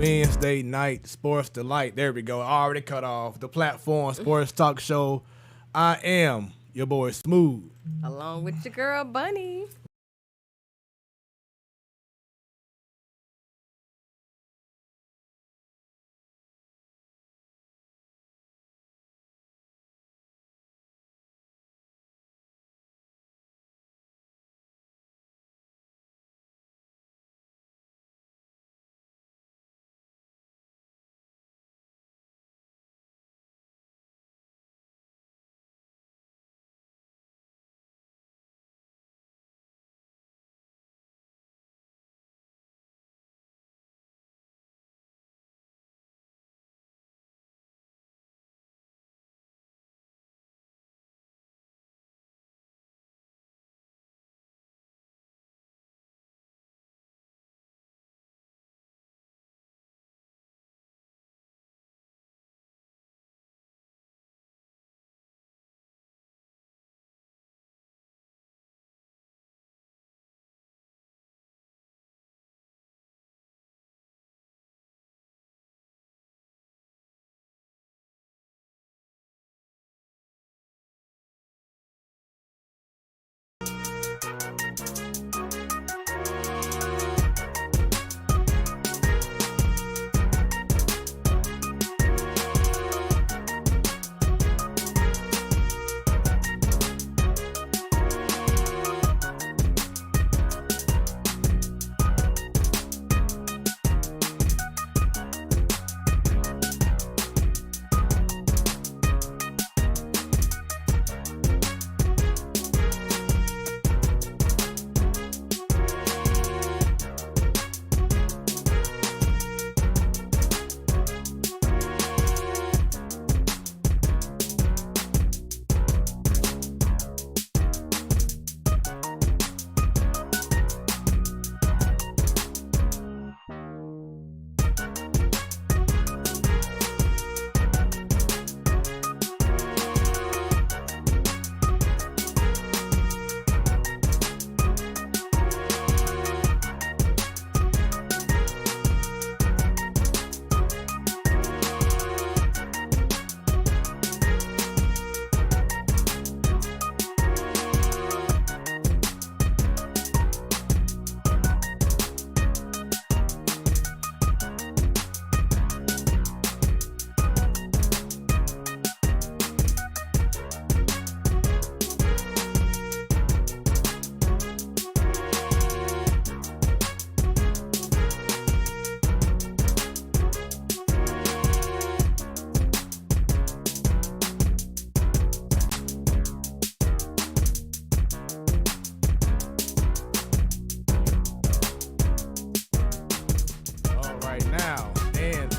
Wednesday night sports delight. There we go. Already cut off the platform sports talk show. I am your boy Smooth, along with your girl Bunny.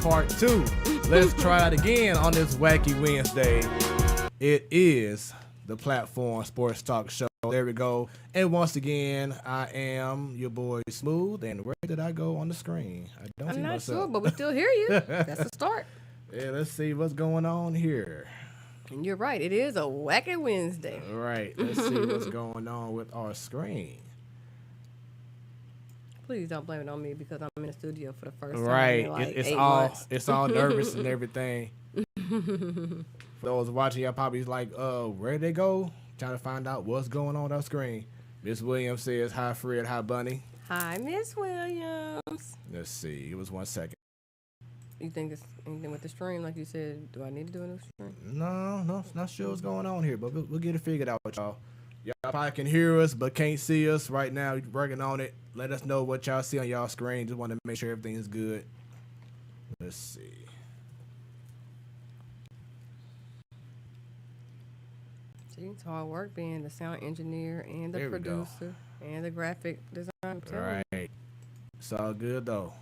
Part 2. Let's try it again on this wacky Wednesday. It is the platform sports talk show. There we go. And once again, I am your boy Smooth. And where did I go on the screen? I'm not sure, but we still hear you. That's a start. Yeah, let's see what's going on here. And you're right. It is a wacky Wednesday. All right. Let's see what's going on with our screen. Please don't blame it on me because I'm in the studio for the first time. Right. In like It's all nervous and everything. For those watching, y'all probably like, where'd they go? Trying to find out what's going on our screen. Miss Williams says, hi, Fred. Hi, Bunny. Hi, Miss Williams. Let's see. It was 1 second. You think it's anything with the stream? Like you said, do I need to do a new stream? No, not sure what's going on here, but we'll get it figured out, y'all. Y'all probably can hear us, but can't see us right now. We're working on it. Let us know what y'all see on y'all screen. Just want to make sure everything is good. Let's see. See, it's hard work being the sound engineer and the producer and the graphic designer. Right. It's all good, though.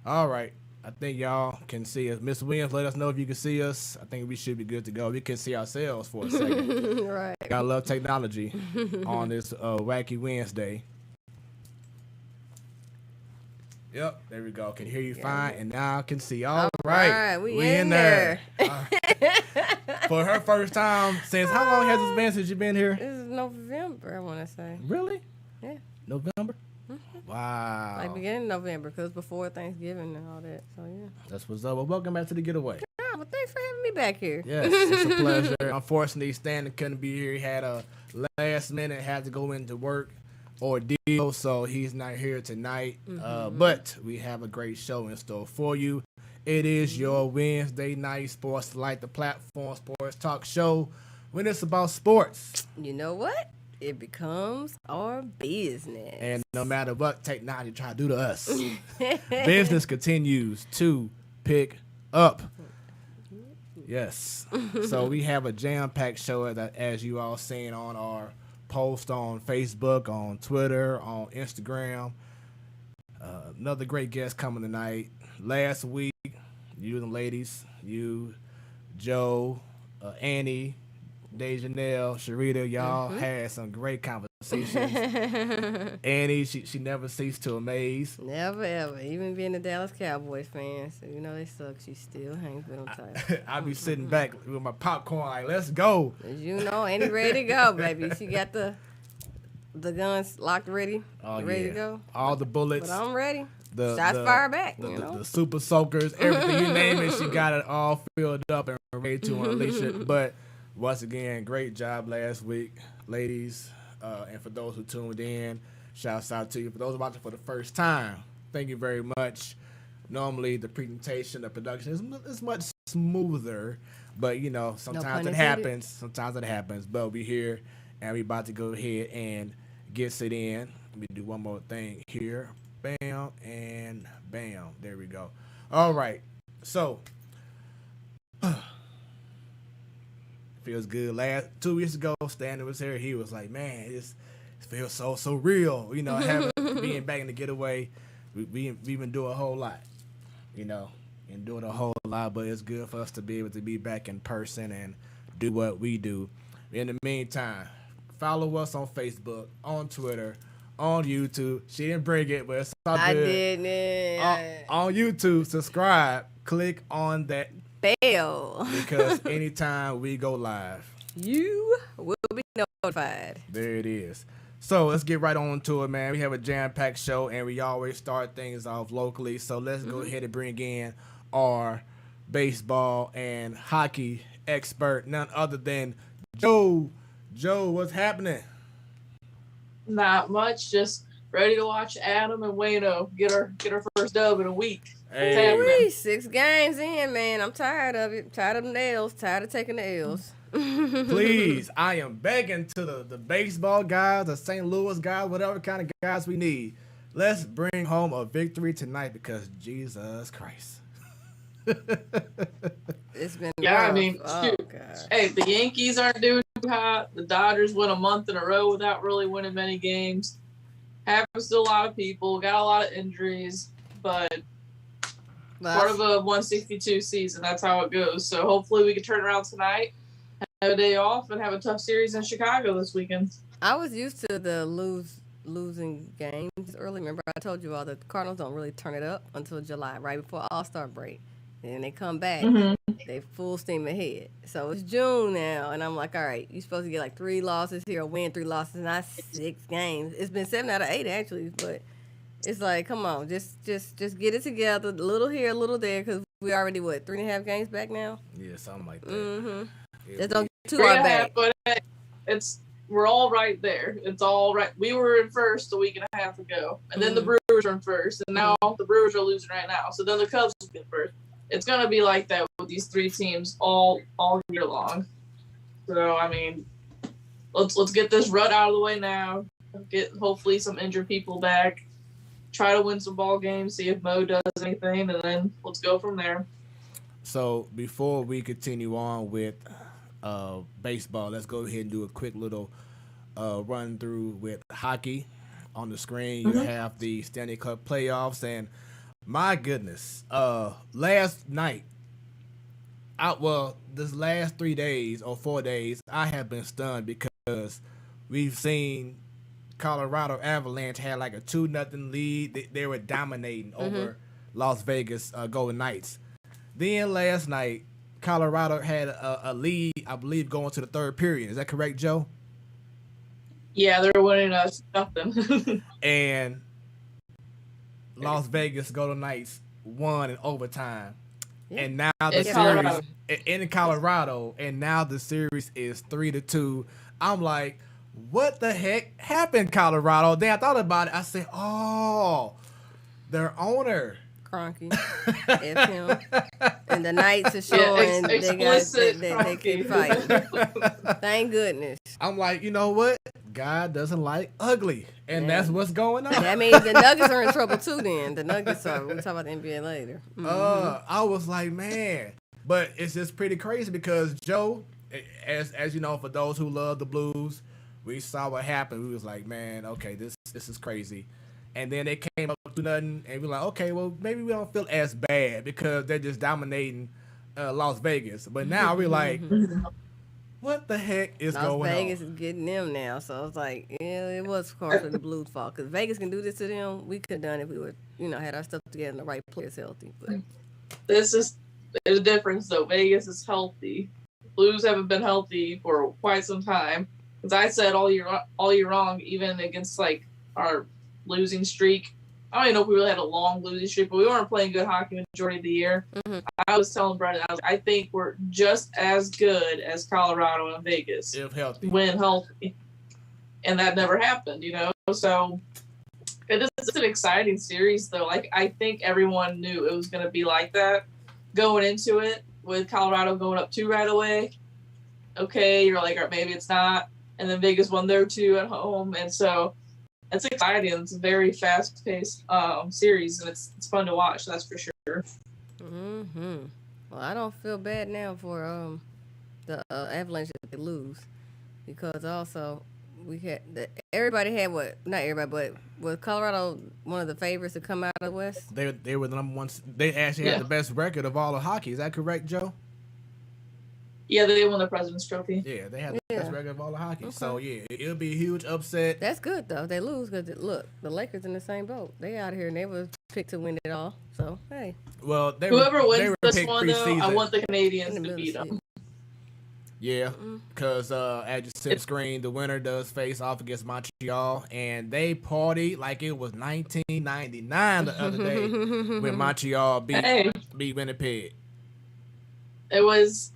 All right. I think y'all can see us. Miss Williams, let us know if you can see us. I think we should be good to go. We can see ourselves for a second. Right. I love technology on this wacky Wednesday. Yep, there we go. Can hear you fine, and now I can see. All right. We in there. For her first time since, how long has it been since you've been here? This is November, I want to say. Really? Yeah. November? Wow. Like beginning of November, because before Thanksgiving and all that. So yeah. That's what's up. Well, welcome back to the getaway. Yeah, well, thanks for having me back here. Yes, it's a pleasure. Unfortunately, Stanley couldn't be here. He had a last minute, had to go into work ordeal, so he's not here tonight. But we have a great show in store for you. It is your Wednesday night sports light, the platform sports talk show. When it's about sports, You know what? It becomes our business. and no matter what technology try to do to us, business continues to pick up. Yes. So we have a jam-packed show that, as you all seen on our post on Facebook, on Twitter, on Instagram. Another great guest coming tonight. Last week, you and the ladies, you, Joe, Annie, Dejanelle, Sharita, y'all had some great conversations. Annie, she never ceased to amaze. Never ever. Even being a Dallas Cowboys fan, so you know they suck. She still hangs with them tight. I be sitting back with my popcorn like, let's go. As you know, Annie ready to go, baby. She got the guns locked ready, ready to go. All the bullets. But I'm ready. The Shots fired back. The super soakers, everything you name it, she got it all filled up and ready to unleash it. But once again, great job last week, ladies. And for those who tuned in, shouts out to you. For those watching for the first time, thank you very much. Normally, the presentation, the production is much smoother, but you know, sometimes it happens. Sometimes it happens. But we here, and we about to go ahead and get it in. Let me do one more thing here. Bam and bam. There we go. All right. So feels good. 2 weeks ago, Stanley was here. He was like, "Man, it feels so real." You know, having being back in the getaway, we've been doing a whole lot. You know, and doing a whole lot. But it's good for us to be able to be back in person and do what we do. In the meantime, follow us on Facebook, on Twitter, on YouTube. She didn't bring it, but it's all good. I didn't. On YouTube, subscribe. Click on that bell. Because anytime we go live, you will be notified. There it is. So let's get right on to it, man. We have a jam-packed show, and we always start things off locally. So let's go ahead and bring in our baseball and hockey expert, none other than Joe. Joe, what's happening? Not much. Just ready to watch Adam and Wayno get our first dub in a week. Hey. 6 games in, man. I'm tired of it. Tired of the nails. Tired of taking the L's. Please, I am begging to the baseball guys, the St. Louis guys, whatever kind of guys we need. Let's bring home a victory tonight because Jesus Christ. It's been rough. I mean, hey, the Yankees aren't doing too hot. The Dodgers went a month in a row without really winning many games. Happens to a lot of people. Got a lot of injuries, but part of a 162 season. That's how it goes. So hopefully we can turn around tonight, have a day off, and have a tough series in Chicago this weekend. I was used to the losing games early. Remember, I told you all that the Cardinals don't really turn it up until July, right before All-Star break. And then they come back. They full steam ahead. So it's June now, and I'm like, all right, you're supposed to get like 3 losses here or win 3 losses, not 6 games. It's been 7 out of 8 actually, but it's like, come on, just get it together. A little here, a little there, because we already 3.5 games back now. Yeah, something like that. Just don't get too far back. But we're all right there. It's all right. We were in first a week and a half ago, and then the Brewers are in first, and now the Brewers are losing right now. So then the Cubs will be in first. It's gonna be like that with these 3 teams all year long. So I mean, let's get this rut out of the way now. Get hopefully some injured people back. Try to win some ball games. See if Mo does anything, and then let's go from there. So before we continue on with baseball, let's go ahead and do a quick little run through with hockey. On the screen, you have the Stanley Cup playoffs, and my goodness, last night, this last 3 days or 4 days, I have been stunned because we've seen Colorado Avalanche had like a 2-0 lead. They were dominating over Las Vegas Golden Knights. Then last night, Colorado had a lead, I believe, going to the 3rd period. Is that correct, Joe? Yeah, they're winning us nothing. And Las Vegas Golden Knights won in overtime. Yeah. And now the It's series Colorado. in Colorado, and now the series is 3-2. I'm like, what the heck happened, Colorado? Then I thought about it. I said, oh, their owner. Cronky. F him. And the Knights are showing they can fight. Thank goodness. I'm like, you know what? God doesn't like ugly, and that's what's going on. That means the Nuggets are in trouble too. Then the Nuggets are. We'll talk about the NBA later. I was like, man, but it's just pretty crazy because Joe, as you know, for those who love the Blues, we saw what happened. We was like, man, okay, this is crazy. And then they came up to nothing, and we were like, okay, well, maybe we don't feel as bad because they're just dominating Las Vegas. But now we're like, what the heck is going on? Las Vegas is getting them now, so it's like, yeah, it was partially the Blues' fault because Vegas can do this to them. We could have done it if we would, had our stuff together and the right players healthy. But There's a difference though. Vegas is healthy. Blues haven't been healthy for quite some time. Because I said all year long, even against like our losing streak. I don't even know if we really had a long losing streak, but we weren't playing good hockey majority of the year. Mm-hmm. I was telling Bryan, I think we're just as good as Colorado and Vegas if healthy, when healthy, and that never happened. So it's an exciting series though. Like I think everyone knew it was going to be like that going into it with Colorado going up 2 right away. Okay, you're like, or maybe it's not, and then Vegas won their 2 at home, and so. It's exciting. It's a very fast-paced series, and it's fun to watch. That's for sure. Mm-hmm. Well, I don't feel bad now for the Avalanche that they lose, because also we had everybody had not everybody, but was Colorado one of the favorites to come out of the West? They were the number one. They actually had the best record of all of hockey. Is that correct, Joe? Yeah, they won the President's Trophy. Yeah, they had the best record of all the hockey. Okay. So, yeah, it'll be a huge upset. That's good, though. They lose because, look, the Lakers in the same boat. They out here, and they were picked to win it all. So, hey. Well, whoever wins this one, though, I want the Canadians to beat them. Yeah, because as you see the screen, the winner does face off against Montreal, and they partied like it was 1999 the other day when Montreal beat Winnipeg. It was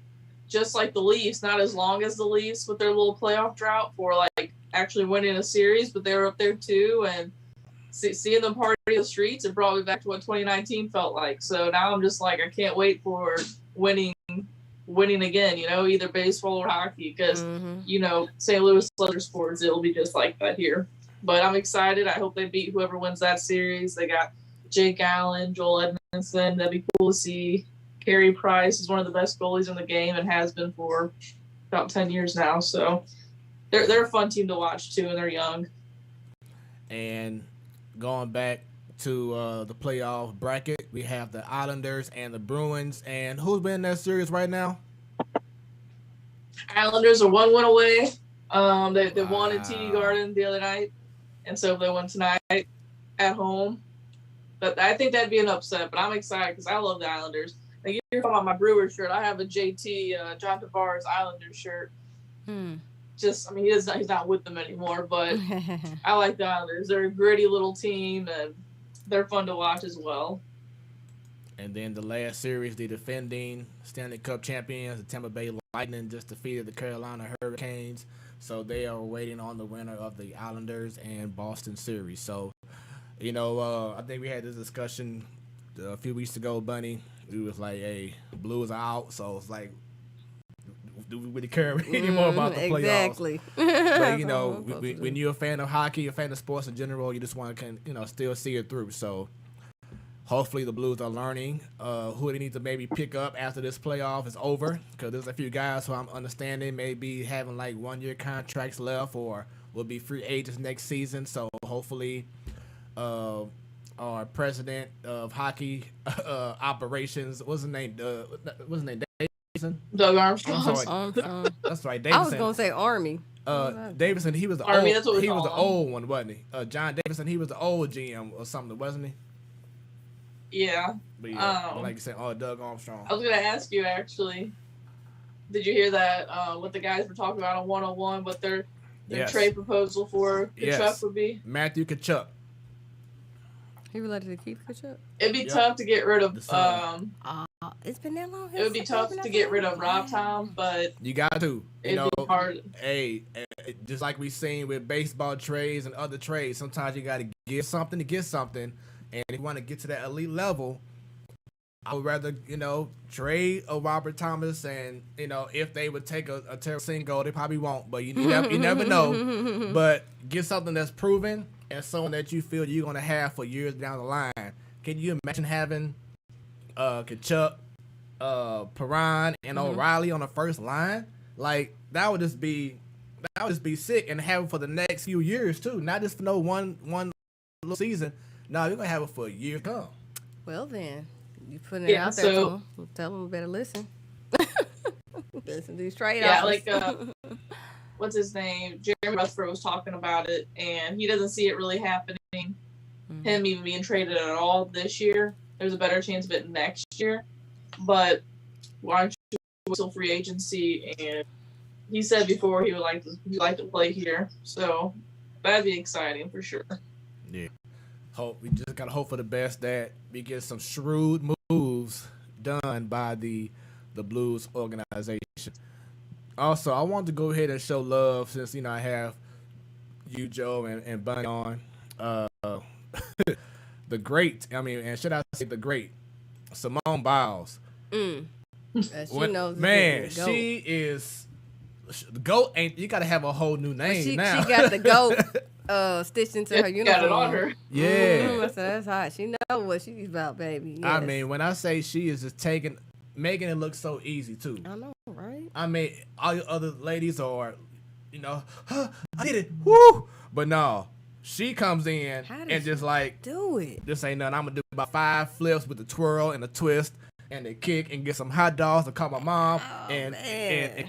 just like the Leafs, not as long as the Leafs with their little playoff drought for like actually winning a series, but they were up there too. And seeing them party in the streets, it brought me back to what 2019 felt like. So now I'm just like, I can't wait for winning again, either baseball or hockey, because, St. Louis other sports, it'll be just like that here. But I'm excited. I hope they beat whoever wins that series. They got Jake Allen, Joel Edmondson. That'd be cool to see. Carey Price is one of the best goalies in the game and has been for about 10 years now. So they're a fun team to watch, too, and they're young. And going back to the playoff bracket, we have the Islanders and the Bruins. And who's been in that series right now? Islanders are 1 win away. They won at TD Garden the other night. And so if they win tonight at home, but I think that'd be an upset. But I'm excited because I love the Islanders. Like, you're talking about my Brewers shirt. I have a JT, John Tavares Islanders shirt. He's not with them anymore, but I like the Islanders. They're a gritty little team, and they're fun to watch as well. And then the last series, the defending Stanley Cup champions, the Tampa Bay Lightning, just defeated the Carolina Hurricanes. So they are waiting on the winner of the Islanders and Boston series. So, I think we had this discussion a few weeks ago, Bunny. We was like, hey, Blues are out, so it's like, do we really care anymore about the playoffs? Exactly. But, when you're a fan of hockey, a fan of sports in general, you just want to, still see it through. So hopefully the Blues are learning who they need to maybe pick up after this playoff is over, because there's a few guys who I'm understanding may be having like 1-year contracts left or will be free agents next season. So hopefully our president of hockey operations, what's his name? Davidson? Doug Armstrong. That's right, Davidson. I was gonna say Army. Davidson, he was the Army, old. that's what he was the old one, wasn't he? John Davidson, he was the old GM or something, wasn't he? Yeah. But like you said, Doug Armstrong. I was gonna ask you actually. Did you hear that? What the guys were talking about on 101? What their trade proposal for Tkachuk would be? Matthew Tkachuk. He related to Keith Kachuk? It'd be tough to get rid of. It's been that long. It would be tough to get rid of Rob Tom, but you got to. It'd be hard. Hey, just like we seen with baseball trades and other trades, sometimes you got to give something to get something, and if you want to get to that elite level, I would rather, trade a Robert Thomas, and, if they would take a Terry Single, they probably won't, but you never know. But get something that's proven and someone that you feel you're going to have for years down the line. Can you imagine having Kachuk, Perrin, and O'Reilly on the first line? Like, that would just be sick, and have it for the next few years, too. Not just for no one little season. No, you're going to have it for a year to come. Well, then. You putting it out there to them. Tell them better listen. Listen to these trade offers. Like, what's his name? Jeremy Rutherford was talking about it, and he doesn't see it really happening. Mm-hmm. Him even being traded at all this year. There's a better chance of it next year. But why don't you whistle free agency? And he said before he would like to play here. So that'd be exciting for sure. Yeah. We just gotta hope for the best that we get some shrewd moves done by the Blues organization. Also, I want to go ahead and show love since I have you, Joe, and Bunny on. The great, and should I say the great, Simone Biles. She knows. Man, she is the GOAT. You gotta have a whole new name now. She got the GOAT. Stitched into her uniform. Got it on her. Yeah. So that's hot. She knows what she's about, baby. Yes. I mean, when I say she is just making it look so easy, too. I know, right? I mean, all the other ladies are, I did it, woo! But no, she comes in and just like, do it. This ain't nothing. I'm going to do about 5 flips with the twirl and the twist and the kick and get some hot dogs to call my mom and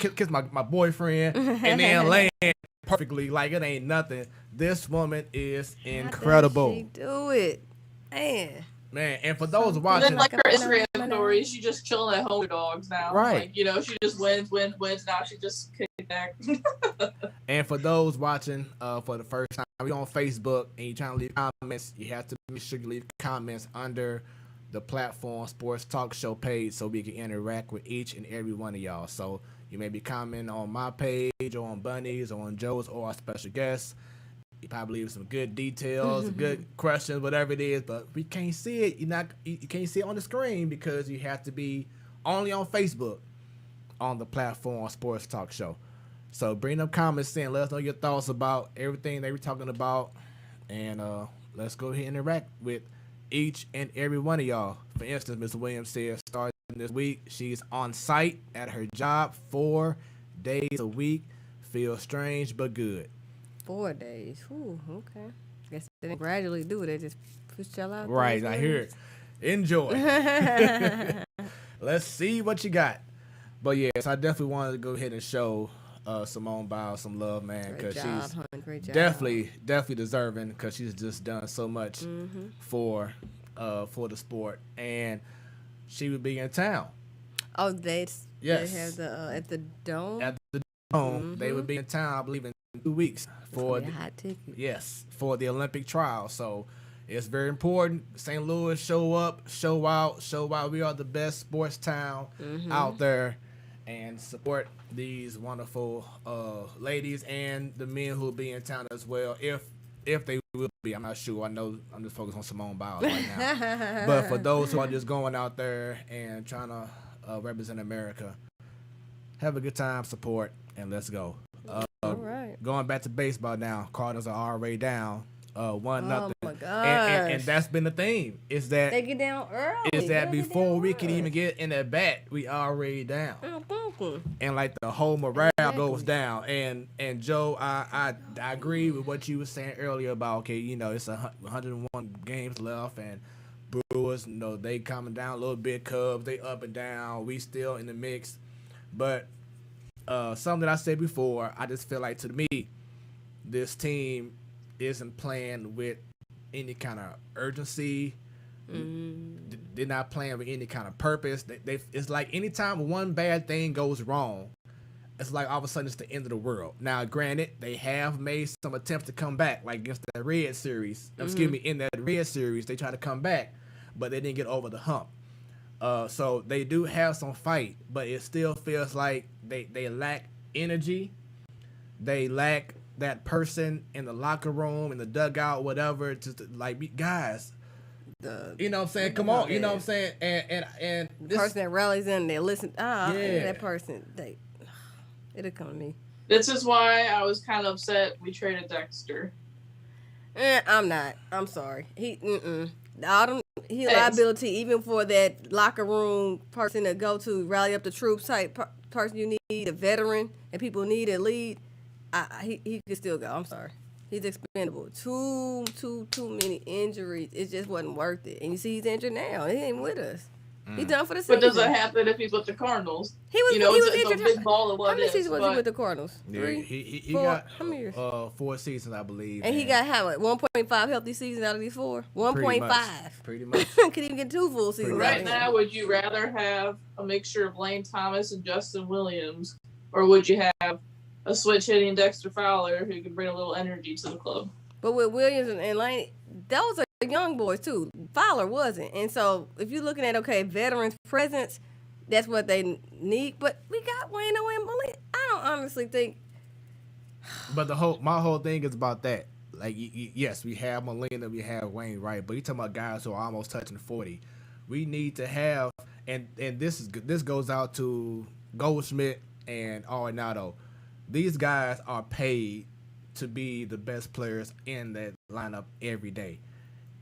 kiss my boyfriend and then land perfectly like it ain't nothing. This woman is incredible. How does she do it? Man, and for those watching, then like her Instagram stories, she just chilling at home with dogs now. Right. Like, she just wins. Now she just kick back. And for those watching for the first time, we on Facebook and you trying to leave comments, you have to make sure you leave comments under the platform Sports Talk Show page so we can interact with each and every one of y'all. So you may be commenting on my page or on Bunny's or on Joe's or our special guests. You probably leave some good details, good questions, whatever it is, but we can't see it. You can't see it on the screen because you have to be only on Facebook on the platform Sports Talk Show. So bring them comments in. Let us know your thoughts about everything they were talking about, and let's go ahead and interact with each and every one of y'all. For instance, Ms. Williams says starting this week, she's on site at her job 4 days a week. Feels strange but good. 4 days. Ooh, okay. Guess they didn't gradually do it. They just push y'all out. Right, I hear it. Enjoy. Let's see what you got. But yes, I definitely wanted to go ahead and show Simone Biles some love, man, because she's definitely deserving because she's just done so much for the sport, and she would be in town. Oh, they have at the Dome. At the Dome, they would be in town, I believe, in 2 weeks for the hot ticket. Yes, for the Olympic trials. So it's very important. St. Louis, show up, show out. We are the best sports town out there, and support these wonderful ladies and the men who will be in town as well. If they will be, I'm not sure. I know I'm just focused on Simone Biles right now. But for those who are just going out there and trying to represent America, have a good time, support, and let's go. All right. Going back to baseball now, Cardinals are already down 1-0. Oh my gosh. And that's been the theme. Is that they get down early? Is that before we can even get in at bat, we already down. And like the whole morale goes down. And Joe, I agree with what you were saying earlier about it's 101 games left and Brewers, they coming down a little bit. Cubs, they up and down. We still in the mix, but. Something that I said before, I just feel like to me, this team isn't playing with any kind of urgency. They're not playing with any kind of purpose. It's like anytime one bad thing goes wrong, it's like all of a sudden it's the end of the world. Now, granted, they have made some attempts to come back, like against that Red series. Excuse me, in that Red series, they tried to come back, but they didn't get over the hump. So they do have some fight, but it still feels like they lack energy. They lack that person in the locker room, in the dugout, whatever, to like be guys. You know what I'm saying? Come on, you know what I'm saying? And the person that rallies in there, listen. Yeah. That person, it'll come to me. This is why I was kind of upset we traded Dexter. I'm not. I'm sorry. He liability even for that locker room person to go to rally up the troops type person. You need a veteran and people need a lead. He could still go. I'm sorry. He's expendable. Too many injuries. It just wasn't worth it. And you see he's injured now. He ain't with us. He's done for the season. But does that happen if he's with the Cardinals? He was injured. It's a big ball of what how many seasons was he with the Cardinals? Yeah, 3? he 4? got how many years? 4 seasons, I believe. And he got how much? 1.5 healthy seasons out of these 4? 1.5. Pretty much. Could even get 2 full seasons. Right now, would you rather have a mixture of Lane Thomas and Justin Williams, or would you have a switch hitting Dexter Fowler who could bring a little energy to the club? But with Williams and Lane, those are young boys too. Fowler wasn't. And so if you're looking at, veterans presence, that's what they need. But we got Wayne and Malik. I don't honestly think. But my whole thing is about that. Like, yes, we have Molina, we have Wayne, right? But you talking about guys who are almost touching 40. We need to have, and this goes out to Goldschmidt and Arenado. These guys are paid to be the best players in that lineup every day.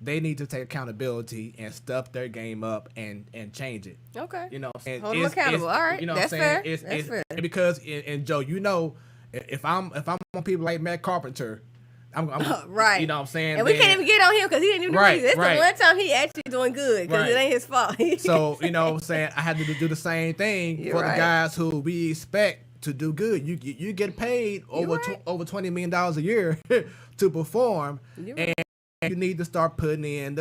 They need to take accountability and step their game up and change it. Okay. You know, and hold them accountable. All right. You know that's what I'm saying? fair. That's fair. Because and Joe, you know, if I'm on people like Matt Carpenter, I'm right. You know what I'm saying? And we can't even get on him because he didn't even do it. It's the one time he actually doing good because it ain't his fault. So, you know what I'm saying? I had to do the same thing for the guys who we expect to do good. You get paid over $20 million a year to perform, and you need to start putting in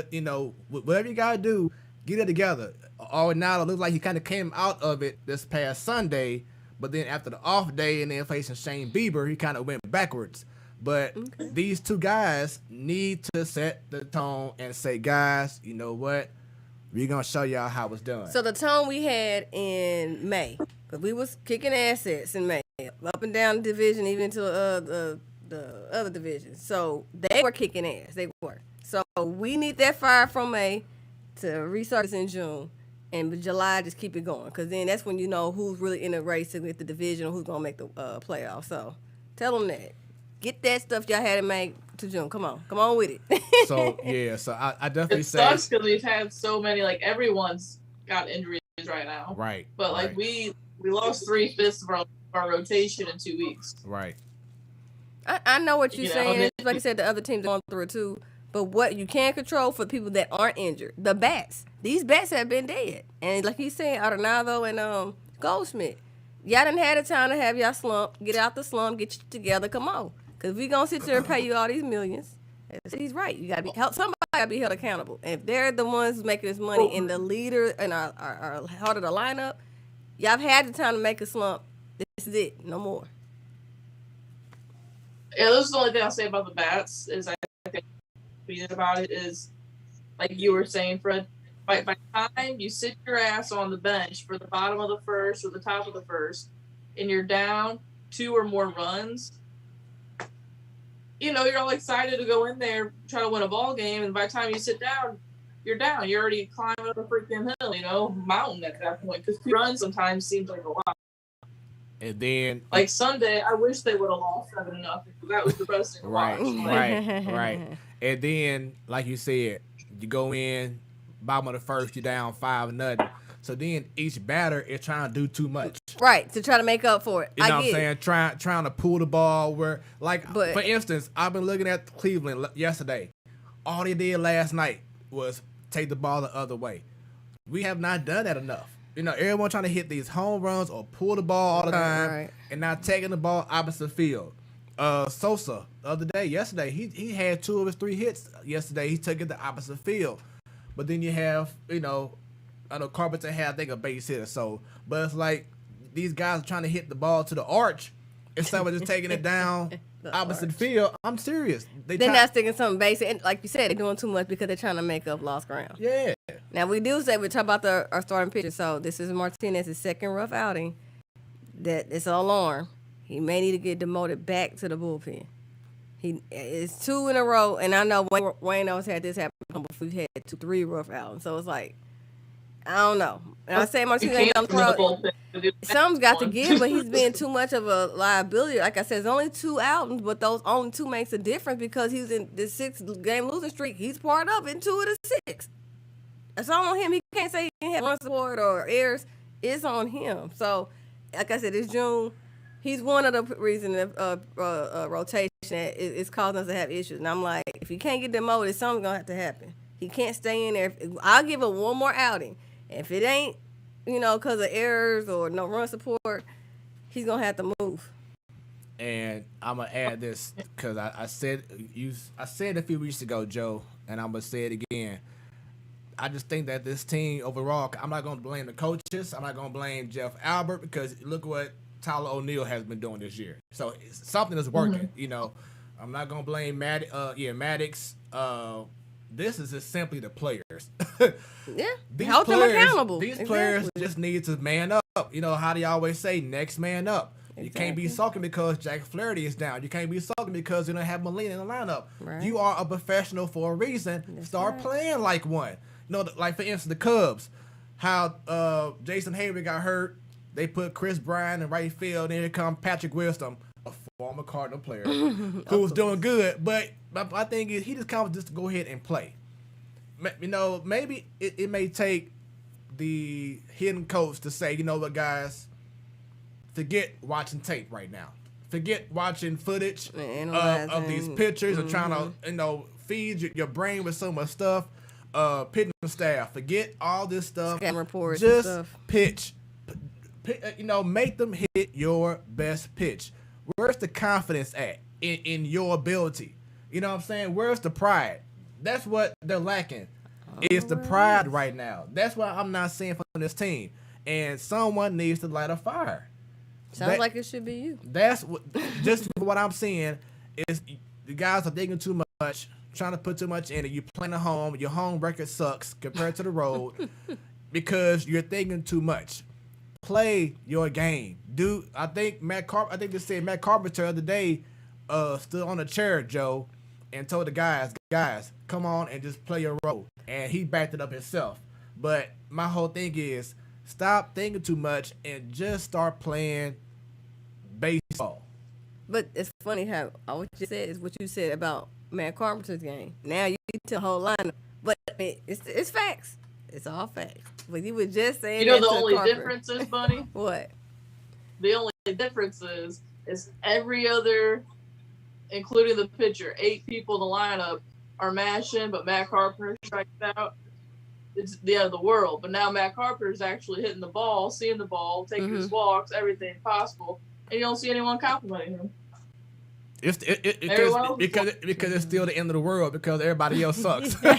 whatever you gotta do. Get it together. Now it looks like he kind of came out of it this past Sunday, but then after the off day and then facing Shane Bieber, he kind of went backwards. But these two guys need to set the tone and say, guys, you know what? We're going to show y'all how it's done. So the tone we had in May, because we was kicking assets in May, up and down the division, even to the other divisions. So they were kicking ass. They were. So we need that fire from May to resurface in June. And July, just keep it going. Because then that's when you know who's really in the race to get the division or who's going to make the playoffs. So tell them that. Get that stuff y'all had in May to June. Come on with it. So I definitely say it sucks because we've had so many. Like everyone's got injuries right now. Right. But like we lost 3/5 of our rotation in 2 weeks. Right. I know what you're saying. Like I said, the other teams are going through it too. But what you can control for people that aren't injured, the bats. These bats have been dead. And like he's saying, Arenado and Goldschmidt, y'all done had a time to have y'all slump. Get out the slump. Get you together. Come on. Because we going to sit there and pay you all these millions. He's right. You got to be held. Somebody got to be held accountable. And if they're the ones making this money and the leader and our heart of the lineup, y'all have had the time to make a slump. This is it. No more. Yeah, this is the only thing I'll say about the bats is I think about it is, like you were saying, Fred, by the time you sit your ass on the bench for the bottom of the first or the top of the first and you're down 2 or more runs, you're all excited to go in there, try to win a ball game, and by the time you sit down, you're down. You're already climbing up a freaking hill, mountain at that point, because 2 runs sometimes seems like a lot. And then, like Sunday, I wish they would have lost 7-0. That was the best thing to watch. Right. And then, like you said, you go in, bottom of the first, you're down 5-0. So then each batter is trying to do too much. Right, to try to make up for it. You know what I'm saying? Trying to pull the ball for instance, I've been looking at Cleveland yesterday. All they did last night was take the ball the other way. We have not done that enough. Everyone trying to hit these home runs or pull the ball all the time and not taking the ball opposite field. Sosa, yesterday, he had 2 of his 3 hits yesterday. He took it the opposite field. But then you have, I know Carpenter had, I think, a base hitter. So, but it's like these guys are trying to hit the ball to the arch instead of just taking it down opposite field. I'm serious. They're not sticking something basic. And like you said, they're doing too much because they're trying to make up lost ground. Yeah. Now, we talk about our starting pitcher. So this is Martinez's second rough outing. That it's an alarm. He may need to get demoted back to the bullpen. It's 2 in a row, and I know Wayne always had this happen before. We've had 3 rough outings. So it's like, I don't know. And I say Martinez on the crowd. Something's got to give, but he's been too much of a liability. Like I said, it's only 2 outings, but those only 2 makes a difference because he's in the 6-game losing streak. He's part of it in 2 of the 6. It's all on him. He can't say he didn't have run support or errors. It's on him. So, like I said, it's June. He's one of the reasons rotation is causing us to have issues. And I'm like, if he can't get demoted, something's going to have to happen. He can't stay in there. I'll give him one more outing. If it ain't, because of errors or no run support, he's going to have to move. And I'm going to add this because I said a few weeks ago, Joe, and I'm going to say it again. I just think that this team overall, I'm not going to blame the coaches. I'm not going to blame Jeff Albert because look what Tyler O'Neill has been doing this year. So something is working, I'm not going to blame Maddox. This is just simply the players. Hold them accountable. These players just need to man up. How do you always say, next man up? Exactly. You can't be sulking because Jack Flaherty is down. You can't be sulking because you don't have Molina in the lineup. Right. You are a professional for a reason. That's Start playing like one. Like for instance, the Cubs, how Jason Hayward got hurt. They put Chris Bryan in right field, and here comes Patrick Wisdom, a former Cardinal player, who was doing good. But my thing is, he just comes just to go ahead and play. Maybe it may take the hidden coach to say, what, guys, forget watching tape right now. Forget watching footage of these pictures and trying to, feed your brain with so much stuff. Pitching staff, forget all this stuff. Reports just and stuff. Pitch. Make them hit your best pitch. Where's the confidence at in your ability? You know what I'm saying? Where's the pride? That's what they're lacking. Is the pride right now. That's what I'm not seeing from this team. And someone needs to light a fire. Sounds like it should be you. That's what I'm seeing is the guys are thinking too much, trying to put too much in it. You playing at home, your home record sucks compared to the road because you're thinking too much. Play your game. I think Matt Carpenter the other day stood on a chair, Joe, and told the guys, come on and just play your role. And he backed it up himself. But my whole thing is stop thinking too much and just start playing baseball. But it's funny how what you said is what you said about Matt Carpenter's game. Now you tell the whole lineup. But it's facts. It's all facts. But you were just saying the only difference is, Bunny? What? The only difference is every other, including the pitcher, 8 people in the lineup are mashing, but Matt Carpenter strikes out. It's the end of the world. But now Matt Carpenter's actually hitting the ball, seeing the ball, taking his walks, everything possible, and you don't see anyone complimenting him. Because it's still the end of the world because everybody else sucks. Because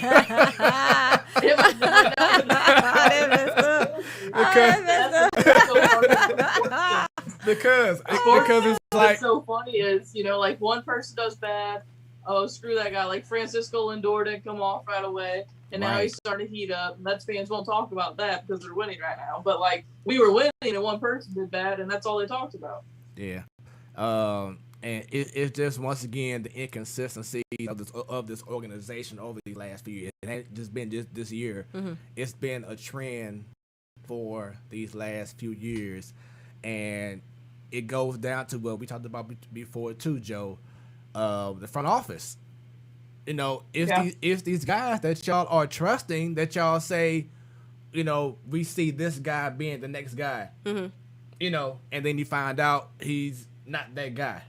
it's like, what's so funny is, like one person does bad. Oh, screw that guy. Like Francisco Lindor didn't come off right away, and now he's starting to heat up. Mets fans won't talk about that because they're winning right now. But like we were winning, and one person did bad, and that's all they talked about. Yeah. And it's just, once again, the inconsistency of this organization over these last few years. It ain't just been this year. Mm-hmm. It's been a trend for these last few years. And it goes down to what we talked about before too, Joe, the front office. It's these guys that y'all are trusting, that y'all say, we see this guy being the next guy. Mm-hmm. And then you find out he's not that guy.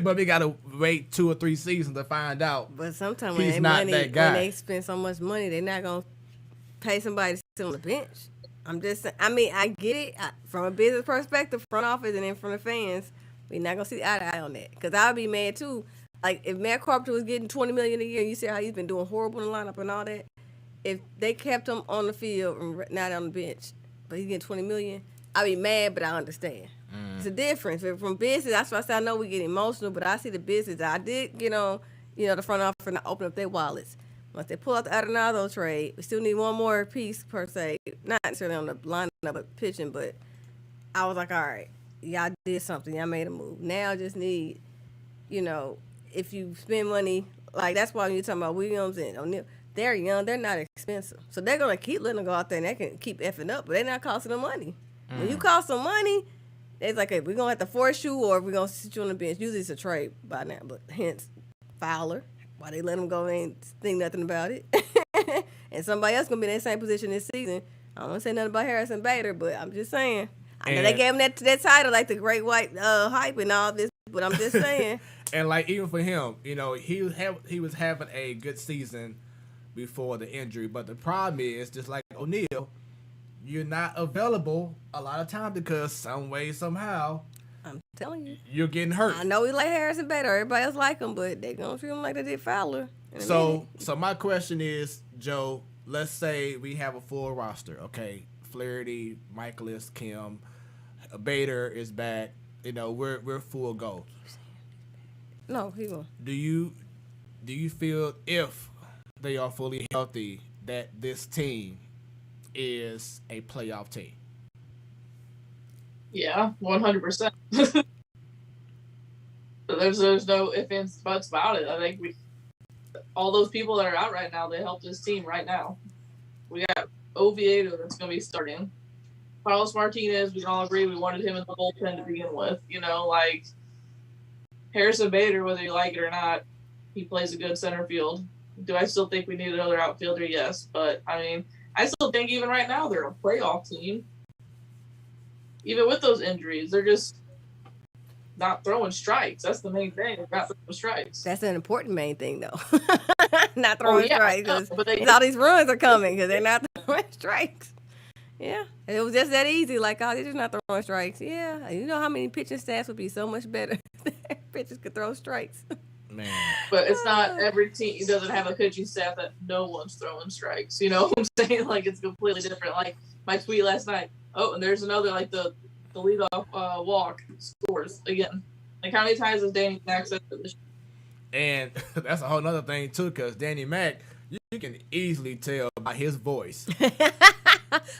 But we gotta wait 2 or 3 seasons to find out. But sometimes he's not that guy. When they spend so much money, they're not gonna pay somebody to sit on the bench. I'm just saying. I mean, I get it from a business perspective, front office, and then from the fans. We're not gonna see eye to eye on that because I'd be mad too. Like if Matt Carpenter was getting $20 million a year, you see how he's been doing horrible in the lineup and all that. If they kept him on the field and not on the bench, but he's getting $20 million, I be mad, but I understand. It's a difference. From business, that's why I say I know we get emotional, but I see the business. I did get on, the front office and open up their wallets. Once they pull out the Arenado trade, we still need one more piece per se. Not necessarily on the lineup, but pitching. But I was like, all right, y'all did something. Y'all made a move. Now I just need, if you spend money, like that's why when you're talking about Williams and O'Neal, they're young, they're not expensive. So they're going to keep letting them go out there and they can keep effing up, but they're not costing them money. When you cost them money, it's like, hey, we're going to have to force you or we're going to sit you on the bench. Usually it's a trade by now, but hence Fowler. Why they let him go and think nothing about it. And somebody else going to be in that same position this season. I don't want to say nothing about Harrison Bader, but I'm just saying. I know they gave him that title, like the Great White Hype and all this, but I'm just saying. And like even for him, he was having a good season before the injury, but the problem is just like O'Neal, you're not available a lot of time because some way somehow. I'm telling you, you're getting hurt. I know we like Harrison Bader, everybody else like him, but they gonna treat him like they did Fowler. So my question is, Joe, let's say we have a full roster, okay? Flaherty, Michaelis, Kim, Bader is back. We're full go. No, he won't. Do you feel if they are fully healthy that this team is a playoff team? Yeah, 100%. There's no ifs, ands, buts about it. I think all those people that are out right now, they help this team right now. We got Oviedo that's going to be starting. Carlos Martinez, we can all agree we wanted him in the bullpen to begin with. Like Harrison Bader, whether you like it or not, he plays a good center field. Do I still think we need another outfielder? Yes. But, I still think even right now they're a playoff team. Even with those injuries, they're just not throwing strikes. That's the main thing. They're not throwing strikes. That's an important main thing, though. Not throwing strikes. But all these runs are coming because they're not throwing strikes. Yeah. It was just that easy. Like, they're just not throwing strikes. Yeah. You know how many pitching staffs would be so much better if pitchers could throw strikes. Man. But it's not every team doesn't have a pitching staff that no one's throwing strikes. You know what I'm saying? Like, it's completely different. Like, my tweet last night. Oh, and there's another, like, the leadoff walk scores again. Like, how many times has Danny Mac said this? And that's a whole other thing, too, because Danny Mac, you can easily tell by his voice.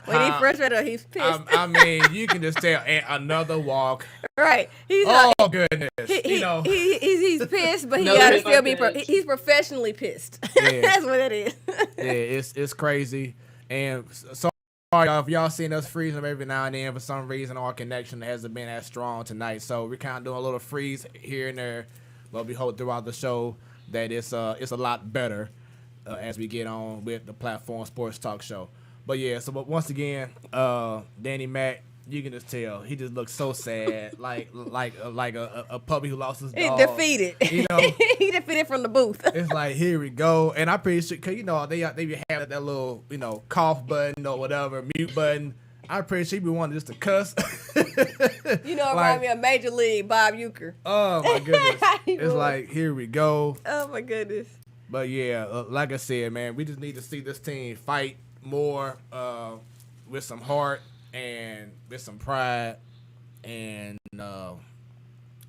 When he's frustrated, he's pissed. You can just tell. And another walk. Right. He's goodness. He's pissed, but he gotta still be. He's professionally pissed. Yeah. That's what it is. Yeah, it's crazy. And so if y'all seen us freezing every now and then, for some reason our connection hasn't been as strong tonight. So we're kind of doing a little freeze here and there, but we hope throughout the show that it's a lot better as we get on with the Platform Sports Talk Show. But yeah, but once again, Danny Mac, you can just tell he just looks so sad, like a puppy who lost his dog. He's defeated. He defeated from the booth. It's like, here we go, and I'm pretty sure because they be having that little cough button or whatever, mute button. I'm pretty sure he be wanting just to cuss. It reminds me of Major League Bob Uecker. Oh my goodness! It's like, here we go. Oh my goodness. But yeah, like I said, man, we just need to see this team fight more with some heart and with some pride, and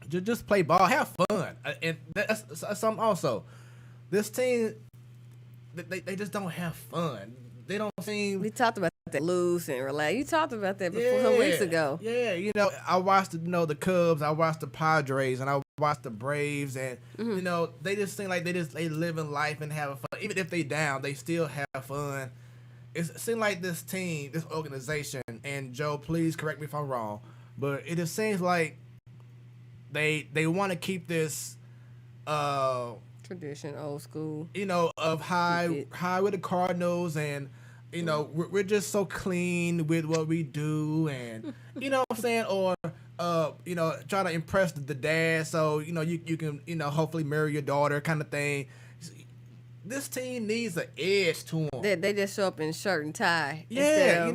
just play ball, have fun, and that's something also. This team, they just don't have fun. They don't seem. We talked about that, lose and relax. You talked about that before some weeks ago. Yeah, I watched the Cubs, I watched the Padres, and I watched the Braves, and they just seem like they living life and having fun. Even if they down, they still have fun. It seems like this team, this organization, and Joe, please correct me if I'm wrong, but it just seems like they want to keep this tradition, old school, of high with the Cardinals, and we're just so clean with what we do, and what I'm saying, or try to impress the dad, so you can hopefully marry your daughter, kind of thing. This team needs an edge to them. They just show up in shirt and tie. Yeah,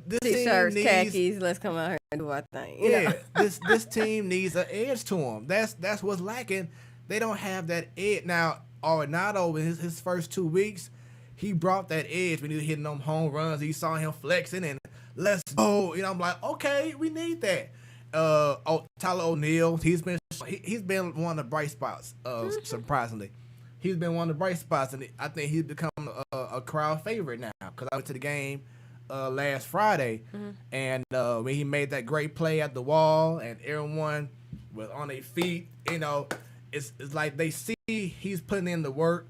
this t-shirts, team needs khakis. Let's come out here and do our thing. This team needs an edge to them. That's what's lacking. They don't have that edge. Now, Arenado, in his first 2 weeks, he brought that edge when he was hitting them home runs. You saw him flexing and let's go. You know, I'm like, okay, we need that. Tyler O'Neill, he's been one of the bright spots. Surprisingly, he's been one of the bright spots, and I think he's become a crowd favorite now. Because I went to the game last Friday, and when he made that great play at the wall, and everyone was on their feet, you know, it's like they see he's putting in the work,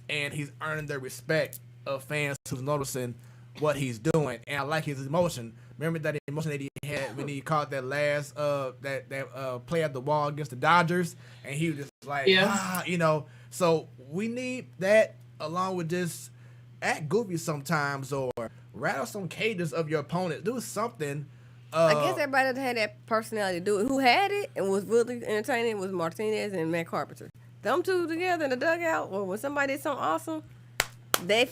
and he's earning the respect of fans who's noticing what he's doing. And I like his emotion. Remember that emotion that he had when he caught that last play at the wall against the Dodgers, and he was just like, you know. So we need that, along with just act goofy sometimes or rattle some cages of your opponent. Do something. I guess everybody that had that personality to do it. Who had it and was really entertaining was Martinez and Matt Carpenter. Them two together in the dugout, or when somebody did something awesome, they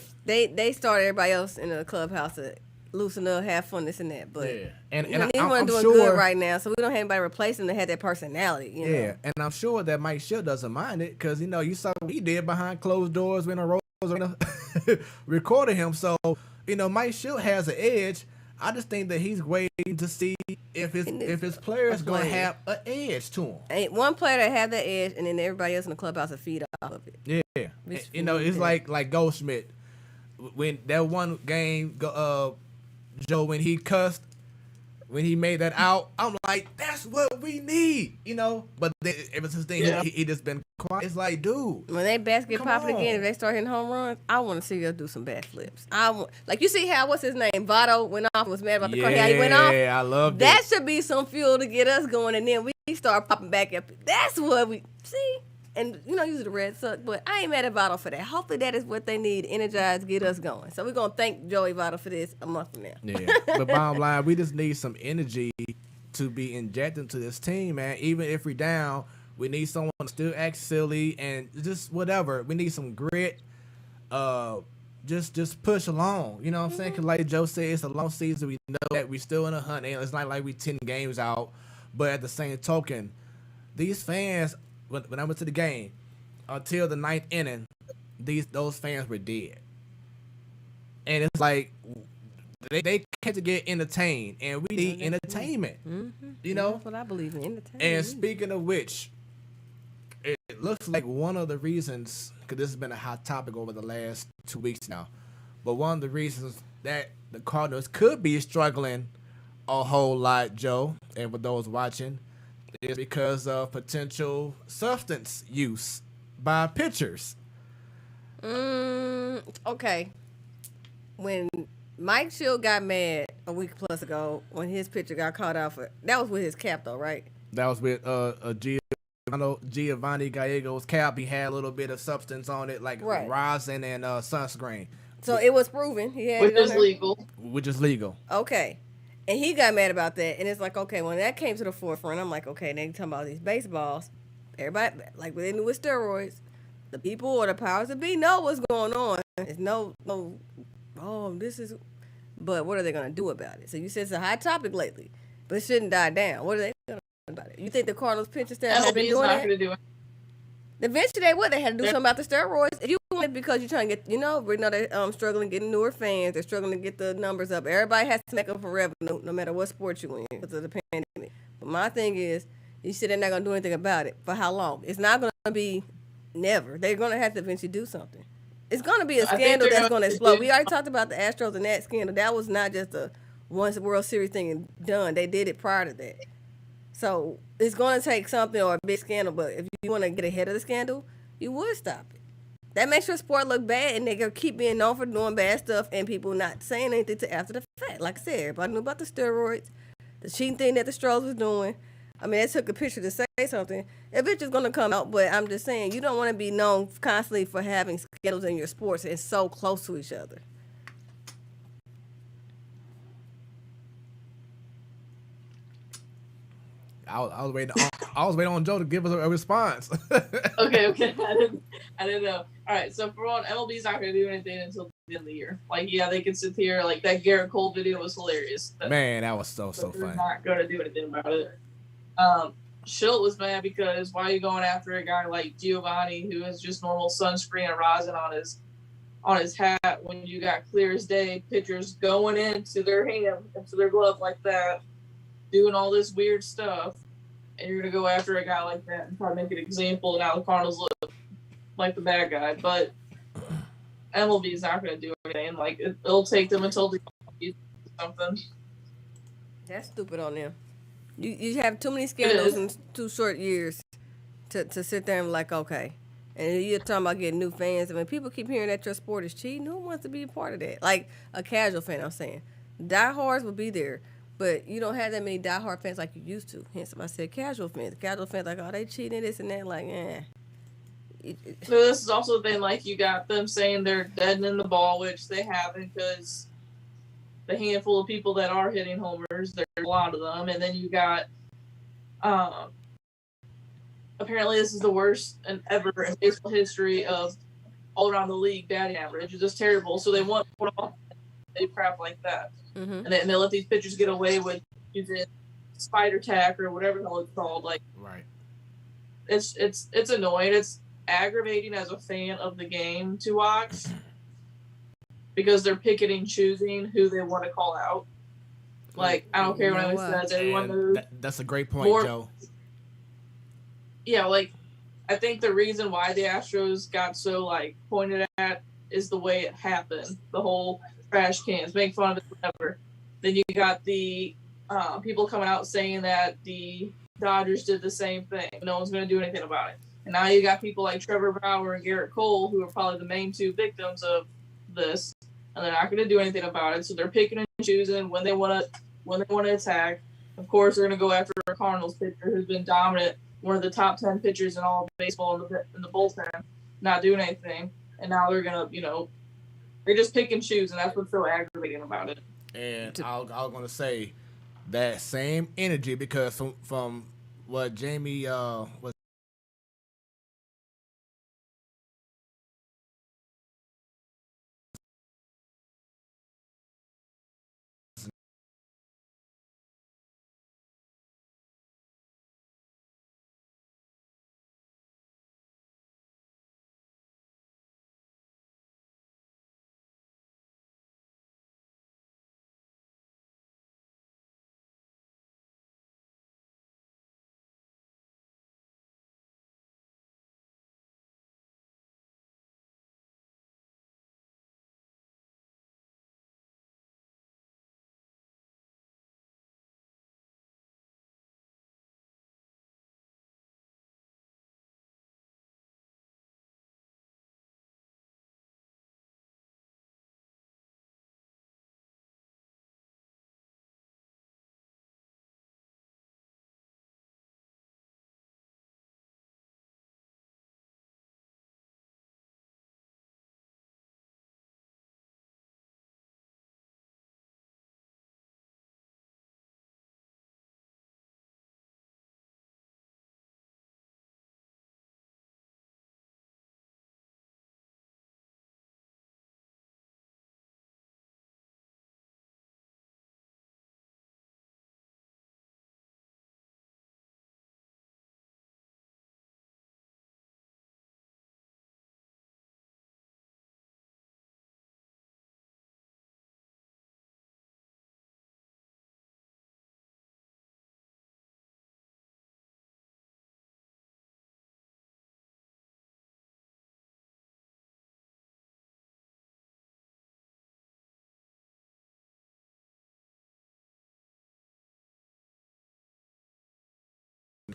started everybody else in the clubhouse to loosen up, have fun, this and that. But and I'm doing sure, good right now, so we don't have anybody replace them that had that personality. You know? And I'm sure that Mike Schill doesn't mind it because, you know, you saw what he did behind closed doors when the Rose recorded him. So, you know, Mike Schill has an edge. I just think that he's waiting to see if his players going to have an edge to him. Ain't one player that have that edge, and then everybody else in the clubhouse will feed off of it. Yeah, you know, it's like Goldschmidt when that one game, Joe, when he cussed, when he made that out, I'm like, that's what we need, you know. But then, ever since then, he just been quiet. It's like, dude, when they basket popping again, if they start hitting home runs, I want to see us do some backflips. Like, you see how, what's his name, Votto went off and was mad about the car. How he went off. Yeah, I love that. Should be some fuel to get us going, and then we start popping back up. That's what we see. And, you know, usually the Red Sox, but I ain't mad at Votto for that. Hopefully that is what they need, energize, get us going. So we're going to thank Joey Votto for this a month from now. Yeah, but bottom line, we just need some energy to be injected into this team, man. Even if we're down, we need someone to still act silly and just whatever. We need some grit. Just push along. You know what I'm saying? Because like Joe said, it's a long season. We know that we're still in a hunt. And it's not like we 10 games out. But at the same token, these fans, when I went to the game, until the 9th inning, those fans were dead. And it's like they had to get entertained, and we need entertainment. You know? That's what I believe in, entertainment. And speaking of which, it looks like one of the reasons, because this has been a hot topic over the last 2 weeks now, but one of the reasons that the Cardinals could be struggling a whole lot, Joe, and for those watching, is because of potential substance use by pitchers. Okay. When Mike Schill got mad a week plus ago when his pitcher got caught out for, that was with his cap though, right? That was with Giovanni Gallego's cap. He had a little bit of substance on it, like rosin and sunscreen. So it was proven. He had which is legal. Which is legal. Okay. And he got mad about that. And it's like, okay, when that came to the forefront, I'm like, okay, they talking about these baseballs. Everybody, like with steroids, the people or the powers that be know what's going on. There's no, this is, but what are they going to do about it? So you said it's a hot topic lately, but it shouldn't die down. What are they going to do about it? You think the Cardinals pitching staff have been doing that? Going to do it. Eventually they had to do something about the steroids. If you want it because you're trying to get, we know they're struggling getting newer fans. They're struggling to get the numbers up. Everybody has to make up for revenue, no matter what sport you in, because of the pandemic. But my thing is, you said they're not going to do anything about it. For how long? It's not going to be never. They're going to have to eventually do something. It's going to be a scandal that's going to explode. We already talked about the Astros and that scandal. That was not just a once World Series thing and done. They did it prior to that. So it's going to take something or a big scandal, but if you want to get ahead of the scandal, you would stop it. That makes your sport look bad, and they're going to keep being known for doing bad stuff and people not saying anything to after the fact. Like I said, everybody knew about the steroids, the cheating thing that the Stros was doing. I mean, it took a picture to say something. Eventually it's going to come out, but I'm just saying, you don't want to be known constantly for having scandals in your sports and so close to each other. I was waiting on Joe to give us a response. Okay. I didn't know. All right. So for one, MLB's not going to do anything until the end of the year. Like, yeah, they can sit here. Like that Garrett Cole video was hilarious. Man, that was so they're funny. Not going to do anything about it. Schilt was mad because why are you going after a guy like Giovanni who has just normal sunscreen and rosin on his on his hat when you got clear as day pitchers going into their hand, into their glove like that, doing all this weird stuff, and you're going to go after a guy like that and try to make an example, and now the Cardinals look like the bad guy. But MLB is not going to do anything. Like, it'll take them until the something. That's stupid on them. You have too many scandals in 2 short years to sit there and be like, okay. And you're talking about getting new fans. I mean, people keep hearing that your sport is cheating. Who wants to be a part of that? Like a casual fan, I'm saying. Diehards will be there, but you don't have that many diehard fans like you used to. Hence, I said casual fans. Casual fans like, oh, they cheating, this and that. Like, So this is also the thing, like, you got them saying they're dead in the ball, which they haven't, because the handful of people that are hitting homers, there's a lot of them. And then you got, apparently this is the worst and ever in baseball history of all around the league batting average. It's just terrible. So they want to put crap like that. mm-hmm. And they let these pitchers get away with using spider tack or whatever the hell it's called. Like, right. It's annoying. It's aggravating as a fan of the game to watch, because they're picking and choosing who they want to call out. Like, I don't care what anyone says. Everyone knows. That's a great point, Joe. Yeah, like, I think the reason why the Astros got so, like, pointed at is the way it happened. The whole trash cans, make fun of it, whatever. Then you got the people coming out saying that the Dodgers did the same thing. No one's going to do anything about it. And now you got people like Trevor Bauer and Garrett Cole, who are probably the main 2 victims of this, and they're not going to do anything about it. So they're picking and choosing when they want to attack. Of course, they're going to go after a Cardinals pitcher who's been dominant, one of the top 10 pitchers in all of baseball in the bullpen, not doing anything. And now they're going to, they're just pick and choose, and that's what's so aggravating about it. And I was going to say that same energy, because from what Jamie was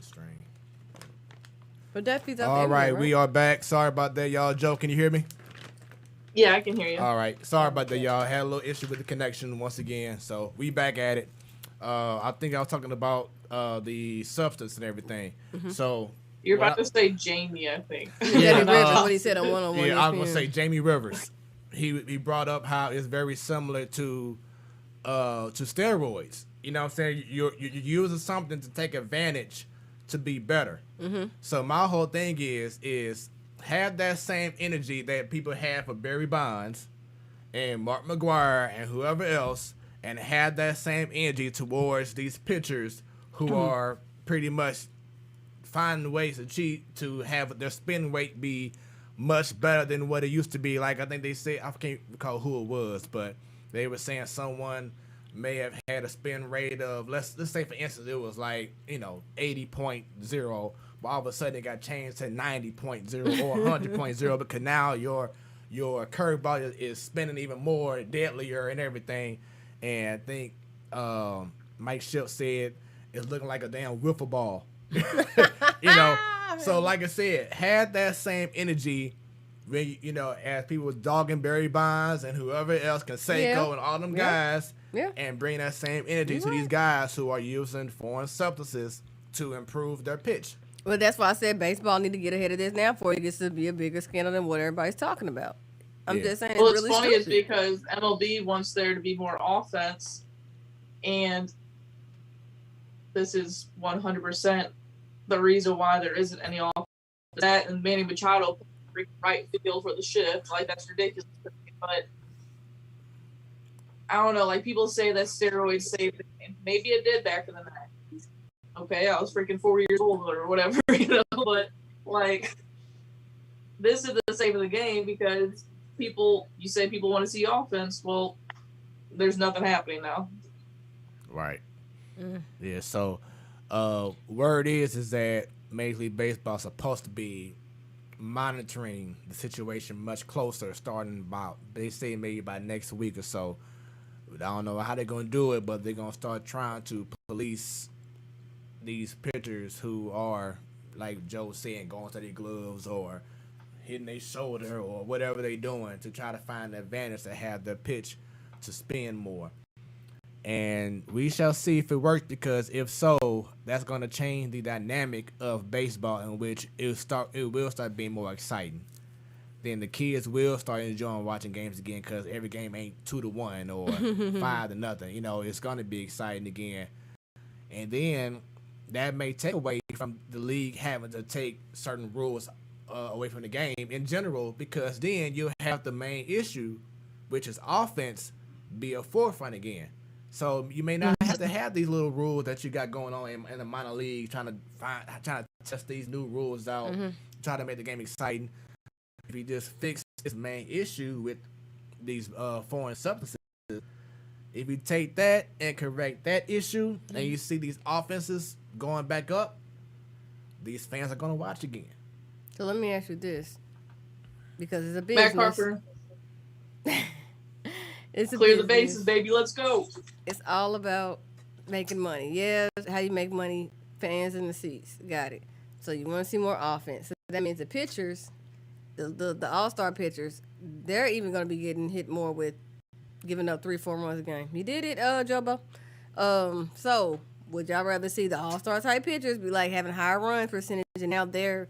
strain. But that feeds off All right, right, we are back. Sorry about that, y'all. Joe, can you hear me? Yeah, I can hear you. All right. Sorry about that, y'all. Had a little issue with the connection once again. So we back at it. I think I was talking about the substance and everything. Mm-hmm. So you're about to say Jamie, I think. Yeah, what he said on one-on-one. Yeah, I was gonna say Jamie Rivers. He brought up how it's very similar to steroids. You know what I'm saying? You're using something to take advantage to be better. Mm-hmm. So my whole thing is have that same energy that people have for Barry Bonds and Mark McGwire and whoever else, and have that same energy towards these pitchers who are pretty much finding ways to cheat to have their spin rate be much better than what it used to be. Like I think they said, I can't recall who it was, but they were saying someone may have had a spin rate of let's say for instance it was like 80.0, but all of a sudden it got changed to 90.0 or 100.0 because now your curveball is spinning even more deadlier and everything. And I think Mike Shildt said it's looking like a damn wiffle ball. So like I said, had that same energy when as people with dogging Barry Bonds and whoever else, Canseco and all them guys, and bring that same energy to these guys who are using foreign substances to improve their pitch. Well, that's why I said baseball need to get ahead of this now before it gets to be a bigger scandal than what everybody's talking about. I'm just saying. Well, it's really funny is stupid. because MLB wants there to be more offense, and this is 100% the reason why there isn't any offense. That and Manny Machado right field for the shift, like that's ridiculous. But I don't know, like people say that steroids saved the game. Maybe it did back in the 90s. Okay, I was freaking 4 years old or whatever, but like this is the save of the game because you say people want to see offense. Well, there's nothing happening now. Right. Yeah, so word is that Major League Baseball is supposed to be monitoring the situation much closer, starting about, they say maybe by next week or so. I don't know how they're going to do it, but they're going to start trying to police these pitchers who are, like Joe said, going to their gloves or hitting their shoulder or whatever they're doing to try to find the advantage to have their pitch to spin more. And we shall see if it works, because if so, that's going to change the dynamic of baseball, in which it will start being more exciting. Then the kids will start enjoying watching games again, because every game ain't 2-1 or 5-0. It's going to be exciting again. And then that may take away from the league having to take certain rules away from the game in general, because then you'll have the main issue, which is offense, be a forefront again. So you may not have to have these little rules that you got going on in the minor league, trying to test these new rules out, try to make the game exciting. If you just fix this main issue with these foreign substances, if you take that and correct that issue, and you see these offenses going back up, these fans are going to watch again. So let me ask you this, because it's a business. Matt Harper. It's a Clear business. the bases, baby. Let's go. It's all about making money. Yeah, how you make money, fans in the seats. Got it. So you want to see more offense. So that means the pitchers, the all-star pitchers, they're even going to be getting hit more with giving up 3-4 runs a game. You did it, Jobo. So would y'all rather see the all-star type pitchers be like having higher run percentage, and now they're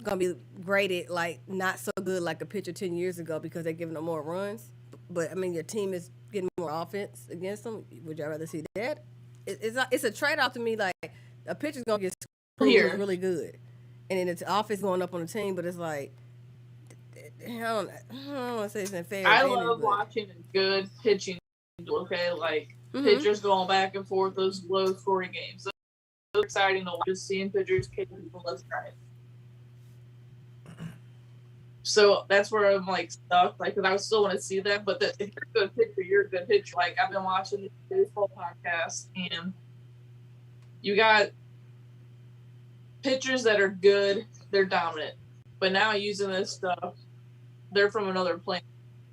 going to be graded like not so good like a pitcher 10 years ago because they're giving up more runs? But, I mean, your team is getting more offense against them. Would y'all rather see that? It's a trade-off to me. Like, a pitcher's going to get screwed really good. And then it's offense going up on the team, but it's like, I don't want to say it's unfair. I love watching good pitching, okay? Like, pitchers going back and forth, those low-scoring games. So exciting to watch, just seeing pitchers kick people left and right. So that's where I'm like stuck, like, because I still want to see that. But if you're a good pitcher, you're a good pitcher. Like, I've been watching the baseball podcast, and you got pitchers that are good, they're dominant. But now using this stuff, they're from another planet.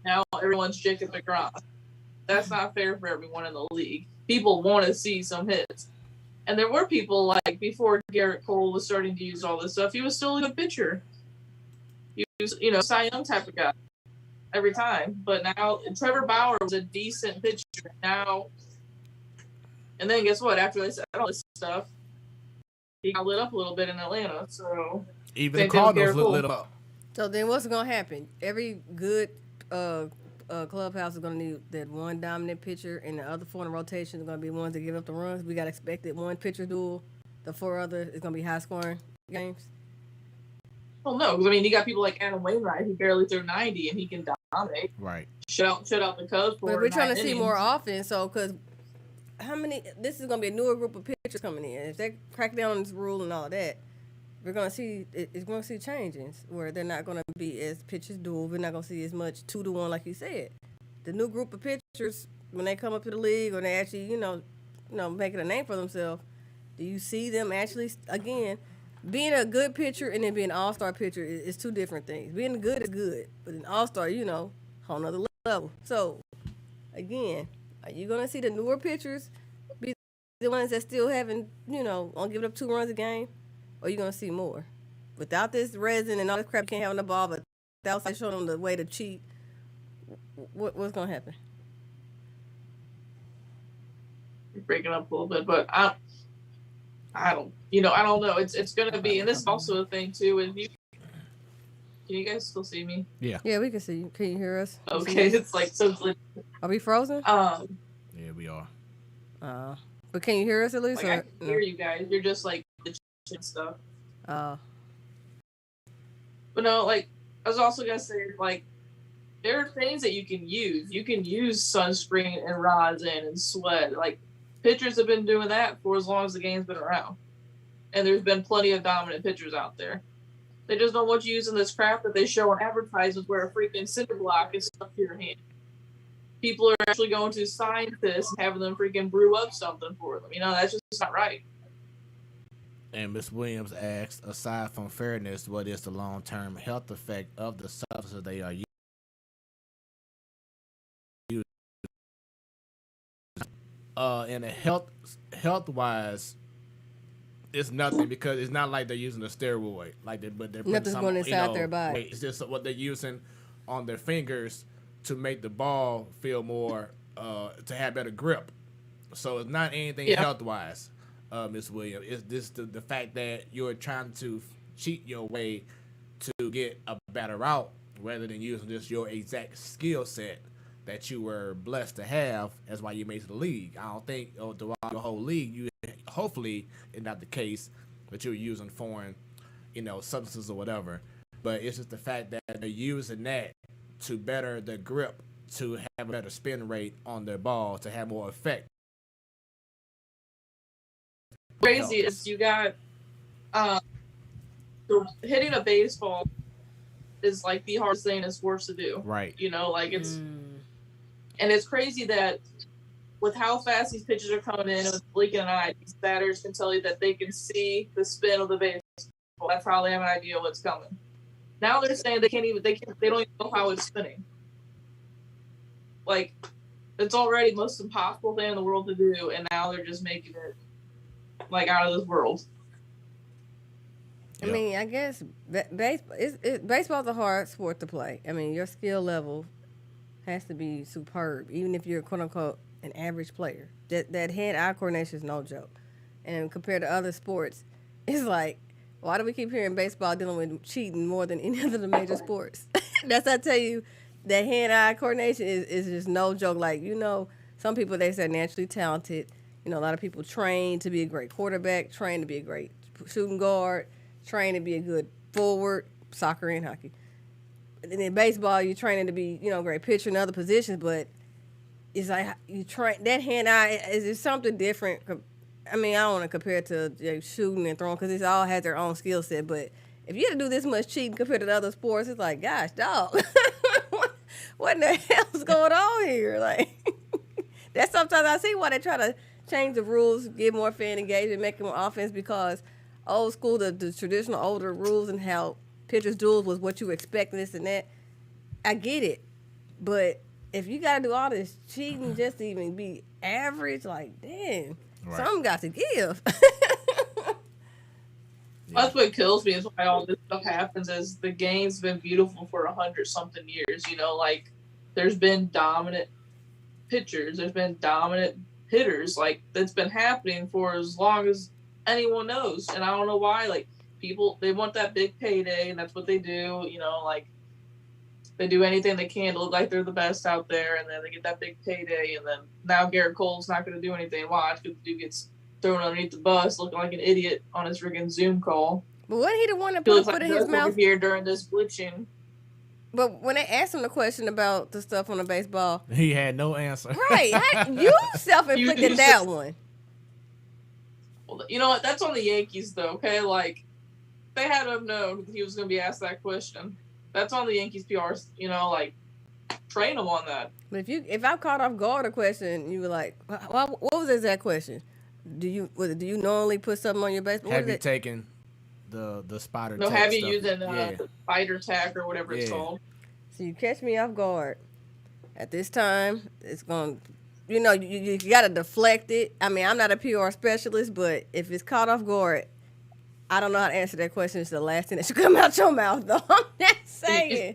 Now everyone's Jacob DeGrom. That's not fair for everyone in the league. People want to see some hits. And there were people, like, before Garrett Cole was starting to use all this stuff, he was still a good pitcher. He was, Cy Young type of guy every time. But now Trevor Bauer was a decent pitcher. Now, and then guess what? After they said all this stuff, he got lit up a little bit in Atlanta. So even the Cardinals lit up. So then what's going to happen? Every good clubhouse is going to need that one dominant pitcher, and the other four in the rotation are going to be ones that give up the runs. We got to expect that one pitcher duel. The four other is going to be high-scoring games. Well, no, because, I mean, you got people like Adam Wainwright who barely threw 90, and he can dominate. Right. Shut out the Cubs. But we're trying to see more offense, so because this is going to be a newer group of pitchers coming in. If they crack down on this rule and all that, we're gonna see it's gonna see changes where they're not gonna be as pitches dual. We're not gonna see as much 2-to-1 like you said. The new group of pitchers when they come up to the league or they actually making a name for themselves. Do you see them actually again? Being a good pitcher and then being an all-star pitcher is two different things. Being good is good, but an all-star, whole nother level. So, again, are you going to see the newer pitchers be the ones that still haven't, on giving up 2 runs a game? Or are you going to see more? Without this resin and all this crap you can't have on the ball, but without showing them the way to cheat, what's going to happen? You're breaking up a little bit, but I don't know. It's gonna be, and this is also a thing too. Can you guys still see me? Yeah. Yeah, we can see you. Can you hear us? Okay, it's like so. Are we frozen? Yeah, we are. But can you hear us at least? I can hear you guys. You're just like the stuff. Oh. But no, like I was also gonna say, like there are things that you can use. You can use sunscreen and rosin and sweat. Like pitchers have been doing that for as long as the game's been around. And there's been plenty of dominant pitchers out there. They just don't want you using this crap that they show on advertisements where a freaking cinder block is stuck to your hand. People are actually going to scientists and having them freaking brew up something for them. That's just not right. And Ms. Williams asked, aside from fairness, what is the long-term health effect of the substances they are using? And health-wise, it's nothing because it's not like they're using a steroid. But they're putting nothing's going inside their body. It's just what they're using on their fingers to make the ball feel more, to have better grip. So it's not anything health-wise, Ms. Williams. It's just the fact that you're trying to cheat your way to get a better out rather than using just your exact skill set that you were blessed to have. That's why you made it to the league. I don't think throughout your whole league, hopefully it's not the case that you're using foreign, substances or whatever. But it's just the fact that they're using that to better their grip, to have a better spin rate on their ball, to have more effect. Crazy is you got hitting a baseball is like the hardest thing in sports to do. Right. It's and it's crazy that with how fast these pitches are coming in and with blink of an eye, these batters can tell you that they can see the spin of the baseball. That's how they have an idea of what's coming. Now they're saying they don't even know how it's spinning. Like, it's already the most impossible thing in the world to do, and now they're just making it like out of this world. I mean, I guess baseball's a hard sport to play. I mean, your skill level has to be superb, even if you're quote unquote an average player. That hand-eye coordination is no joke. And compared to other sports, it's like, why do we keep hearing baseball dealing with cheating more than any other of the major sports? That's how I tell you that hand-eye coordination is just no joke. Like, some people, they say naturally talented. A lot of people train to be a great quarterback, train to be a great shooting guard, train to be a good forward, soccer and hockey. And in baseball, you're training to be, a great pitcher in other positions, but it's like you train that hand-eye is something different. I mean, I don't want to compare it to shooting and throwing because it all has their own skill set. But if you had to do this much cheating compared to the other sports, it's like, gosh, dog, what in the hell's going on here? Like, that's sometimes I see why they try to change the rules, get more fan engagement, make it more offense because old school, the traditional older rules and how pitchers' duels was what you expect, this and that. I get it. But if you got to do all this cheating just to even be average, like, damn. Right. Something got to give. That's what kills me is why all this stuff happens is the game's been beautiful for 100-something years. Like there's been dominant pitchers, there's been dominant hitters. Like that's been happening for as long as anyone knows. And I don't know why. Like people, they want that big payday, and that's what they do. Like they do anything they can to look like they're the best out there, and then they get that big payday, and then now Garrett Cole's not going to do anything. Watch, because the dude gets thrown underneath the bus looking like an idiot on his freaking Zoom call. But wasn't he the one that put a foot in his mouth? Here during this glitching. But when they asked him the question about the stuff on the baseball, he had no answer. Right. You self-inflicted that one. Well, you know what? That's on the Yankees, though, okay? Like, they had to have known he was going to be asked that question. That's on the Yankees PR, like, train them on that. But if I caught off guard a question, you were like, what was the exact question? Do you normally put something on your baseball? Have you taken the spider? No, tack have you stuff? using spider tack or whatever it's called? So you catch me off guard. At this time, it's going. You got to deflect it. I mean, I'm not a PR specialist, but if it's caught off guard, I don't know how to answer that question. It's the last thing that should come out your mouth, though. I'm just saying.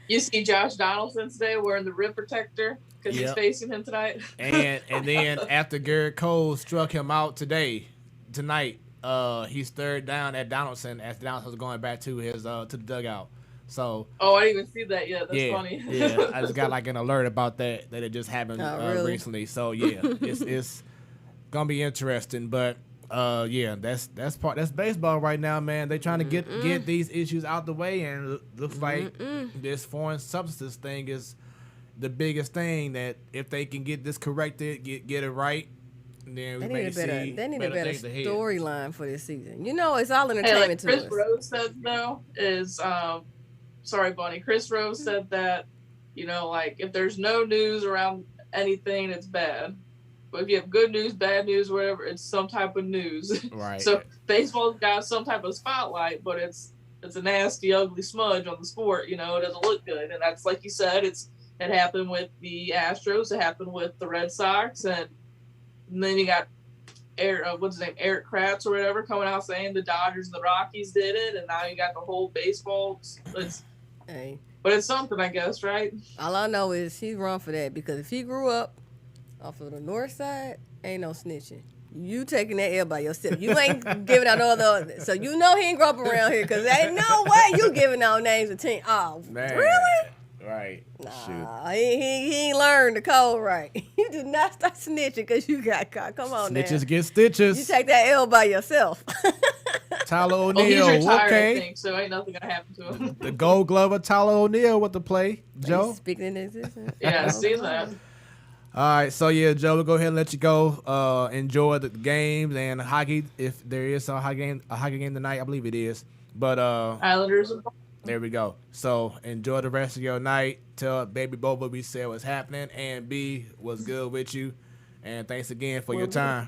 You see Josh Donaldson today wearing the rib protector because he's facing him tonight. And then after Garrett Cole struck him out tonight, he's third down at Donaldson as Donaldson's going back to his to the dugout. So I didn't even see that yet. That's funny. Yeah, I just got like an alert about that it just happened really? recently. So yeah, it's gonna be interesting. But that's baseball right now, man. They trying to get these issues out the way, and it looks like this foreign substances thing is the biggest thing. That if they can get this corrected, get it right, then we may see they need a better storyline for this season. It's all Like entertainment to us. Chris Rose said though is sorry, Bonnie. Chris Rose said that like if there's no news around anything, it's bad. But if you have good news, bad news, whatever, it's some type of news. Right. So baseball's got some type of spotlight, but it's a nasty, ugly smudge on the sport. It doesn't look good, and that's like you said. It happened with the Astros. It happened with the Red Sox, and then you got Eric Kratz or whatever coming out saying the Dodgers and the Rockies did it, and now you got the whole baseball. But it's something, I guess, right? All I know is he's wrong for that because if he grew up off of the north side, ain't no snitching. You taking that L by yourself. You ain't giving out no other. So he ain't grow up around here because ain't no way you giving out names of team. Oh, man. Really? Right. Nah, he ain't learned the code right. You do not start snitching because you got caught. Come on now. Snitches get stitches. You take that L by yourself. Tyler O'Neill, he's retired, okay. I think, so ain't nothing gonna happen to him. The Gold Glover Tyler O'Neill with the play, Joe. Speaking in existence. Yeah, I see that. All right, so yeah, Joe, we'll go ahead and let you go. Enjoy the games and hockey, if there is a hockey game tonight. I believe it is. But Islanders. There we go. So enjoy the rest of your night. Tell baby Boba we said what's happening, and B was good with you. And thanks again for your time.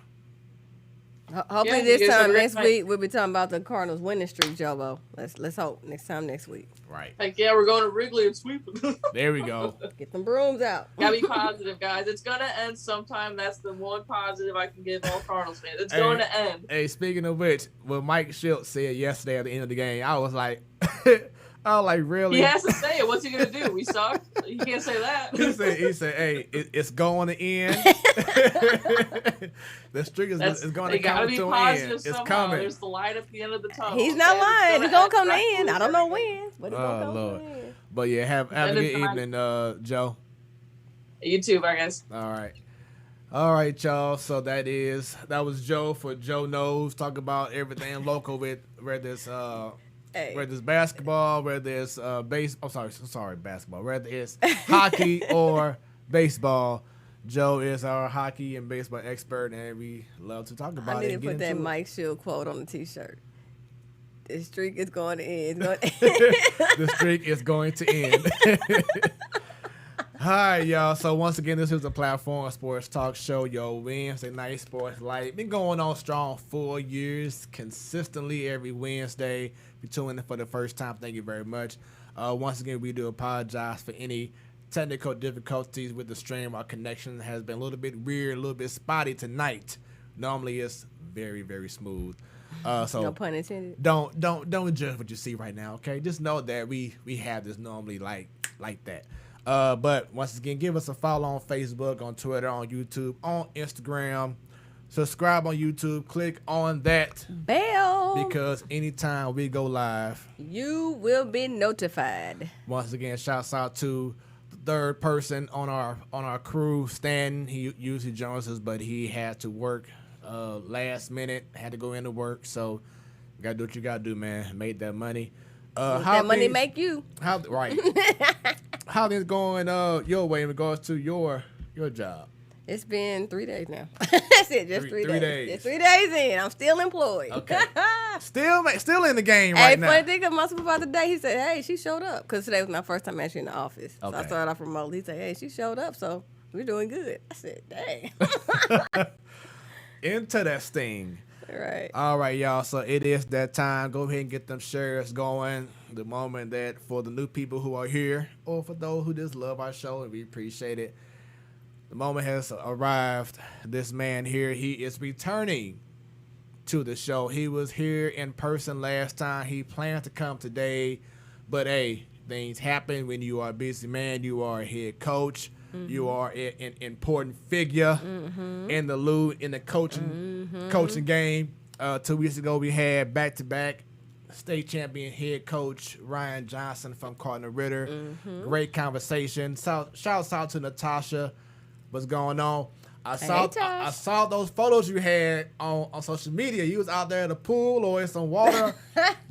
Hopefully this time next week we'll be talking about the Cardinals winning streak, Jobo. Let's hope next week. Right. Like we're going to Wrigley and sweeping. There we go. Get them brooms out. Gotta be positive, guys. It's gonna end sometime. That's the one positive I can give all Cardinals fans. It's going to end. Hey, speaking of which, what Mike Schultz said yesterday at the end of the game, I was like, really? He has to say it. What's he gonna do? We suck. He can't say that. He said, hey, it's going to end. The streak is going to come to an end. It's coming. There's the light at the end of the tunnel. He's not lying. He's gonna come to end. I don't know when, but he's gonna come to end. But yeah, have a good evening, Joe. You too, bye guys. All right, y'all. So that was Joe for Joe Knows. Talk about everything local with whether it's whether it's basketball, whether it's basketball, whether it's hockey or baseball. Joe is our hockey and baseball expert, and we love to talk about it. I need to put that Mike Shield quote on the T-shirt. The streak is going to end. The streak is going to end. Hi, y'all. So once again, this is the Platform Sports Talk Show, your Wednesday night sports light. Been going on strong 4 years, consistently every Wednesday. If you're tuning in for the first time, thank you very much. Once again, we do apologize for any technical difficulties with the stream. Our connection has been a little bit weird, a little bit spotty tonight. Normally, it's very, very smooth. So no pun intended. Don't judge what you see right now, okay? Just know that we have this normally like that. But once again, give us a follow on Facebook, on Twitter, on YouTube, on Instagram. Subscribe on YouTube. Click on that bell because anytime we go live, you will be notified. Once again, shouts out to the third person on our crew, Stan. He usually joins us, but he had to work last minute. Had to go into work, so you gotta do what you gotta do, man. Made that money. How that money make you? Right. How things going your way in regards to your job? It's been 3 days now. That's it, just 3 days. Just 3 days in. I'm still employed. Okay. Still in the game right now. Funny thing, my supervisor today, he said, hey, she showed up. Because today was my first time actually in the office. Okay. So I started off remotely. He said, hey, she showed up, so we're doing good. I said, dang. Into that sting. Right. All right, y'all. So it is that time. Go ahead and get them shares going. The moment that for the new people who are here, or for those who just love our show and we appreciate it, the moment has arrived. This man here, he is returning to the show. He was here in person last time. He planned to come today, but hey, things happen when you are a busy man. You are a head coach. Mm-hmm. You are an important figure in the coaching game. 2 weeks ago, we had back-to-back state champion head coach Ryan Johnson from Cardinal Ritter. Mm-hmm. Great conversation. Shouts out to Natasha. What's going on? I saw those photos you had on social media. You was out there at the pool or in some water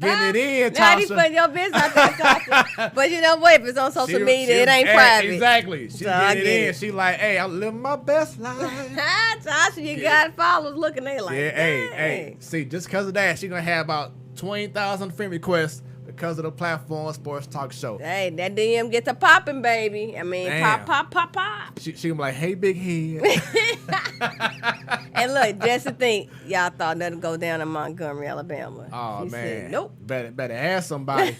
getting it in, Tasha. Now you putting your business out there, Tasha. But you know what? If it's on social media, it ain't private. Exactly. She getting it in. She like, hey, I'm living my best life. Tasha, you got followers looking there like, yeah, hey. See, just because of that, she going to have about 20,000 friend requests because of the platform Sports Talk Show. Hey, that DM gets a popping, baby. I mean, damn. pop. She be like, hey, big head. And look, just to think, y'all thought nothing go down in Montgomery, Alabama. Oh, she man. said, nope. Better ask somebody.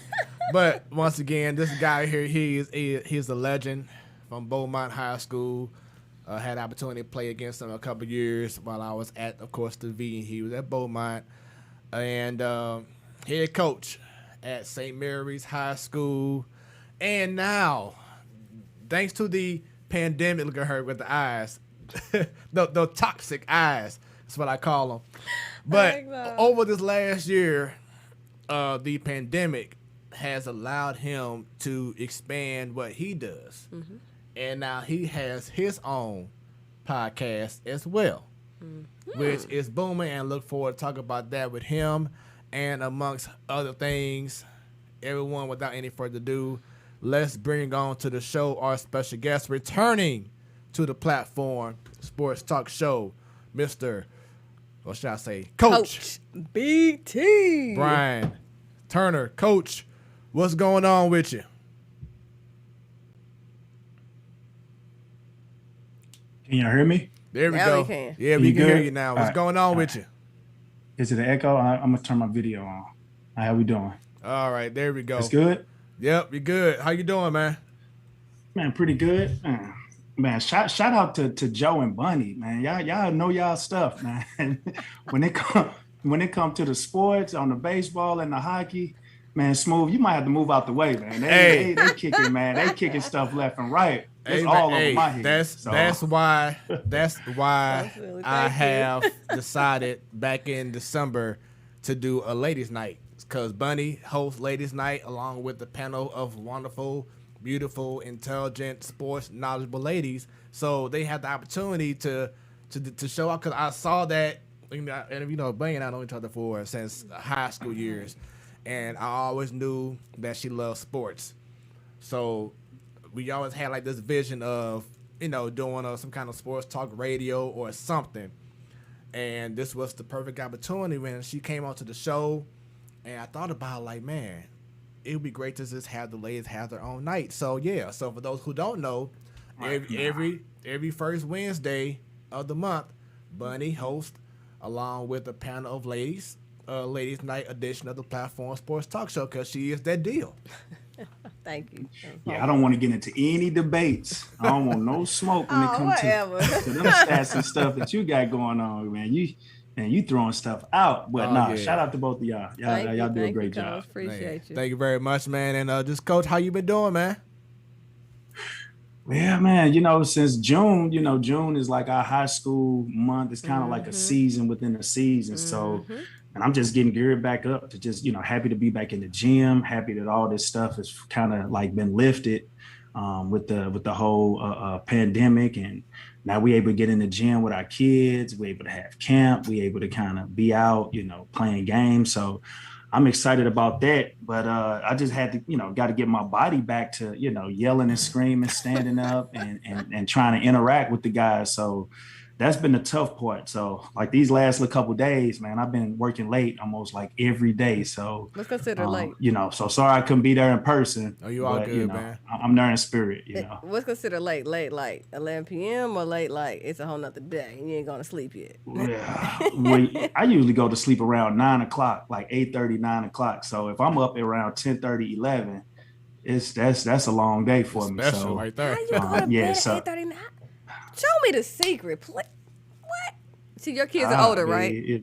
But once again, this guy here, he's a legend from Beaumont High School. Had the opportunity to play against him a couple years while I was at, of course, the V. He was at Beaumont. And head coach at St.Mary's High School. And now, thanks to the pandemic, look at her with the eyes. the toxic eyes. That's what I call them. But over this last year, the pandemic has allowed him to expand what he does. Mm-hmm. And now he has his own podcast as well, which is booming. And look forward to talking about that with him. And amongst other things, everyone, without any further ado, let's bring on to the show our special guest returning to the platform Sports Talk Show, Mr. What should I say? Coach BT Bryan Turner. Coach, what's going on with you? Can y'all hear me? There we now go. We can. Yeah, we can hear you now. What's going on with you? Is it an echo? I'm gonna turn my video on. How we doing? All right, there we go. It's good? Yep, you good. How you doing, man? Man, pretty good. Man, shout out to Joe and Bunny, man. Y'all know y'all stuff, man. when it come to the sports, on the baseball and the hockey, man, Smooth, you might have to move out the way, man. They kicking, man. They kicking stuff left and right. It's all over my head. That's why I have decided back in December to do a ladies' night, because Bunny hosts ladies' night along with the panel of wonderful, beautiful, intelligent, sports knowledgeable ladies. So they had the opportunity to show up, because I saw that, and Bunny and I know each other since high school years, and I always knew that she loved sports. So we always had like this vision of, doing some kind of sports talk radio or something. And this was the perfect opportunity when she came onto the show. And I thought about like, man, it would be great to just have the ladies have their own night. So yeah. So for those who don't know, every first Wednesday of the month, Bunny hosts along with a panel of ladies, ladies night edition of the Platform Sports Talk Show, because she is that deal. Thank you. Yeah, I don't want to get into any debates. I don't want no smoke when it comes to them stats and stuff that you got going on, man. You throwing stuff out. But shout out to both of y'all. Y'all do a great job. Appreciate you. Thank you very much, man. And just Coach, how you been doing, man? Yeah, man, since June, June is like our high school month. It's kind of like a season within a season. So, and I'm just getting geared back up to just, happy to be back in the gym, happy that all this stuff has kind of like been lifted with the whole pandemic. And now we able to get in the gym with our kids. We're able to have camp. We're able to kind of be out, playing games. So I'm excited about that, but I just had to, got to get my body back to, yelling and screaming, standing up and trying to interact with the guys. So that's been the tough part. So like these last couple of days, man, I've been working late almost like every day. So, What's considered late? so sorry I couldn't be there in person. Oh, you all but, good, man. I'm there in spirit, What's considered late? Late like 11 p.m. or late like it's a whole nother day and you ain't going to sleep yet? I usually go to sleep around 9 o'clock, like 8:30, 9 o'clock. So if I'm up around 10:30, 11, that's a long day for me. Special So right there. How you go to bed at 8:39? Show me the secret, please. What? See, your kids are older, right?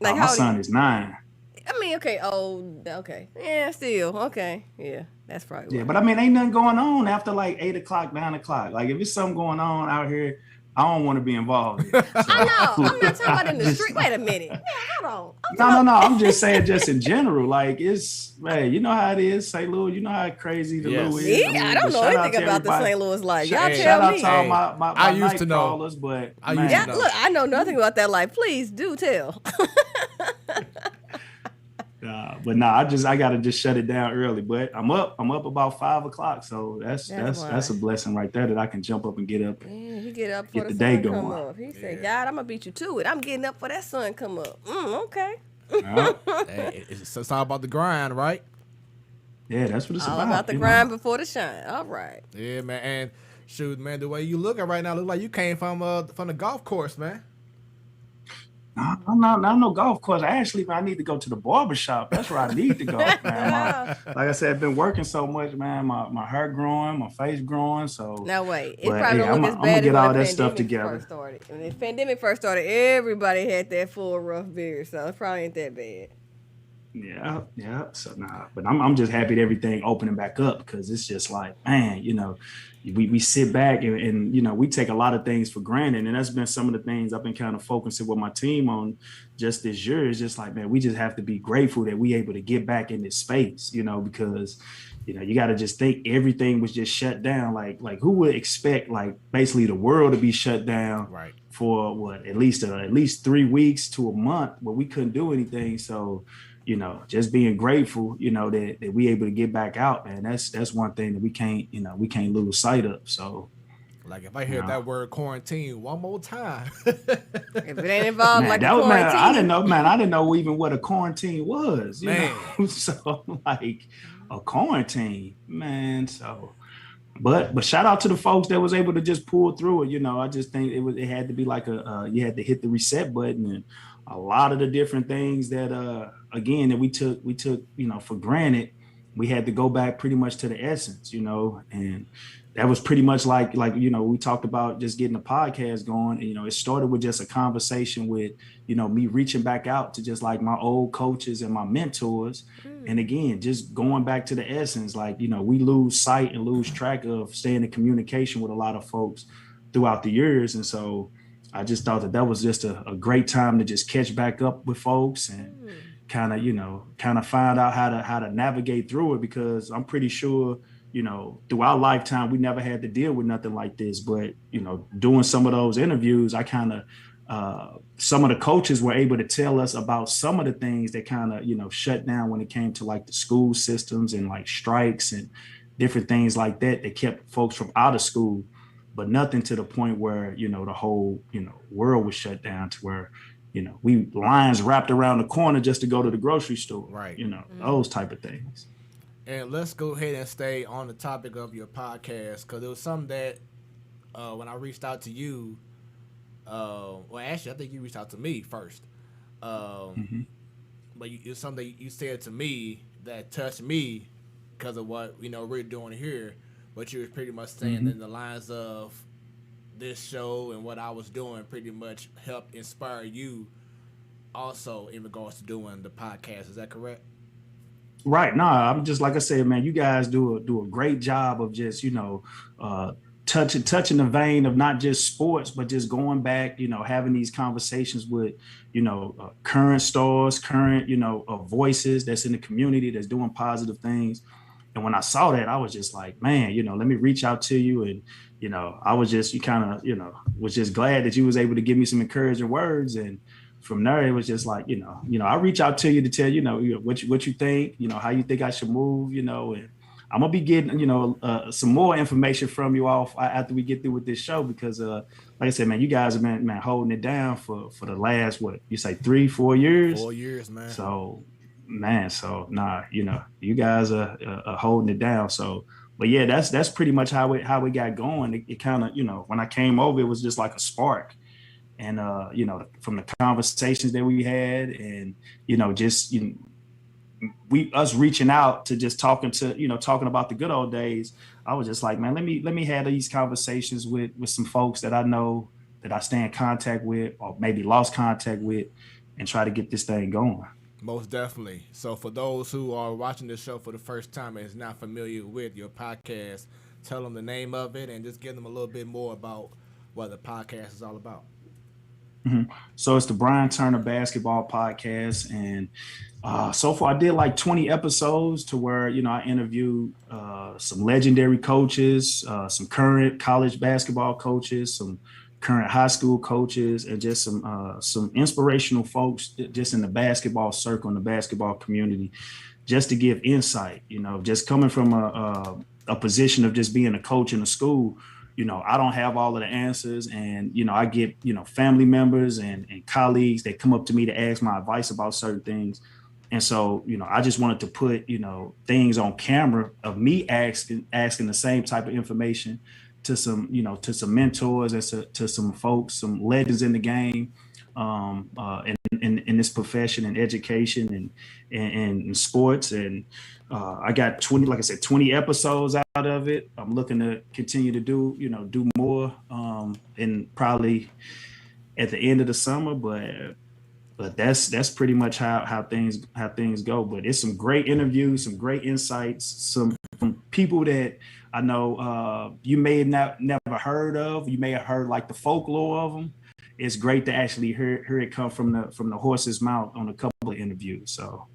Like my son is 9. I mean, okay, old, okay. Yeah, still, okay. Yeah, that's probably Yeah, but I mean, ain't nothing going on after like 8 o'clock, 9 o'clock. Like if it's something going on out here, I don't want to be involved in it. So. I know. I'm not talking about in the street. Wait a minute. Man, hold on. No. I'm just saying just in general. Like it's, man, you know how it is, St. Louis. You know how crazy the Louis is. Yeah, I don't know anything about the St. Louis life. Y'all tell me. Shout out to all my I used to know. callers, but look, I know nothing about that life. Please do tell. But I gotta just shut it down early. But I'm up about 5 o'clock, so that's a blessing right there that I can jump up and get up. Yeah, he get up for the day sun going. Come up. He said, "God, I'm gonna beat you to it. I'm getting up for that sun come up." Okay. Hey, it's all about the grind, right? Yeah, that's what it's all about. All about the grind before the shine. All right. Yeah, man. And shoot, man, the way you looking right now, look like you came from the golf course, man. I'm no golf course. I need to go to the barbershop. That's where I need to go, man. Like I said, I've been working so much, man. My hair growing, my face growing. So now wait, it probably don't look as bad. I'm gonna get all that stuff together. When the pandemic first started, everybody had that full rough beard, so it probably ain't that bad. Yeah. So but I'm just happy that everything opening back up because it's just like, man, we sit back and we take a lot of things for granted, and that's been some of the things I've been kind of focusing with my team on just this year. It's just like, man, we just have to be grateful that we able to get back in this space, because you got to just think everything was just shut down. Like who would expect like basically the world to be shut down for what at least 3 weeks to a month where we couldn't do anything. So just being grateful, that we able to get back out, man. That's one thing that we can't lose sight of. So, like if I hear that word quarantine one more time, if it ain't involved quarantine, I didn't know even what a quarantine was. You know? So like a quarantine, man. So, but shout out to the folks that was able to just pull through it. I just think it had to be like you had to hit the reset button and a lot of the different things that again that we took for granted, we had to go back pretty much to the essence, and that was pretty much like we talked about just getting the podcast going. And, it started with just a conversation with me reaching back out to just like my old coaches and my mentors, and again just going back to the essence. Like we lose sight and lose track of staying in communication with a lot of folks throughout the years, and so I just thought that was just a great time to just catch back up with folks and kind of find out how to navigate through it, because I'm pretty sure, through our lifetime, we never had to deal with nothing like this. But, doing some of those interviews, I some of the coaches were able to tell us about some of the things that kind of, shut down when it came to like the school systems and like strikes and different things like that kept folks from out of school. But nothing to the point where, the whole, world was shut down to where, we lines wrapped around the corner just to go to the grocery store. Right. Those type of things. And let's go ahead and stay on the topic of your podcast, because it was something that when I reached out to you, actually, I think you reached out to me first. But it's something you said to me that touched me because of what, we're doing here. But you were pretty much saying in the lines of this show and what I was doing pretty much helped inspire you also in regards to doing the podcast. Is that correct? Right. No, I'm just, like I said, man, you guys do a great job of just, touching the vein of not just sports, but just going back, having these conversations with, current stars, current, voices that's in the community that's doing positive things. And when I saw that, I was just like, man, let me reach out to you. And, I was just, was just glad that you was able to give me some encouraging words. And from there, it was just like, I reach out to you to tell, what you think, how you think I should move, and I'm gonna be getting, some more information from you all after we get through with this show, because, like I said, man, you guys have been, man, holding it down for the last, what you say, 3-4 years. 4 years, man. So, man, nah, you guys are holding it down. So, but yeah, that's pretty much how it got going. It kind of, when I came over, it was just like a spark. And from the conversations that we had, and just us reaching out to just talking about the good old days, I was just like, man, let me have these conversations with some folks that I know, that I stay in contact with, or maybe lost contact with, and try to get this thing going. Most definitely. So for those who are watching this show for the first time and is not familiar with your podcast, tell them the name of it and just give them a little bit more about what the podcast is all about. Mm-hmm. So it's the Bryan Turner Basketball Podcast, and so far I did like 20 episodes, to where I interviewed some legendary coaches, some current college basketball coaches, some current high school coaches, and just some inspirational folks just in the basketball circle, in the basketball community, just to give insight. Just coming from a position of just being a coach in a school. I don't have all of the answers, and, I get, family members and colleagues that come up to me to ask my advice about certain things. And so, I just wanted to put, things on camera of me asking the same type of information to some, to some mentors and to some folks, some legends in the game, in this profession and education and sports. And I got 20 episodes out of it. I'm looking to continue to do more, and probably at the end of the summer, but that's pretty much how things go. But it's some great interviews, some great insights, some from people that I know you may have never heard of. You may have heard like the folklore of them. It's great to actually hear it come from the horse's mouth on a couple of interviews. So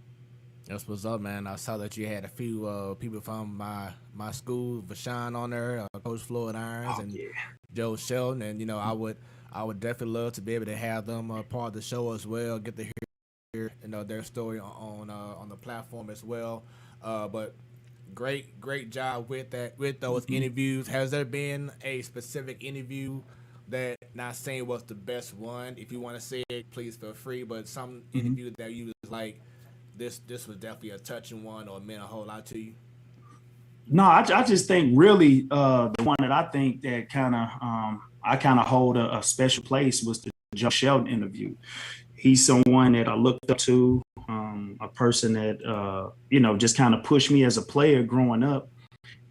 that's what's up, man. I saw that you had a few people from my school, Vashawn on there, Coach Floyd Irons, and yeah. Joe Sheldon, and I would definitely love to be able to have them part of the show as well. Get to hear their story on the platform as well. But great job with those interviews. Has there been a specific interview that, not saying was the best one? If you want to say it, please feel free. But some interview that you was like, this was definitely a touching one, or meant a whole lot to you. No, I just think really the one that I think that I kind of hold a special place was the Joe Sheldon interview. He's someone that I looked up to, a person that just kind of pushed me as a player growing up.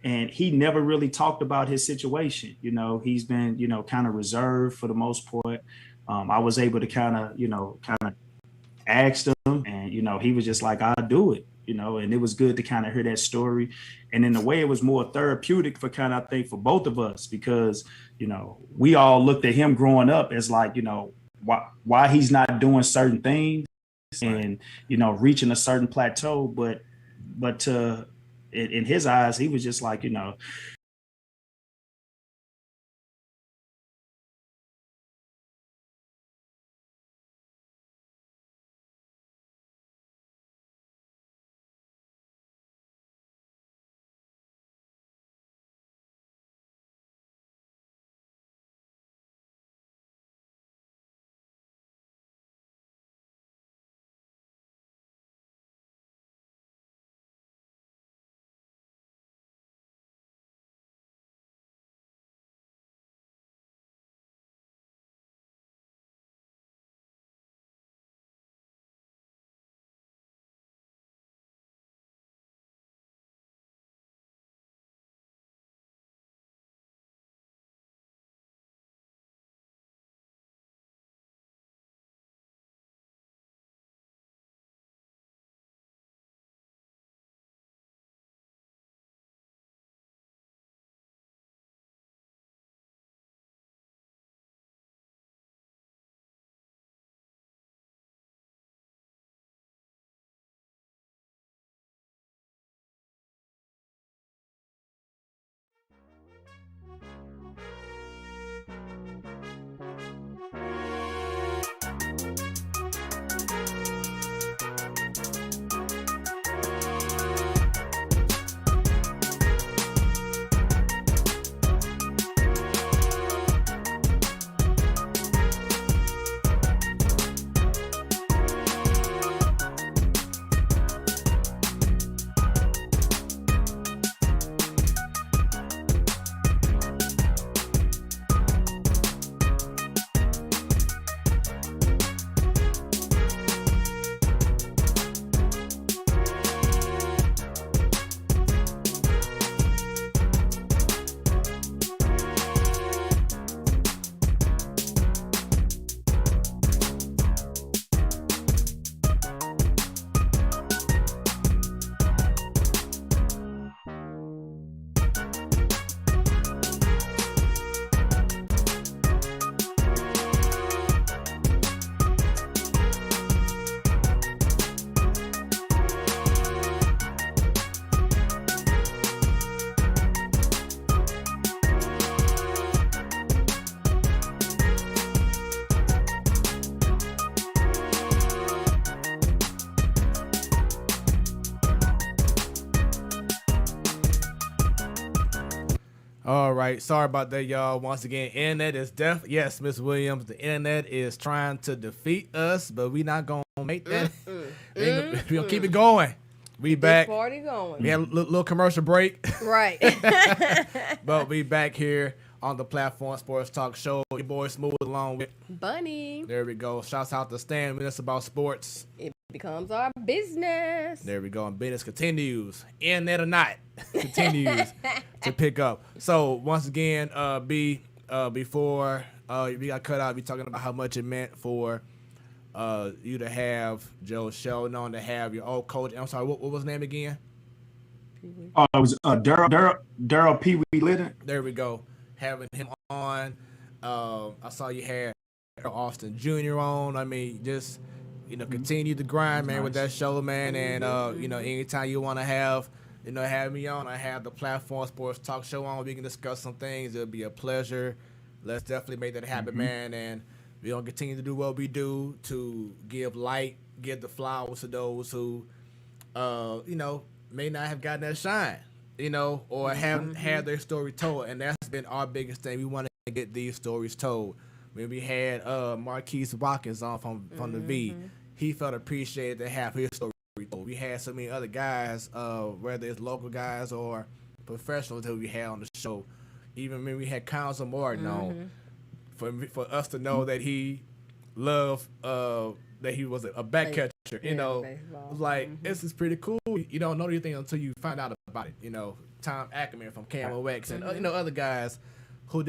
And he never really talked about his situation. He's been kind of reserved for the most part. I was able to kind of ask him, and he was just like, I'll do it. And it was good to kind of hear that story. And in a way, it was more therapeutic for I think for both of us, because, we all looked at him growing up as like, why he's not doing certain things and, reaching a certain plateau. But in his eyes, he was just like, All right, sorry about that, y'all. Once again, internet is yes, Miss Williams. The internet is trying to defeat us, but we not gonna make that. We gonna keep it going. We Keep back. this party going. We had a little commercial break, Right. but we back here on the Platform Sports Talk Show. Your boy Smoooth along with Bunny. There we go. Shouts out to Stan Minutes about sports. It becomes our business. There we go. And business continues. Internet or not, continues to pick up. So once again, before we got cut out, we talking about how much it meant for you to have Joe Sheldon on, to have your old coach. I'm sorry, what was his name again? It was Daryl Pee Wee Litton. There we go. Having him on. I saw you had Austin Jr. on. I mean, just continue to grind, man, with that show, man. And anytime you want to have me on, I have the Platform Sports Talk Show on. We can discuss some things. It'll be a pleasure. Let's definitely make that happen, man. And we're gonna continue to do what we do to give light, give the flowers to those who, may not have gotten that shine, or haven't had their story told. And that's been our biggest thing. We want to get these stories told. When we had Marquise Watkins on from the V, he felt appreciated to have his story told. We had so many other guys, whether it's local guys or professionals that we had on the show. Even when we had Council Morton on, for us to know that he loved, that he was a back catcher, it was like, this is pretty cool. You don't know anything until you find out about it. Tom Ackerman from KMOX and other guys who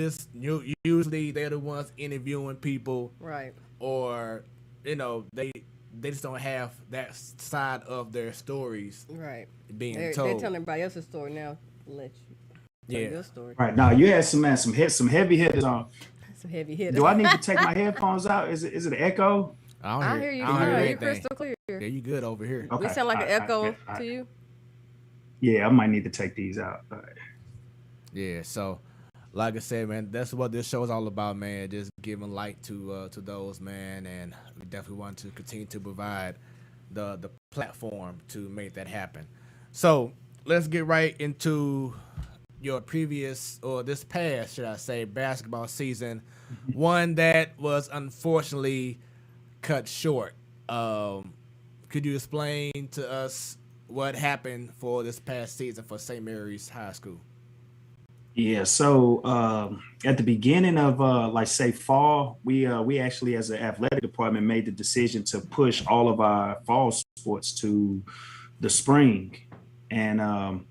usually they're the ones interviewing people, right? Or they just don't have that side of their stories, right? Being they're told. telling everybody else's story now. Let you tell your story. Right now, you had some heavy hitters on. Some heavy hitters. Do I need to take my headphones out? Is it an echo? I hear you. I don't hear You're anything. crystal clear. Yeah, you good over here. Okay. We sound like an echo to you. Yeah, I might need to take these out. All right. Yeah, so like I said, man, that's what this show is all about, man. Just giving light to those, man, and we definitely want to continue to provide the platform to make that happen. So let's get right into your previous, or this past, should I say, basketball season, one that was unfortunately cut short. Could you explain to us what happened for this past season for St. Mary's High School? Yeah, so at the beginning of fall, we actually, as an athletic department, made the decision to push all of our fall sports to the spring. And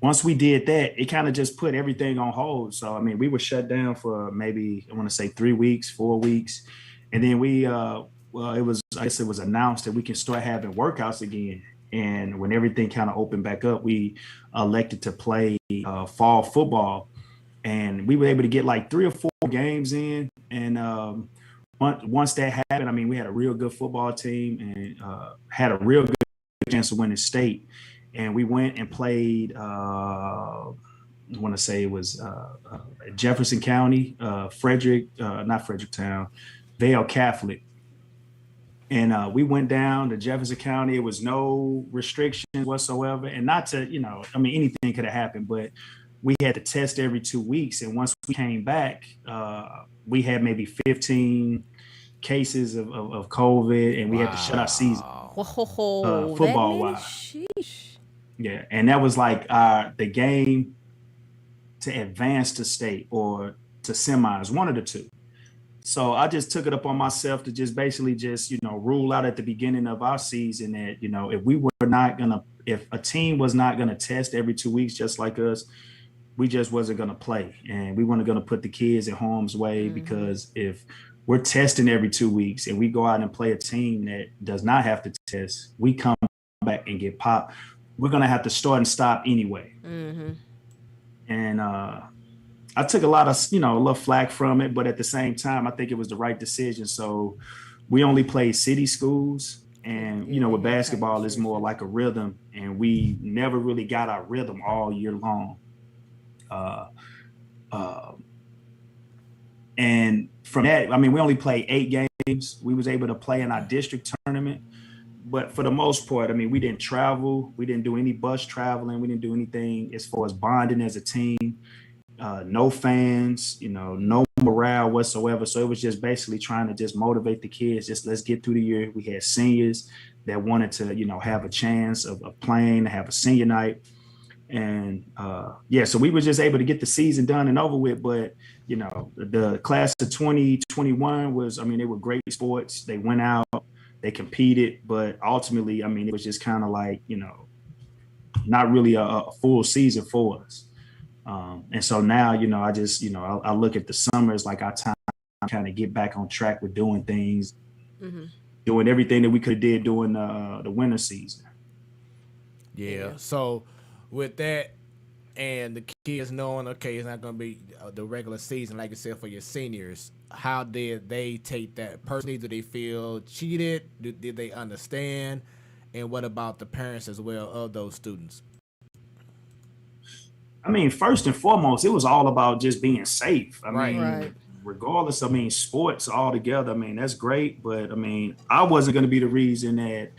once we did that, it kind of just put everything on hold. So, I mean, we were shut down for maybe, I want to say 3 weeks, 4 weeks. And then it was announced that we can start having workouts again. And when everything kind of opened back up, we elected to play fall football. And we were able to get like 3 or 4 games in. And once that happened, I mean, we had a real good football team and had a real good chance of winning state. And we went and played, I want to say it was Jefferson County, not Fredericktown, Vale Catholic. And we went down to Jefferson County. It was no restrictions whatsoever. And not to, anything could have happened, but we had to test every 2 weeks. And once we came back, we had maybe 15 cases of COVID, and we had to shut our season. Football-wise. Yeah, and that was like the game to advance to state or to semis, one of the two. So I just took it up on myself to just basically rule out at the beginning of our season that, if a team was not going to test every 2 weeks just like us, we just wasn't going to play. And we weren't going to put the kids in harm's way, because if we're testing every 2 weeks and we go out and play a team that does not have to test, we come back and get popped, we're going to have to start and stop anyway. And I took a lot of, a little flack from it, but at the same time, I think it was the right decision. So we only played city schools, and, with basketball, it's more like a rhythm, and we never really got our rhythm all year long. And from that, I mean, we only played 8 games. We was able to play in our district tournament, but for the most part, I mean, we didn't travel. We didn't do any bus traveling. We didn't do anything as far as bonding as a team. no fans, no morale whatsoever. So it was just basically trying to just motivate the kids. Just let's get through the year. We had seniors that wanted to, have a chance of playing, have a senior night. And so we were just able to get the season done and over with. But, the class of 2021 was, they were great sports. They went out, they competed, but ultimately, it was just kind of like, not really a full season for us. And so now, I just, I look at the summer as like our time to kind of get back on track with doing things, doing everything that we could have did during the winter season. Yeah. So with that and the kids knowing, okay, it's not going to be the regular season, like you said, for your seniors, how did they take that personally? Do they feel cheated? Did they understand? And what about the parents as well of those students? First and foremost, it was all about just being safe. Right. Regardless, sports altogether, that's great. But I wasn't going to be the reason that,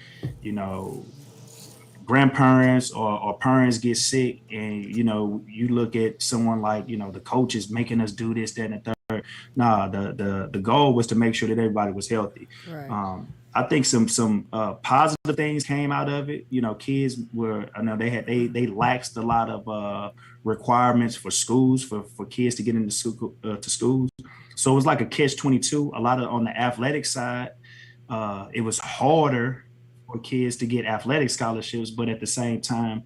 grandparents or parents get sick and, you look at someone like, the coaches making us do this, that, and the third. Nah, the goal was to make sure that everybody was healthy. Right. I think some positive things came out of it. Kids were, I know they laxed a lot of requirements for schools for kids to get into school, to schools. So it was like a catch-22. A lot of on the athletic side, it was harder for kids to get athletic scholarships, but at the same time,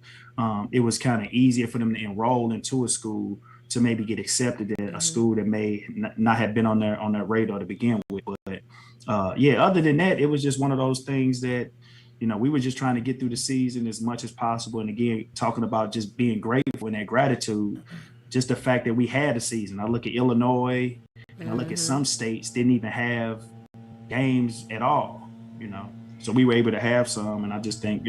it was kind of easier for them to enroll into a school to maybe get accepted at a school that may not have been on their radar to begin with. But other than that, it was just one of those things that, we were just trying to get through the season as much as possible. And again, talking about just being grateful and that gratitude, just the fact that we had a season. I look at Illinois and I look at some states didn't even have games at all, So we were able to have some. And I just think,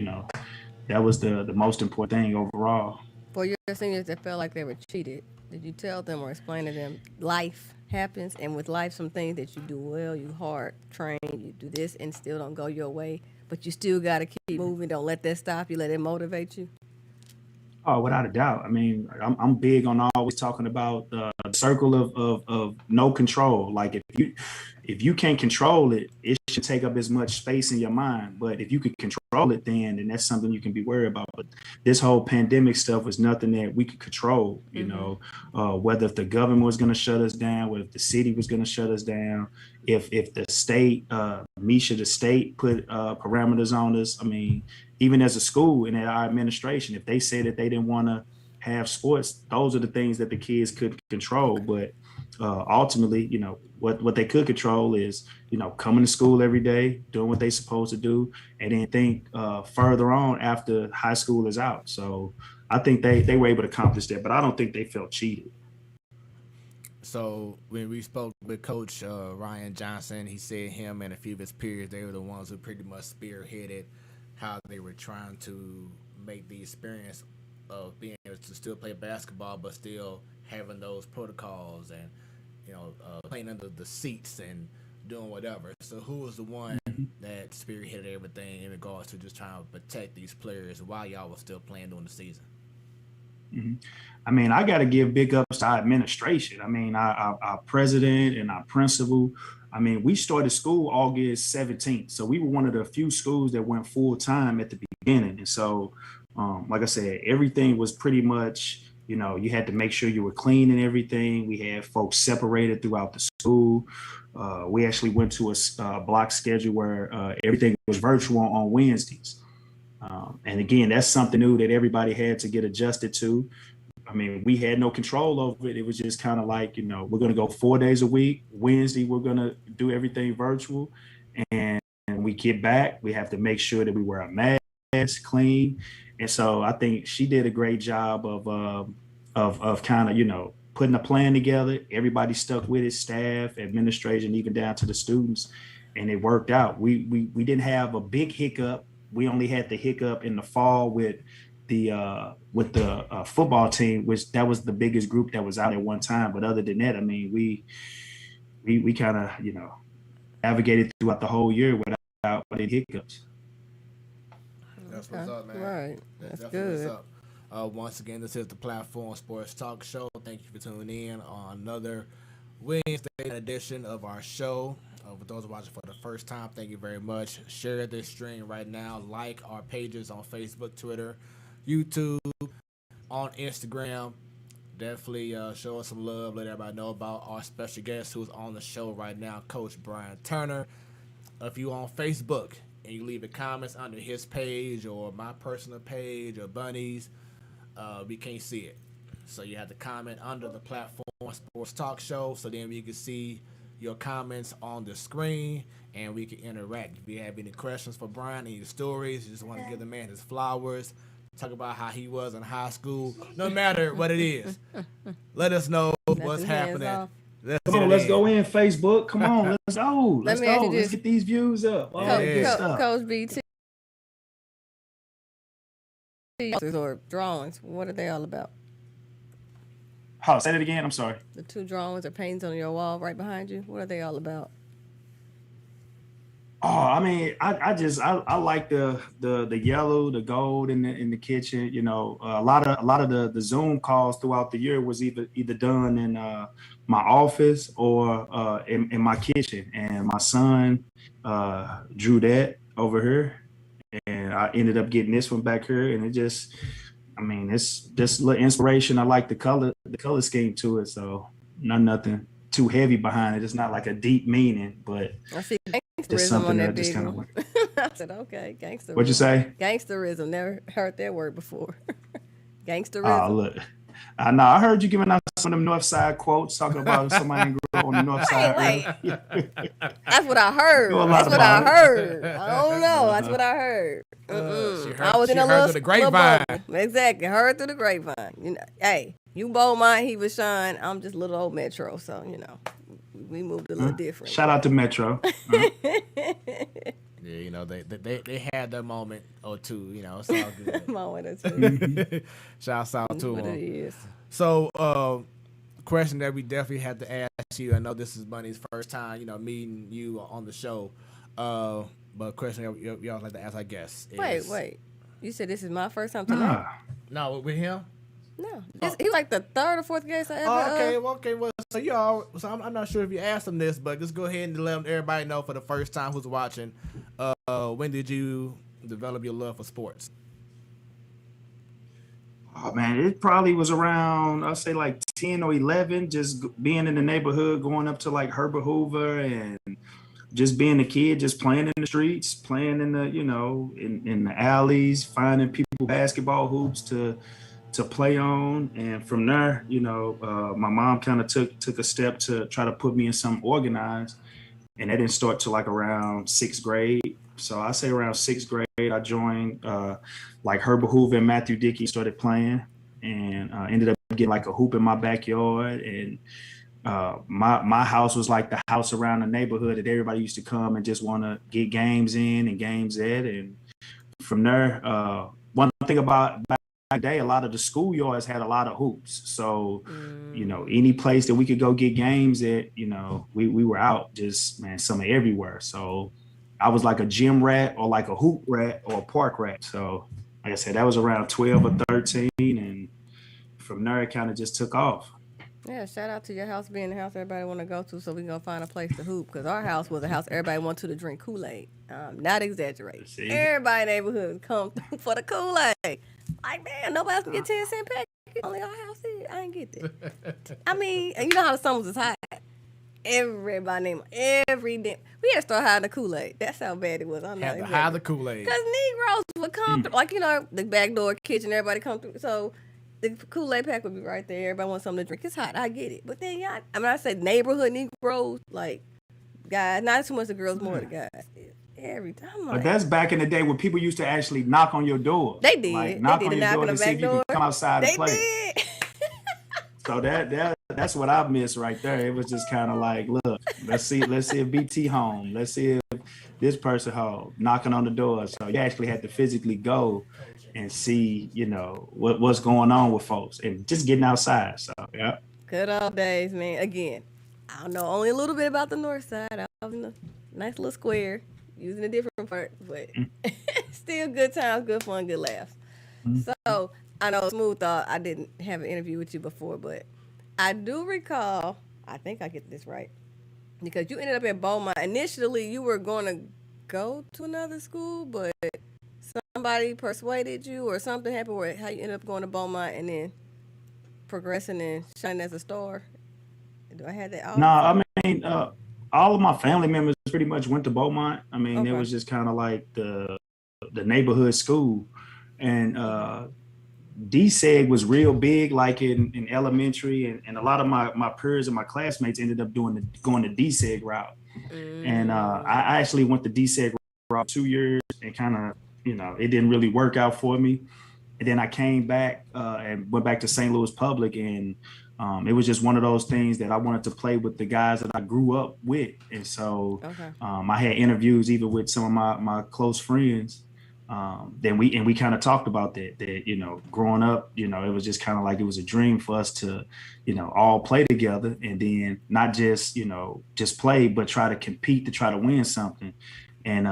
that was the most important thing overall. For your seniors that felt like they were cheated, did you tell them or explain to them life happens, and with life, some things that you do well, you hard train, you do this and still don't go your way, but you still got to keep moving. Don't let that stop you. Let it motivate you. Oh, without a doubt. I'm big on always talking about the circle of no control. Like if you can't control it, it should take up as much space in your mind. But if you could control it, then that's something you can be worried about. But this whole pandemic stuff was nothing that we could control. Whether if the government was going to shut us down, whether if the city was going to shut us down, if the state, Misha, the state put parameters on us. Even as a school and at our administration, if they say that they didn't want to have sports, those are the things that the kids could control. But ultimately, what they could control is, coming to school every day, doing what they're supposed to do, and then think further on after high school is out. So I think they were able to accomplish that, but I don't think they felt cheated. So when we spoke with Coach Ryan Johnson, he said him and a few of his peers, they were the ones who pretty much spearheaded how they were trying to make the experience of being able to still play basketball, but still having those protocols and, playing under the seats and doing whatever. So who was the one that spearheaded everything in regards to just trying to protect these players while y'all were still playing during the season? I got to give big ups to our administration. Our president and our principal. We started school August 17th. So we were one of the few schools that went full time at the beginning. And so, like I said, everything was pretty much, you had to make sure you were clean and everything. We had folks separated throughout the school. We actually went to a block schedule where everything was virtual on Wednesdays. And again, that's something new that everybody had to get adjusted to. We had no control over it. It was just kind of like, we're going to go 4 days a week. Wednesday, we're going to do everything virtual. And we get back, we have to make sure that we wear a mask, clean. And so I think she did a great job of kind of, putting a plan together. Everybody stuck with it, staff, administration, even down to the students. And it worked out. We didn't have a big hiccup. We only had the hiccup in the fall with the football team, which that was the biggest group that was out at one time. But other than that, we kind of, navigated throughout the whole year without any hiccups. That's what's up, man. Right. That's definitely good. what's up. Once again, this is the Platform Sports Talk Show. Thank you for tuning in on another Wednesday edition of our show. For those watching for the first time, thank you very much. Share this stream right now. Like our pages on Facebook, Twitter, YouTube, on Instagram. Definitely show us some love. Let everybody know about our special guest who's on the show right now, Coach Bryan Turner. If you on Facebook and you leave the comments under his page or my personal page or Bunny's, we can't see it. So you have to comment under the Platform Sports Talk Show, so then we can see your comments on the screen and we can interact. If you have any questions for Bryan, any stories, you just want to give the man his flowers, talk about how he was in high school, no matter what it is, let us know what's happening. Let's go in Facebook. Come on, let's go. Let's get these views up. Coach BT or drawings. What are they all about? Oh, say that again. I'm sorry. The two drawings or paintings on your wall right behind you. What are they all about? Oh, I mean, I like the yellow, the gold in the kitchen. You know, a lot of the Zoom calls throughout the year was either done in my office or in my kitchen, and my son drew that over here, and I ended up getting this one back here, and it just. I mean, it's just a little inspiration. I like the color scheme to it. So nothing too heavy behind it. It's not like a deep meaning, but I see just something that just kind of went. I said, okay, gangsterism. What'd you say? Gangsterism. Never heard that word before. Gangsterism. Oh, look. I know. I heard you giving out some of them North Side quotes talking about somebody grew up on the North Side. Wait. That's what I heard. That's what I heard. I don't know. That's what I heard. I was in a little, the grapevine. Exactly. Heard through the grapevine. You know, hey, you Beaumont, he was Shine. I'm just little old Metro, so you know, we moved a little different. Shout out to Metro. Yeah, you know, they had their moment or two, you know, it's all good. Moment or two. Shouts out to What them. it is. So, question that we definitely had to ask you. I know this is Bunny's first time, you know, meeting you on the show. But question y'all like to ask, I guess. Is, Wait. You said this is my first time tonight? No, with him? No. He was like the third or fourth guest I ever. Okay. Well, so I'm not sure if you asked him this, but just go ahead and let everybody know for the first time who's watching. When did you develop your love for sports? Oh man, it probably was around, I'll say like 10 or 11, just being in the neighborhood, going up to like Herbert Hoover and just being a kid, just playing in the streets, playing in the, you know, in the alleys, finding people basketball hoops to play on. And from there, you know, my mom kind of took a step to try to put me in something organized. And that didn't start till like around sixth grade. So I say around sixth grade, I joined like Herbert Hoover and Matthew Dickey, started playing, and ended up getting like a hoop in my backyard. And my house was like the house around the neighborhood that everybody used to come and just want to get games in and games at. And from there, one thing about back in the day, a lot of the schoolyards had a lot of hoops. So, you know, any place that we could go get games at, you know, we were out just, man, summer everywhere. So I was like a gym rat or like a hoop rat or a park rat. So like I said, that was around 12 or 13. And from there, it kind of just took off. Yeah, shout out to your house being the house everybody want to go to, so we gonna find a place to hoop. Because our house was a house everybody wanted to drink Kool-Aid. Not exaggerating. Everybody in the neighborhood come for the Kool-Aid. Like, man, nobody else can get 10-cent package. Only our house is. I ain't get that. I mean, you know how the summers is hot. Everybody named every day. We had to start hiding the Kool-Aid. That's how bad it was. I'm had to hide the Kool-Aid. Because Negroes would come through, like, you know, the back door kitchen, everybody come through. So the Kool-Aid pack would be right there. Everybody wants something to drink. It's hot. I get it. But then, y'all, I mean, I said neighborhood Negroes, like, guys, not so much the girls, more the guys. Every time. Like, but that's back in the day when people used to actually knock on your door. They did. Like, knock on your door to see if you could come outside and play. Did. So that's what I missed right there. It was just kind of like, look, let's see if BT home. Let's see if this person home, knocking on the door. So you actually had to physically go and see, you know, what's going on with folks and just getting outside. So yeah. Good old days, man. Again, I don't know only a little bit about the north side. I was in a nice little square, using a different part, but still good times, good fun, good laughs. So I know Smooth thought I didn't have an interview with you before, but I do recall, I think I get this right, because you ended up at Beaumont. Initially, you were going to go to another school, but somebody persuaded you or something happened where how you ended up going to Beaumont and then progressing and shining as a star. Do I have that all? No, I mean, all of my family members pretty much went to Beaumont. I mean, it Okay. was just kind of like the neighborhood school, and DSEG was real big, like in elementary, and a lot of my peers and my classmates ended up going the DSEG route. And I actually went the DSEG route 2 years, and kind of, it didn't really work out for me. And then I came back and went back to St. Louis Public, and it was just one of those things that I wanted to play with the guys that I grew up with. And so I had interviews even with some of my close friends. Then we kind of talked about that, growing up, it was just kind of like it was a dream for us to, all play together, and then not just, just play, but try to compete to try to win something. And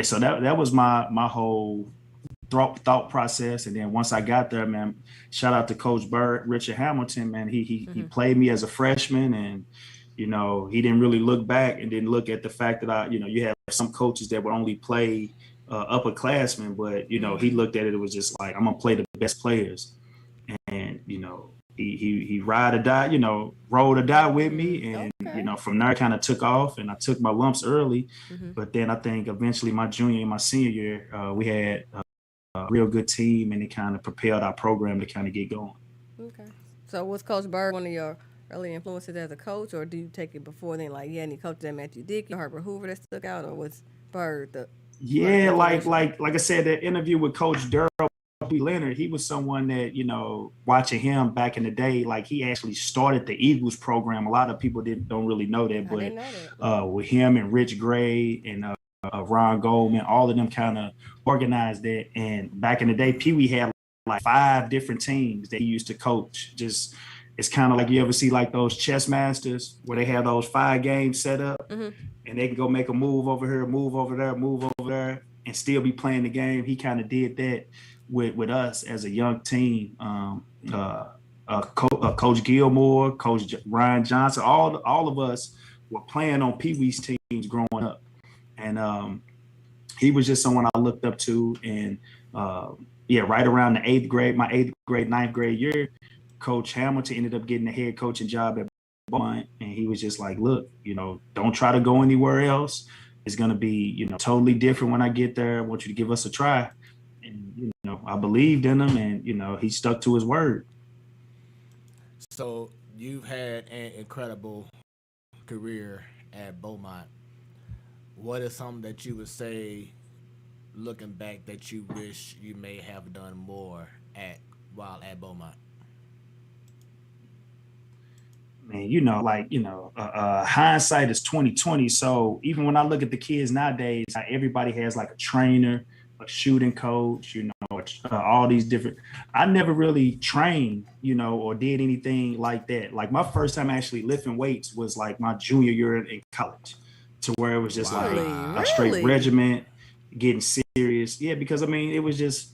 so that was my whole thought process. And then once I got there, man, shout out to Coach Bird, Richard Hamilton, man. He played me as a freshman, and he didn't really look back and didn't look at the fact that you have some coaches that would only play upperclassmen, but he looked at it was just like, I'm gonna play the best players. And he ride or die, rolled or die with me, and from there I kind of took off, and I took my lumps early. But then I think eventually my junior and my senior year, we had a real good team, and it kind of propelled our program to kind of get going. Okay. So was Coach Bird one of your early influences as a coach, or do you take it before then? Like, any coach that Matthew Dickey, Herbert Hoover that stuck out, or was Bird the? Yeah, like I said, that interview with Coach Daryl Leonard, he was someone that, watching him back in the day, like he actually started the Eagles program. A lot of people don't really know that, but know that. With him and Rich Gray and Ron Goldman, all of them kind of organized that. And back in the day, Pee Wee had like 5 different teams that he used to coach. Just, it's kind of like you ever see like those chess masters where they have those 5 games set up, and they can go make a move over here, move over there, move over there, and still be playing the game. He kind of did that with us as a young team. Coach Gilmore, Coach Ryan Johnson, all of us were playing on Pee Wee's teams growing up. And he was just someone I looked up to. And right around the 8th grade, my 8th grade, 9th grade year, Coach Hamilton ended up getting the head coaching job at Beaumont. And he was just like, look, don't try to go anywhere else. It's going to be, totally different when I get there. I want you to give us a try. And, I believed in him, and, he stuck to his word. So you've had an incredible career at Beaumont. What is something that you would say, looking back, that you wish you may have done more while at Beaumont? Man, hindsight is 2020. So even when I look at the kids nowadays, everybody has like a trainer, a shooting coach, all these different. I never really trained, or did anything like that. Like my first time actually lifting weights was like my junior year in college, to where it was just like a straight regiment, getting serious. Yeah, because it was just,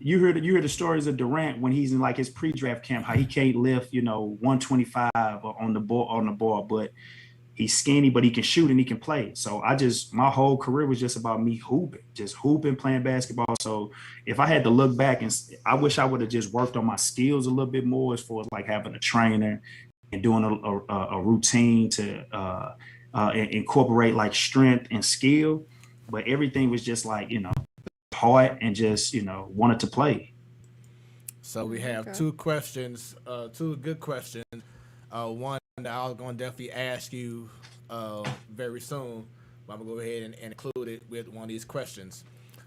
you heard the stories of Durant when he's in like his pre-draft camp, how he can't lift, 125 on the ball, but he's skinny, but he can shoot and he can play. So my whole career was just about me hooping, playing basketball. So if I had to look back, and I wish I would have just worked on my skills a little bit more, as far as like having a trainer and doing a routine to incorporate like strength and skill. But everything was just like, heart and just, wanted to play. So we have 2 questions, 2 good questions. One that I was going to definitely ask you very soon, but I'm going to go ahead and include it with one of these questions.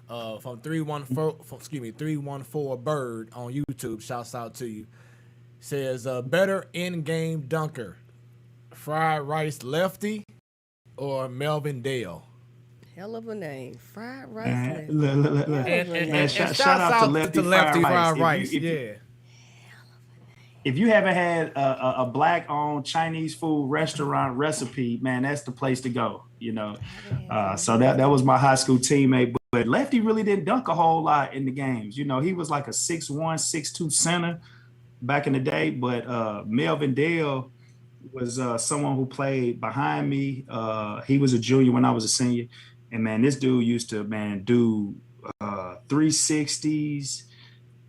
From 314 Bird on YouTube, shouts out to you. Says, better in-game dunker, Fried Rice Lefty or Melvin Dale? Hell of a name. Fried Rice. And shout out to Lefty Fried Rice. If you haven't had a black-owned Chinese food restaurant recipe, man, that's the place to go. So that was my high school teammate. but Lefty really didn't dunk a whole lot in the games. You know, he was like a 6'1", 6'2" center back in the day. But Melvin Dale was someone who played behind me. He was a junior when I was a senior. And, man, this dude used to, do 360s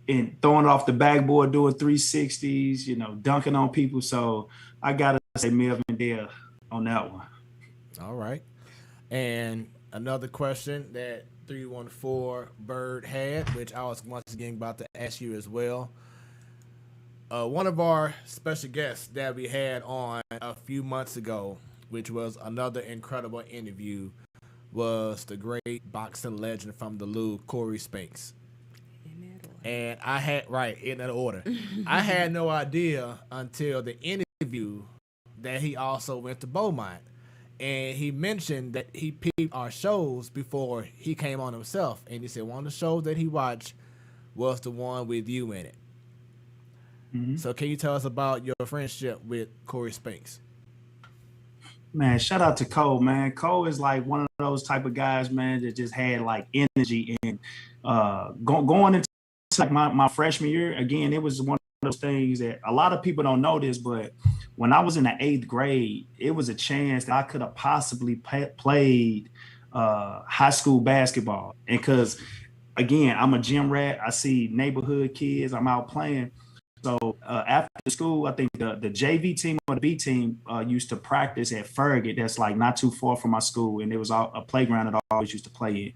and throwing it off the backboard, doing 360s, you know, dunking on people. So I got to say Melvin Dale on that one. All right. And another question that 314 Bird had, which I was once again about to ask you as well. One of our special guests that we had on a few months ago, which was another incredible interview, was the great boxing legend from the Lou, Corey Spinks. And I had, right, in that order. I had no idea until the interview that he also went to Beaumont. And he mentioned that he peeped our shows before he came on himself. And he said one of the shows that he watched was the one with you in it. Mm-hmm. So can you tell us about your friendship with Corey Spinks? Man, shout out to Cole, man. Cole is like one of those type of guys, man, that just had like energy. And going into like my freshman year, again, it was one of those things that a lot of people don't know this, but when I was in the 8th grade, it was a chance that I could have possibly played high school basketball. And because, again, I'm a gym rat. I see neighborhood kids. I'm out playing. So after school, I think the JV team or the B team used to practice at Farragut. That's like not too far from my school. And there was a playground that I always used to play in.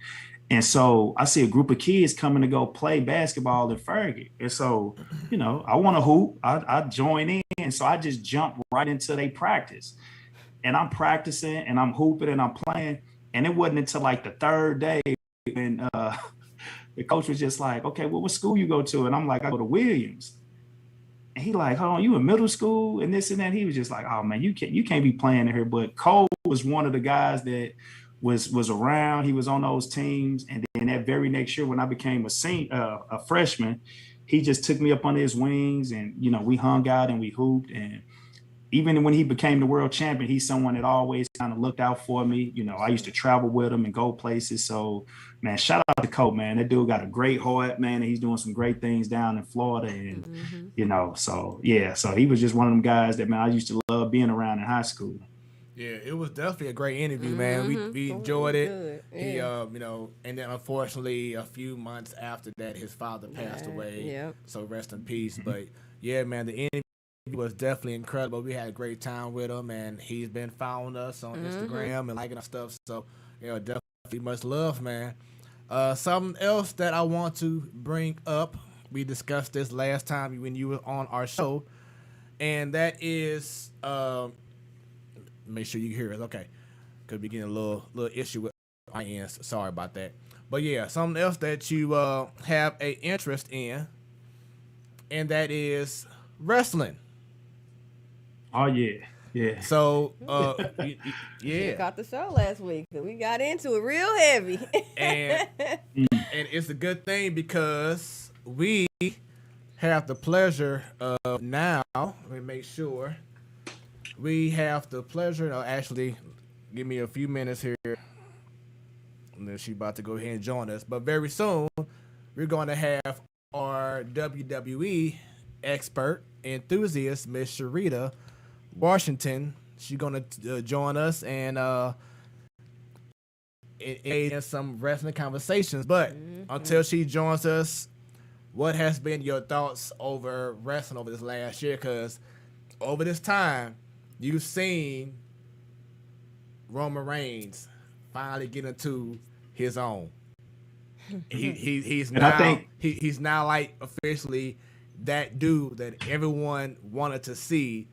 And so I see a group of kids coming to go play basketball at Farragut. And so, you know, I want to hoop. I join in. And so I just jump right into their practice. And I'm practicing and I'm hooping and I'm playing. And it wasn't until like the 3rd day when the coach was just like, okay, well, what school you go to? And I'm like, I go to Williams. And he like, hold on, you in middle school and this and that. He was just like, oh man, you can't be playing in here. But Cole was one of the guys that was around. He was on those teams. And then that very next year when I became a freshman, he just took me up under his wings and, you know, we hung out and we hooped. And even when he became the world champion, he's someone that always kind of looked out for me. You know, I used to travel with him and go places. So, man, shout out to Cole, man. That dude got a great heart, man. And he's doing some great things down in Florida. And, you know, so, yeah. So he was just one of them guys that, man, I used to love being around in high school. Yeah, it was definitely a great interview, man. We enjoyed it. Yeah. He, you know, and then unfortunately, a few months after that, his father passed away. Yep. So rest in peace. But, yeah, man, the interview was definitely incredible. We had a great time with him, and he's been following us on Instagram and liking our stuff. So, you know, definitely much love, man. Something else that I want to bring up, we discussed this last time when you were on our show, and that is, make sure you hear us. Okay. Could be getting a little issue with my end. Sorry about that. But, yeah, something else that you have an interest in, and that is wrestling. Oh, yeah. Yeah. So, yeah. We caught the show last week. So we got into it real heavy. and it's a good thing because we have the pleasure of now, let me make sure, we have the pleasure, actually, give me a few minutes here. And then she's about to go ahead and join us. But very soon, we're going to have our WWE expert, enthusiast, Miss Sharita Washington. She's gonna join us and in some wrestling conversations. But until she joins us, what has been your thoughts over wrestling over this last year? Because over this time, you've seen Roman Reigns finally get into his own. He's now like officially that dude that everyone wanted to see,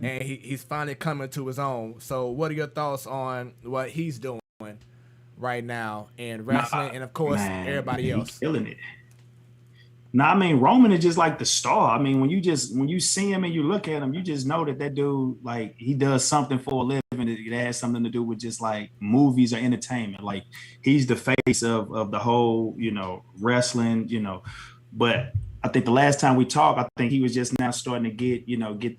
and he's finally coming to his own. So what are your thoughts on what he's doing right now in wrestling and, of course, everybody else? Killing it. I mean, Roman is just like the star. I mean, when you see him and you look at him, you just know that dude, like, he does something for a living that has something to do with just like movies or entertainment. Like, he's the face of the whole, you know, wrestling, you know. But I think the last time we talked, I think he was just now starting to get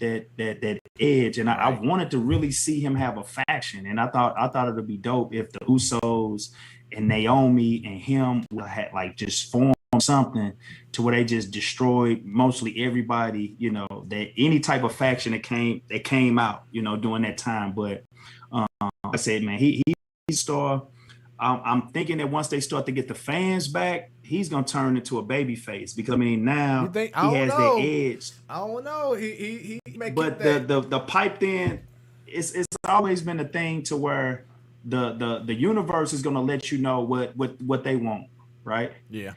that edge, and I wanted to really see him have a faction, and I thought it'd be dope if the Usos and Naomi and him had like just formed something to where they just destroyed mostly everybody, that any type of faction that came out, during that time. But like I said, man, he's a star. I'm thinking that once they start to get the fans back, he's gonna turn into a baby face because now he has the edge. I don't know. He may but the piped in, it's always been a thing to where the universe is gonna let you know what they want, right? Yeah.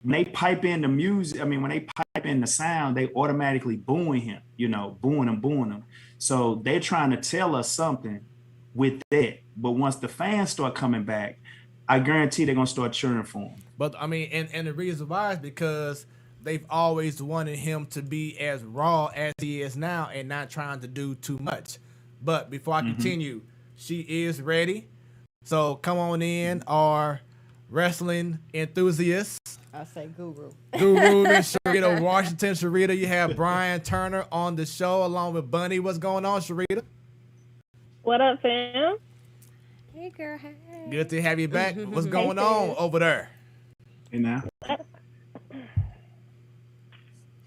When they pipe in the music, when they pipe in the sound, they automatically booing him, booing him. So they're trying to tell us something with that. But once the fans start coming back, I guarantee they're gonna start cheering for him. But and the reason why is because they've always wanted him to be as raw as he is now and not trying to do too much. But before I continue, she is ready. So come on in, our wrestling enthusiasts. I say guru. Guru and Sharita Washington. Sharita, you have Bryan Turner on the show along with Bunny. What's going on, Sharita? What up, fam? Hey, girl. Hey. Good to have you back. What's going on over there? Hey, now. I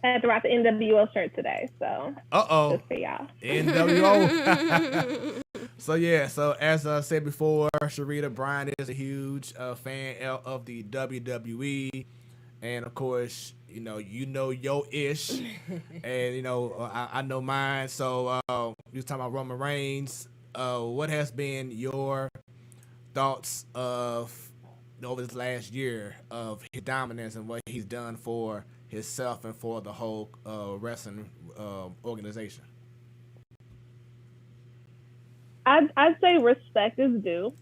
had to rock the NWO shirt today, so. Just for y'all. NWO. So as I said before, Sharita, Bryan is a huge fan of the WWE, and of course, your ish, and I know mine. So you was talking about Roman Reigns. What has been your thoughts of over this last year of his dominance and what he's done for himself and for the whole wrestling organization? I'd say respect is due.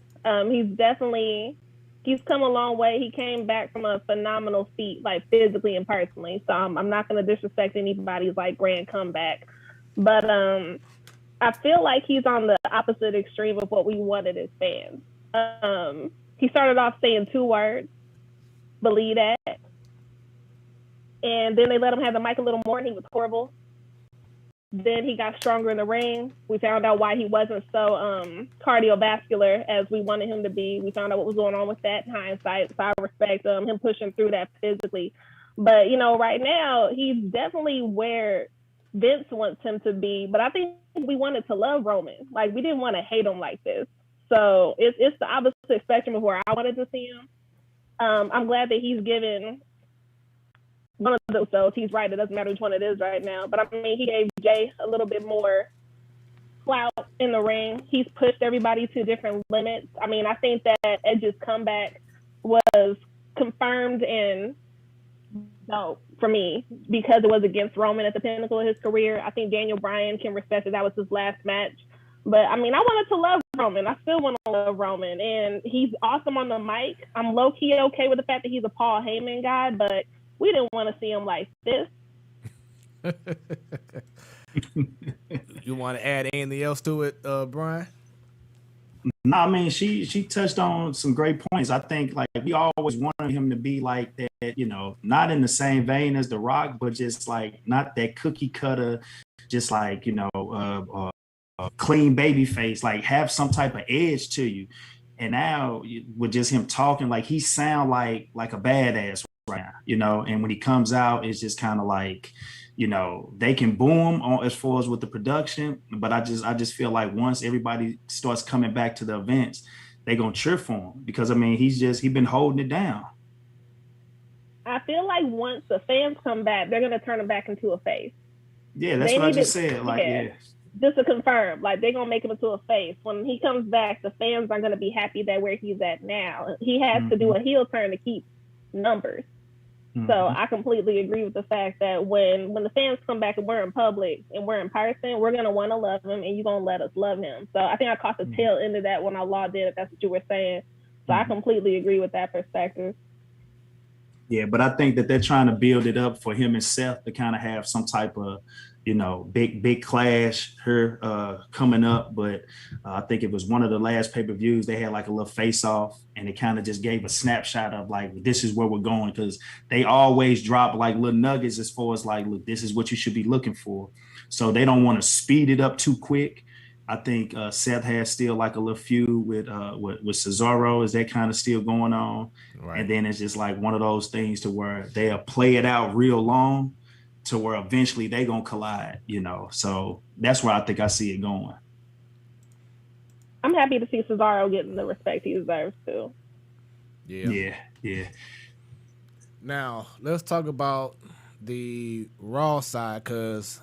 He's come a long way. He came back from a phenomenal feat, like physically and personally. So I'm not going to disrespect anybody's like grand comeback, but I feel like he's on the opposite extreme of what we wanted as fans. He started off saying 2 words, believe that. And then they let him have the mic a little more and he was horrible. Then he got stronger in the ring. We found out why he wasn't so cardiovascular as we wanted him to be. We found out what was going on with that in hindsight. So I respect him pushing through that physically. But, right now, he's definitely where Vince wants him to be. But I think we wanted to love Roman. Like, we didn't want to hate him like this. So it's the opposite spectrum of where I wanted to see him. I'm glad that he's given one of those. So he's right. It doesn't matter which one it is right now. But he gave Jay a little bit more clout in the ring. He's pushed everybody to different limits. I think that Edge's comeback was confirmed and for me because it was against Roman at the pinnacle of his career. I think Daniel Bryan can respect that was his last match. But I wanted to love Roman. I still want to love Roman, and he's awesome on the mic. I'm low key okay with the fact that he's a Paul Heyman guy, but we didn't want to see him like this. You want to add anything else to it, Bryan? No, she touched on some great points. I think like we always wanted him to be like that, not in the same vein as The Rock, but just like not that cookie cutter, just like clean baby face, like have some type of edge to you. And now with just him talking, like he sound like a badass right now, and when he comes out, it's just kind of like, they can boom on as far as with the production, but I just feel like once everybody starts coming back to the events, they're gonna cheer for him because he's been holding it down. I feel like once the fans come back, they're gonna turn him back into a face. Yeah, that's what I just said. Like, yeah. Just to confirm, like they're gonna make him into a face. When he comes back, the fans are gonna be happy that where he's at now. He has to do a heel turn to keep numbers. So I completely agree with the fact that when the fans come back and we're in public and we're in person, we're gonna want to love him, and you're gonna let us love him. So I think I caught the tail end of that when I logged in, if that's what you were saying. So I completely agree with that perspective. Yeah, but I think that they're trying to build it up for him and Seth to kind of have some type of, big clash here coming up. But I think it was one of the last pay-per-views. They had like a little face-off, and it kind of just gave a snapshot of like, this is where we're going, because they always drop like little nuggets as far as like, look, this is what you should be looking for. So they don't want to speed it up too quick. I think Seth has still like a little feud with Cesaro. Is that kind of still going on? Right. And then it's just like one of those things to where they'll play it out real long to where eventually they gonna collide, So that's where I think I see it going. I'm happy to see Cesaro getting the respect he deserves too. Yeah. Now let's talk about the Raw side, because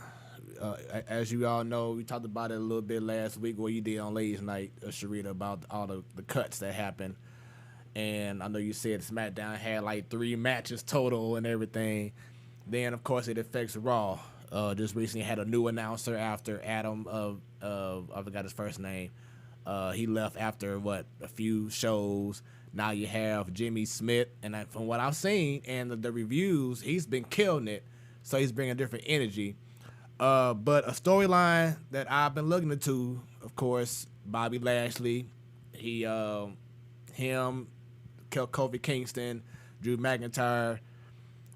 as you all know, we talked about it a little bit last week, what you did on Ladies Night, Sharita, about all the cuts that happened. And I know you said SmackDown had like 3 matches total and everything. Then, of course, it affects Raw. Just recently had a new announcer after Adam I forgot his first name. He left after, a few shows. Now you have Jimmy Smith. And from what I've seen and the reviews, he's been killing it. So he's bringing different energy. But a storyline that I've been looking into, of course, Bobby Lashley, him, Kofi Kingston, Drew McIntyre.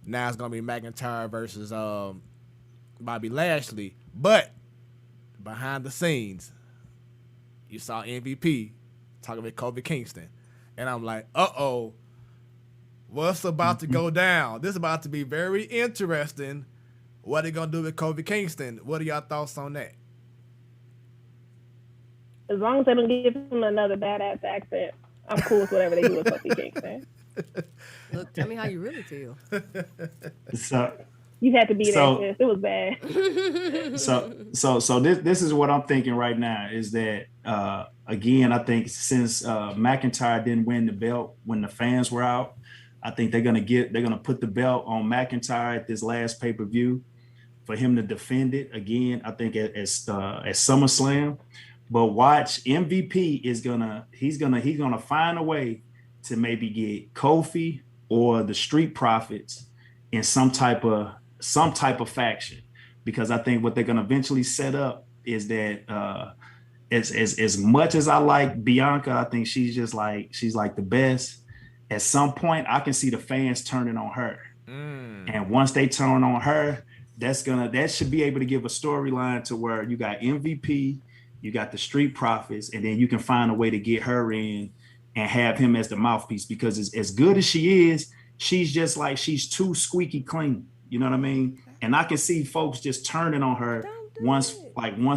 Now it's gonna be McIntyre versus Bobby Lashley. But behind the scenes, you saw MVP talking with Kofi Kingston, and I'm like, what's about to go down? This is about to be very interesting. What are they going to do with Kofi Kingston? What are y'all thoughts on that? As long as they don't give him another badass accent, I'm cool with whatever they do with Kofi Kingston. Look, tell me how you really feel. So you had to be there. It was bad. So this is what I'm thinking right now is that again, I think since McIntyre didn't win the belt when the fans were out, I think they're gonna put the belt on McIntyre at this last pay-per-view for him to defend it again. I think at SummerSlam. But watch, MVP he's gonna find a way to maybe get Kofi or the Street Profits in some type of faction, because I think what they're gonna eventually set up is that as much as I like Bianca, I think she's like the best. At some point, I can see the fans turning on her, and once they turn on her, that should be able to give a storyline to where you got MVP, you got the Street Profits, and then you can find a way to get her in and have him as the mouthpiece, because as good as she is, she's just like, she's too squeaky clean. You know what I mean? And I can see folks just turning on her once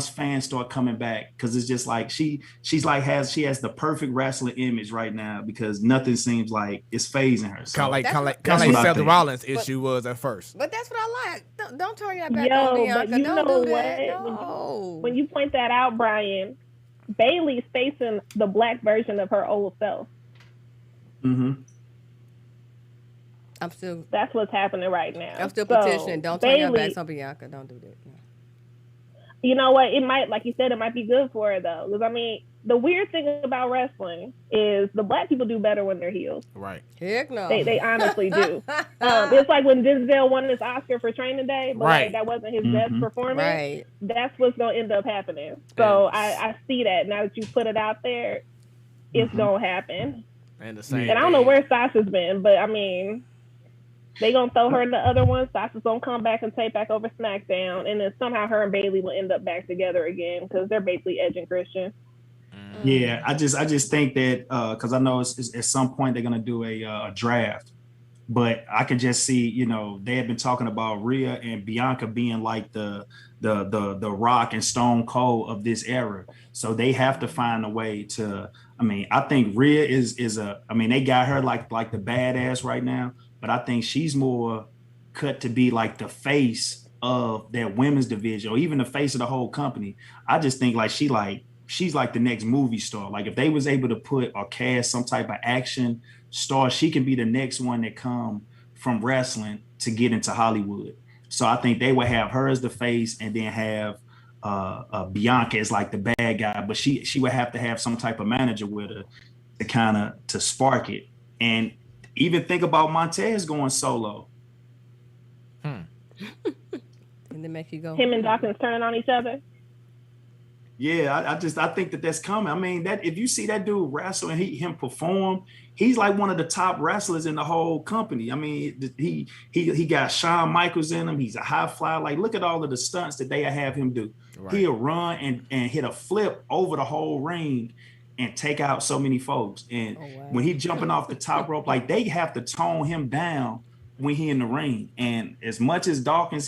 fans start coming back, because it's just like she has the perfect wrestling image right now, because nothing seems like it's phasing her. So kind of like Seth Rollins' issue was at first. But that's what I like. Don't turn your back on Bianca. But you don't know do what? that. No. When you point that out, Bryan, Bayley's facing the black version of her old self. Mm-hmm. That's what's happening right now. I'm still petitioning. Don't turn your backs on Bianca. Don't do that. Yeah. You know what? It might, like you said, it might be good for her though. Because I mean, the weird thing about wrestling is the black people do better when they're heels. Right. Heck no. They honestly do. It's like when Denzel won this Oscar for Training Day, but right. like, that wasn't his best performance. Right. That's what's gonna end up happening. So I see that now that you put it out there, it's gonna happen. And the same. And I don't know where Sasha's been, but I mean, they gonna throw her in the other one. Sasha's gonna come back and take back over SmackDown, and then somehow her and Bayley will end up back together again, because they're basically Edge and Christian. Yeah, I just think that because I know it's at some point they're gonna do a draft, but I can just see, they have been talking about Rhea and Bianca being like the Rock and Stone Cold of this era, so they have to find a way to. I mean, I think Rhea is they got her like the badass right now. But I think she's more cut to be like the face of their women's division, or even the face of the whole company. I just think like she's like the next movie star. Like if they was able to put or cast some type of action star, she can be the next one that come from wrestling to get into Hollywood. So I think they would have her as the face, and then have Bianca as like the bad guy. But she would have to have some type of manager with her to spark it. And Even think about Montez going solo. And then make you go. Him and Dawkins turning on each other. Yeah, I think that's coming. I mean, that if you see that dude wrestle and him perform, he's like one of the top wrestlers in the whole company. I mean, he got Shawn Michaels in him. He's a high flyer. Like, look at all of the stunts that they have him do. Right. He'll run and hit a flip over the whole ring and take out so many folks. And when he jumping off the top rope, like they have to tone him down when he in the ring. And as much as Dawkins,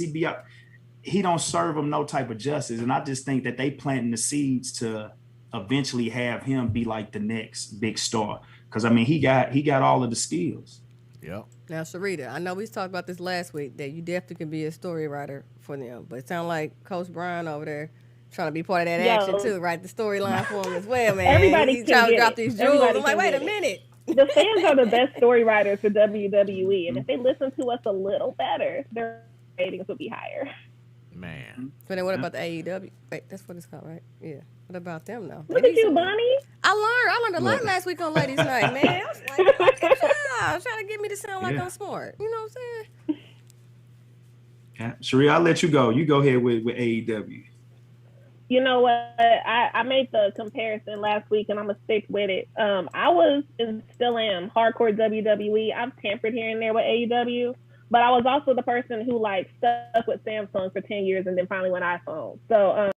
he don't serve him no type of justice. And I just think that they planting the seeds to eventually have him be like the next big star. Because, I mean, he got all of the skills. Yep. Now, Sharita, I know we talked about this last week, that you definitely can be a story writer for them. But it sounds like Coach Bryan over there trying to be part of that action, too, right? The storyline for him as well, man. Everybody trying to drop it. these jewels. I'm like, wait a minute. The fans are the best story writers for WWE. And if they listen to us a little better, their ratings will be higher. Man. So then what about the AEW? Wait, that's what it's called, right? Yeah. What about them, though? Look at you, Bonnie. I learned a lot last week on Ladies Night, man. I was like, look at y'all trying to get me to sound like I'm smart. You know what I'm saying? Yeah. Sheree, I'll let you go. You go ahead with AEW. You know what? I made the comparison last week, and I'm going to stick with it. I was and still am hardcore WWE. I've tampered here and there with AEW. But I was also the person who like stuck with Samsung for 10 years and then finally went iPhone. So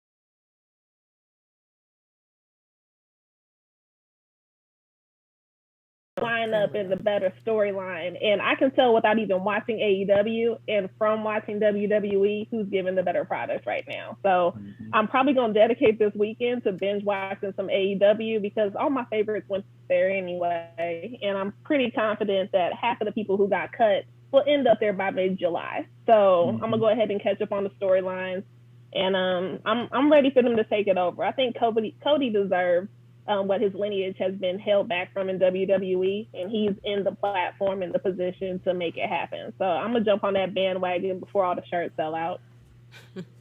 line up in the better storyline. And I can tell without even watching AEW and from watching WWE who's giving the better product right now. So I'm probably going to dedicate this weekend to binge watching some AEW because all my favorites went there anyway. And I'm pretty confident that half of the people who got cut will end up there by mid-July. So I'm gonna go ahead and catch up on the storylines, and I'm ready for them to take it over. I think Cody deserves what his lineage has been held back from in WWE, and he's in the platform and the position to make it happen. So I'm gonna jump on that bandwagon before all the shirts sell out.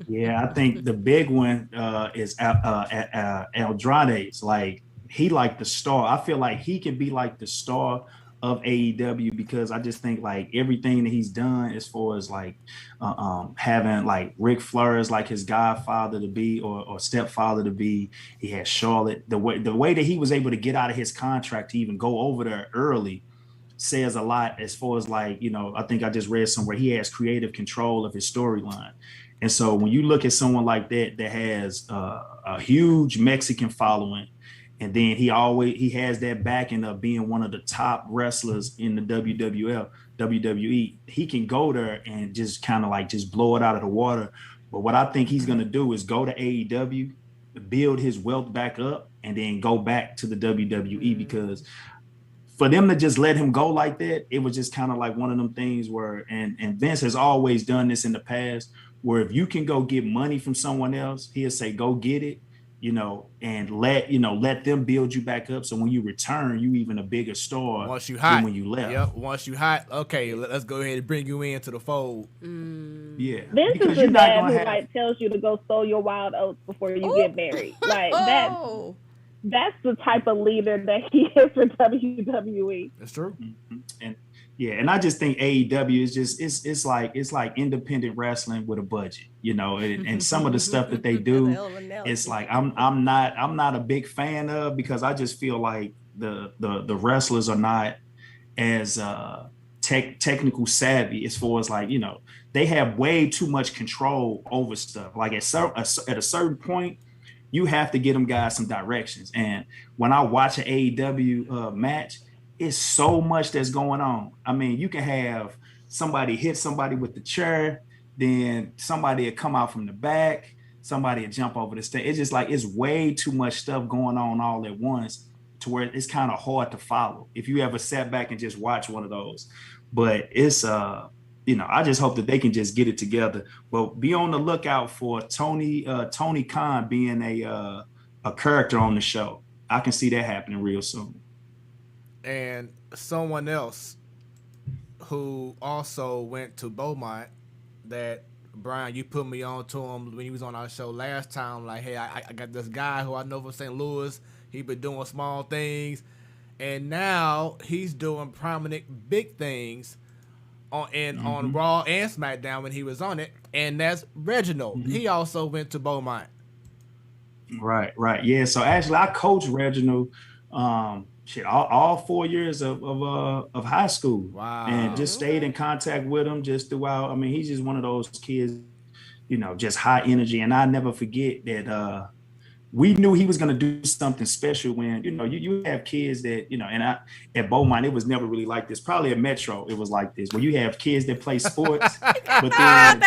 Yeah, I think the big one is Andrade's. Like he like the star. I feel like he can be like the star of AEW because I just think like everything that he's done as far as like having like Ric Flair as like his godfather to be or stepfather to be. He has Charlotte. The way that he was able to get out of his contract to even go over there early says a lot as far as like, you know, I think I just read somewhere he has creative control of his storyline. And so when you look at someone like that has a huge Mexican following, and then he has that backing of being one of the top wrestlers in the WWE. He can go there and just kind of like just blow it out of the water. But what I think he's going to do is go to AEW, build his wealth back up, and then go back to the WWE because for them to just let him go like that, it was just kind of like one of them things where, and Vince has always done this in the past, where if you can go get money from someone else, he'll say, go get it. You know, and let them build you back up. So when you return, you even a bigger star once you hot. Than when you left. Yep. Once you hot, okay, let's go ahead and bring you into the fold. Yeah. Vince is the dad who like tells you to go sow your wild oats before you get married. Like that's the type of leader that he is for WWE. That's true. And and I just think AEW is just it's like independent wrestling with a budget, you know, and some of the stuff that they do, it's like I'm not a big fan of because I just feel like the wrestlers are not as technical savvy as far as like, you know, they have way too much control over stuff. Like at a certain point, you have to get them guys some directions. And when I watch an AEW match, it's so much that's going on. I mean, you can have somebody hit somebody with the chair, then somebody will come out from the back, somebody will jump over the stage. It's just like it's way too much stuff going on all at once to where it's kind of hard to follow if you ever sat back and just watch one of those. But it's you know, I just hope that they can just get it together. But be on the lookout for Tony Khan being a character on the show. I can see that happening real soon. And someone else who also went to Beaumont that, Bryan, you put me on to him when he was on our show last time. Like, hey, I got this guy who I know from St. Louis. He been doing small things. and now he's doing prominent big things on Raw and SmackDown when he was on it, and that's Reginald. He also went to Beaumont. Right. Yeah. So actually, I coached Reginald, all 4 years of high school. Wow. And just stayed in contact with him just throughout. I mean, he's just one of those kids, just high energy. And I never forget that we knew he was going to do something special when, you have kids that, at Beaumont, it was never really like this. Probably at Metro, it was like this, where you have kids that play sports. But then,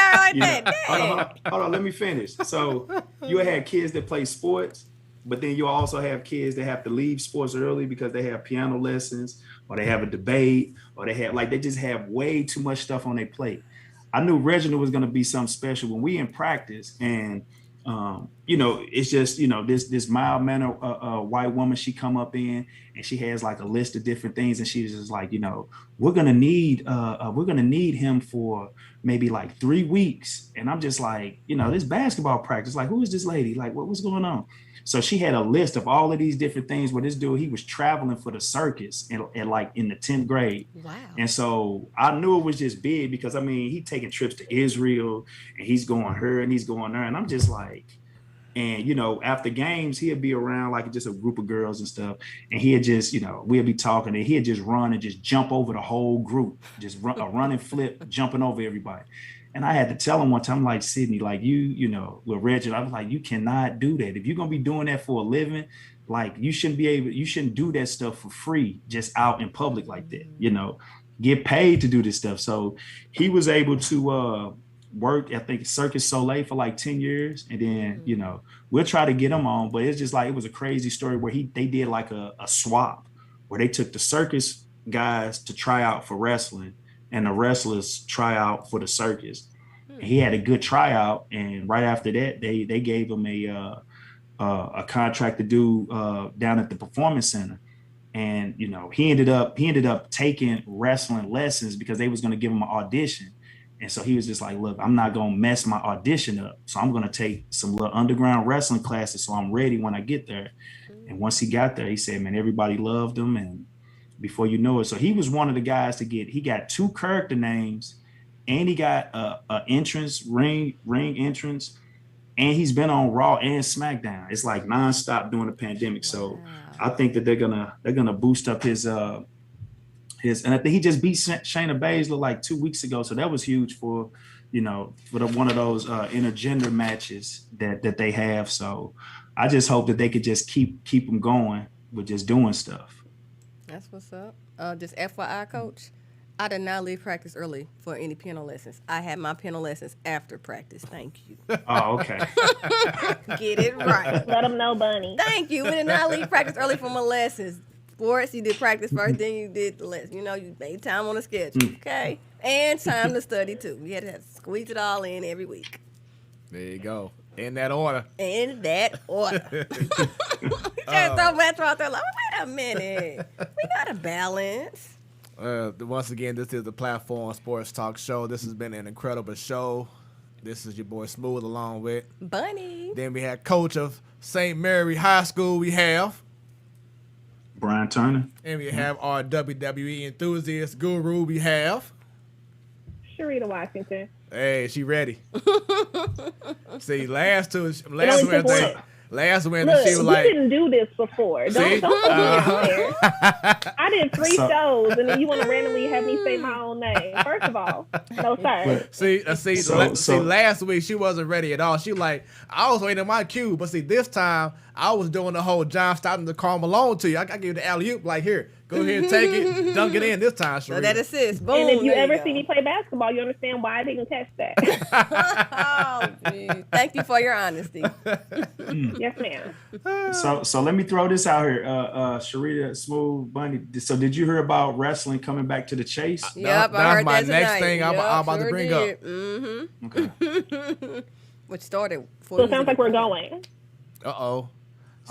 hold on, let me finish. So you had kids that play sports, but then you also have kids that have to leave sports early because they have piano lessons or they have a debate or they just have way too much stuff on their plate. I knew Reginald was going to be something special when we in practice, and it's just, this mild mannered white woman, she come up in and she has like a list of different things. And she's just like, we're going to need him for maybe like 3 weeks. And I'm just like, this basketball practice, like, who is this lady? Like, what's going on? So she had a list of all of these different things where this dude, he was traveling for the circus and like in the 10th grade. Wow. And so I knew it was just big because, I mean, he taking trips to Israel and he's going here and he's going there. And I'm just like, and, after games, he'd be around like just a group of girls and stuff. And he'd just, we'd be talking and he'd just run and just jump over the whole group, just a running flip, jumping over everybody. And I had to tell him one time, like, Sydney, like with Reggie, I was like, you cannot do that. If you're going to be doing that for a living, like you shouldn't do that stuff for free, just out in public like that, get paid to do this stuff. So he was able to work, I think, Circus Soleil for like 10 years. And then, we'll try to get him on, but it's just like, it was a crazy story where they did like a swap where they took the circus guys to try out for wrestling and the wrestlers try out for the circus. And he had a good tryout, and right after that, they gave him a contract to do down at the Performance Center. And he ended up taking wrestling lessons because they was going to give him an audition. And so he was just like, look, I'm not going to mess my audition up. So I'm going to take some little underground wrestling classes so I'm ready when I get there. And once he got there, he said, man, everybody loved him. And before you know it, so he was one of the guys he got 2 character names, and he got a entrance, ring entrance, and he's been on Raw and SmackDown. It's like nonstop during the pandemic. So I think that they're gonna boost up his, and I think he just beat Shayna Baszler like 2 weeks ago. So that was huge for one of those intergender matches that they have. So I just hope that they could just keep them going with just doing stuff. That's what's up. Just FYI, Coach, I did not leave practice early for any piano lessons. I had my piano lessons after practice. Thank you. Oh, okay. Get it right. Let them know, Bunny. Thank you. We did not leave practice early for my lessons. Sports, you did practice first, then you did the lesson. You made time on the schedule, okay? And time to study, too. We had to squeeze it all in every week. There you go. In that order. In that order. Just throw Metro out there like, wait a minute. We got to balance. Once again, this is the Platform Sports Talk Show. This has been an incredible show. This is your boy Smoooth along with Bunny. Then we had coach of St.Mary High School. We have Bryan Turner. And we have our WWE enthusiast guru. We have Sharita Washington. Hey, she ready. See, last Wednesday, she was like, you didn't do this before. Don't put me out there. I did 3 shows, and then you want to randomly have me say my own name. First of all, no sir. See, last week she wasn't ready at all. She like, I was waiting on my cue, but see, this time I was doing the whole John Stockton to Karl Malone to you. I gave you the alley-oop, like, here, go ahead and take it, dunk it in this time, Sharita. So that assist, boom. And if you ever see me play basketball, you understand why I didn't catch that. Oh, geez. Thank you for your honesty. Yes, ma'am. So let me throw this out here, Sharita, Smooth, Bunny. So did you hear about wrestling coming back to the Chase? Yep, that was my that next tonight. thing I'm about to bring up. Mm-hmm. Okay. Which started. So it sounds like we're going. Uh-oh.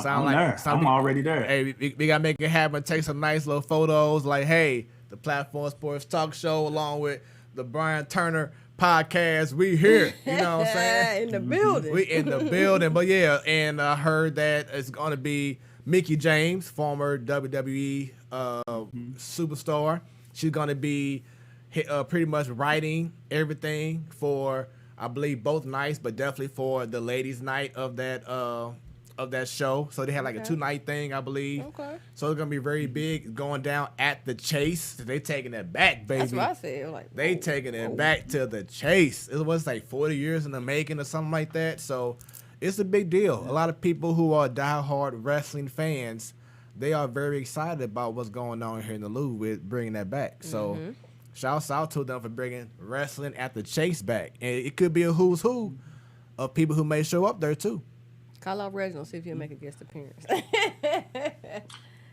I'm already there. Hey, we got to make it happen. Take some nice little photos. Like, hey, the Platform Sports Talk Show along with the Bryan Turner podcast. We here. You know what I'm saying? In the building. We in the building. But yeah, and I heard that it's going to be Mickie James, former WWE superstar. She's going to be pretty much writing everything for, I believe, both nights, but definitely for the ladies' night of that show. So they had like a 2-night thing, I believe. Okay. So it's gonna be very big, going down at the Chase. They taking it back, baby. That's what I said. Like, They taking it back to the Chase. It was like 40 years in the making or something like that. So it's a big deal. A lot of people who are diehard wrestling fans, they are very excited about what's going on here in the Lou with bringing that back. So shouts out to them for bringing wrestling at the Chase back. And it could be a who's who of people who may show up there too. Call out Reginald, see if he'll make a guest appearance.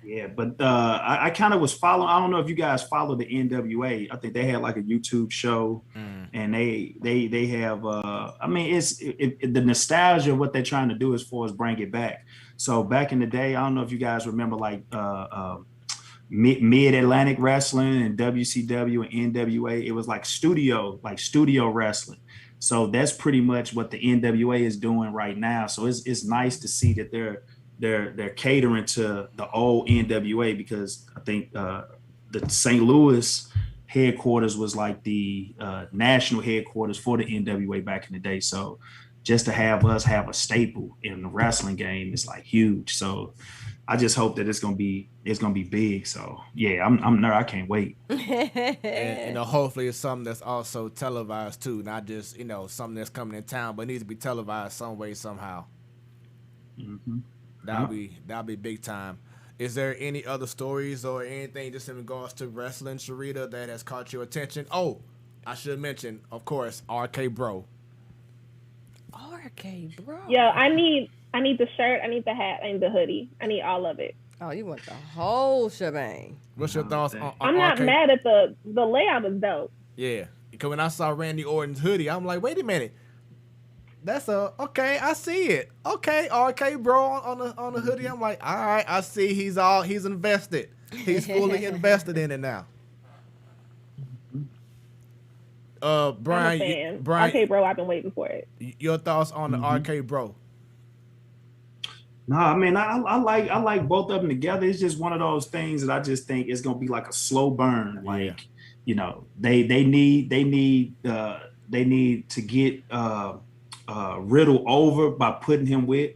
Yeah, but I kind of was following. I don't know if you guys follow the NWA. I think they had like a YouTube show, and they have. I mean, it's the nostalgia of what they're trying to do as far as bring it back. So back in the day, I don't know if you guys remember like Mid Atlantic Wrestling and WCW and NWA. It was like studio wrestling. So that's pretty much what the NWA is doing right now. So it's nice to see that they're catering to the old NWA, because I think the St. Louis headquarters was like the national headquarters for the NWA back in the day. So just to have us have a staple in the wrestling game is like huge. So I just hope that it's gonna be big. So yeah, I can't wait. And hopefully it's something that's also televised too, not just something that's coming in town, but needs to be televised some way somehow. That'll be big time. Is there any other stories or anything just in regards to wrestling, Sharita, that has caught your attention? Oh, I should mention, of course, RK Bro. RK Bro. Yeah, I need the shirt, I need the hat, I need the hoodie. I need all of it. Oh, you want the whole shebang. What's your thoughts on I'm not RK? mad at the layout is dope. Yeah, because when I saw Randy Orton's hoodie, I'm like, wait a minute. That's okay. I see it. Okay, RK Bro on the hoodie. I'm like, all right. I see. He's invested. He's fully invested in it now. Bryan, RK Bro, I've been waiting for it. Your thoughts on the RK Bro? No, I mean I like both of them together. It's just one of those things that I just think it's gonna be like a slow burn. Like they need to get Riddle over by putting him with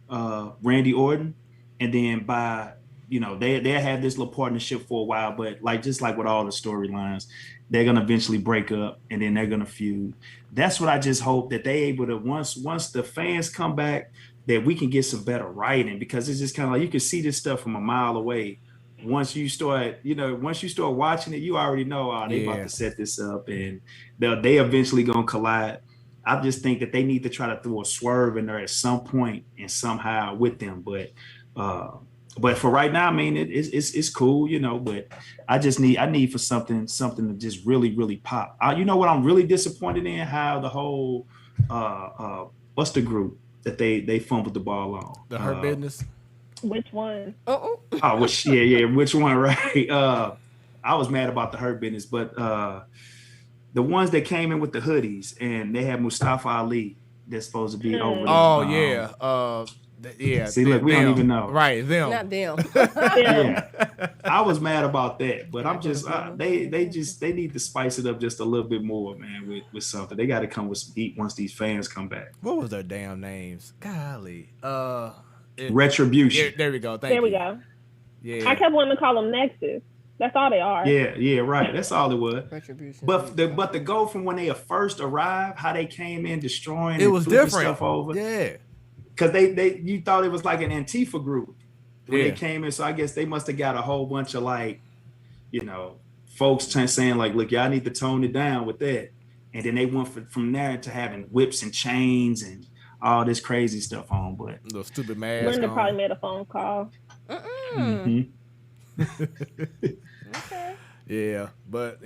Randy Orton, and then by they'll have this little partnership for a while, but just like with all the storylines, they're gonna eventually break up and then they're gonna feud. That's what I just hope, that they able to once the fans come back, that we can get some better writing, because it's just kind of like you can see this stuff from a mile away. Once you start watching it, you already know they about to set this up and they eventually gonna collide. I just think that they need to try to throw a swerve in there at some point and somehow with them. But for right now, I mean, it's cool, but I need for something to just really, really pop. You know what I'm really disappointed in? How the whole what's the group that they fumbled the ball on? The Hurt Business. Which one? Oh, which which one? Right. I was mad about the Hurt Business, but the ones that came in with the hoodies and they had Mustafa Ali that's supposed to be over. Oh yeah. Yeah. See, look, we don't even know. Right, them. Not them. Yeah. I was mad about that, but I'm just they need to spice it up just a little bit more, man, with something. They got to come with some heat once these fans come back. What was their damn names? Golly. Retribution. Yeah, there we go. There we go. Yeah. I kept wanting to call them Nexus. That's all they are. Yeah, right. That's all it was. Retribution. But to go from when they first arrived, how they came in destroying, it was different. Stuff over. Yeah. Because you thought it was like an Antifa group when they came in. So I guess they must have got a whole bunch of folks saying like, look, y'all need to tone it down with that. And then they went from there to having whips and chains and all this crazy stuff on. But little stupid mask. Linda probably made a phone call. Okay. Yeah, but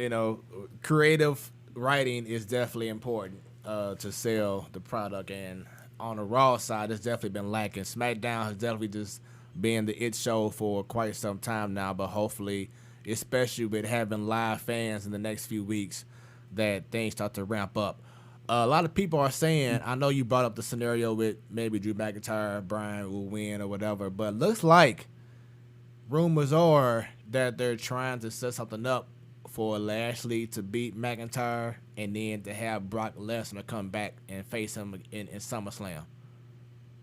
creative writing is definitely important to sell the product, and on the Raw side, it's definitely been lacking. SmackDown has definitely just been the it show for quite some time now, but hopefully, especially with having live fans in the next few weeks, that things start to ramp up. A lot of people are saying, I know you brought up the scenario with maybe Drew McIntyre, Bryan will win or whatever, but looks like rumors are that they're trying to set something up for Lashley to beat McIntyre and then to have Brock Lesnar come back and face him in SummerSlam.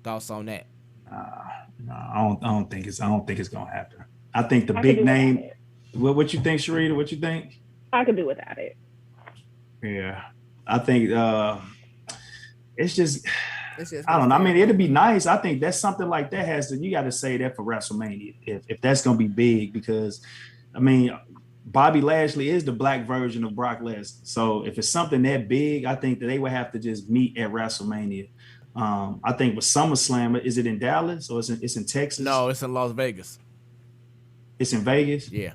Thoughts on that? No, I don't think it's gonna happen. I think the big name. What you think, Sharita? What you think? I could do without it. Yeah, I think it's just I don't know. I mean, it'd be nice. I think that's something like that you got to say that for WrestleMania if that's gonna be big, because I mean, Bobby Lashley is the black version of Brock Lesnar. So if it's something that big, I think that they would have to just meet at WrestleMania. I think with SummerSlam, is it in Dallas or it's in Texas? No, it's in Las Vegas. It's in Vegas? Yeah.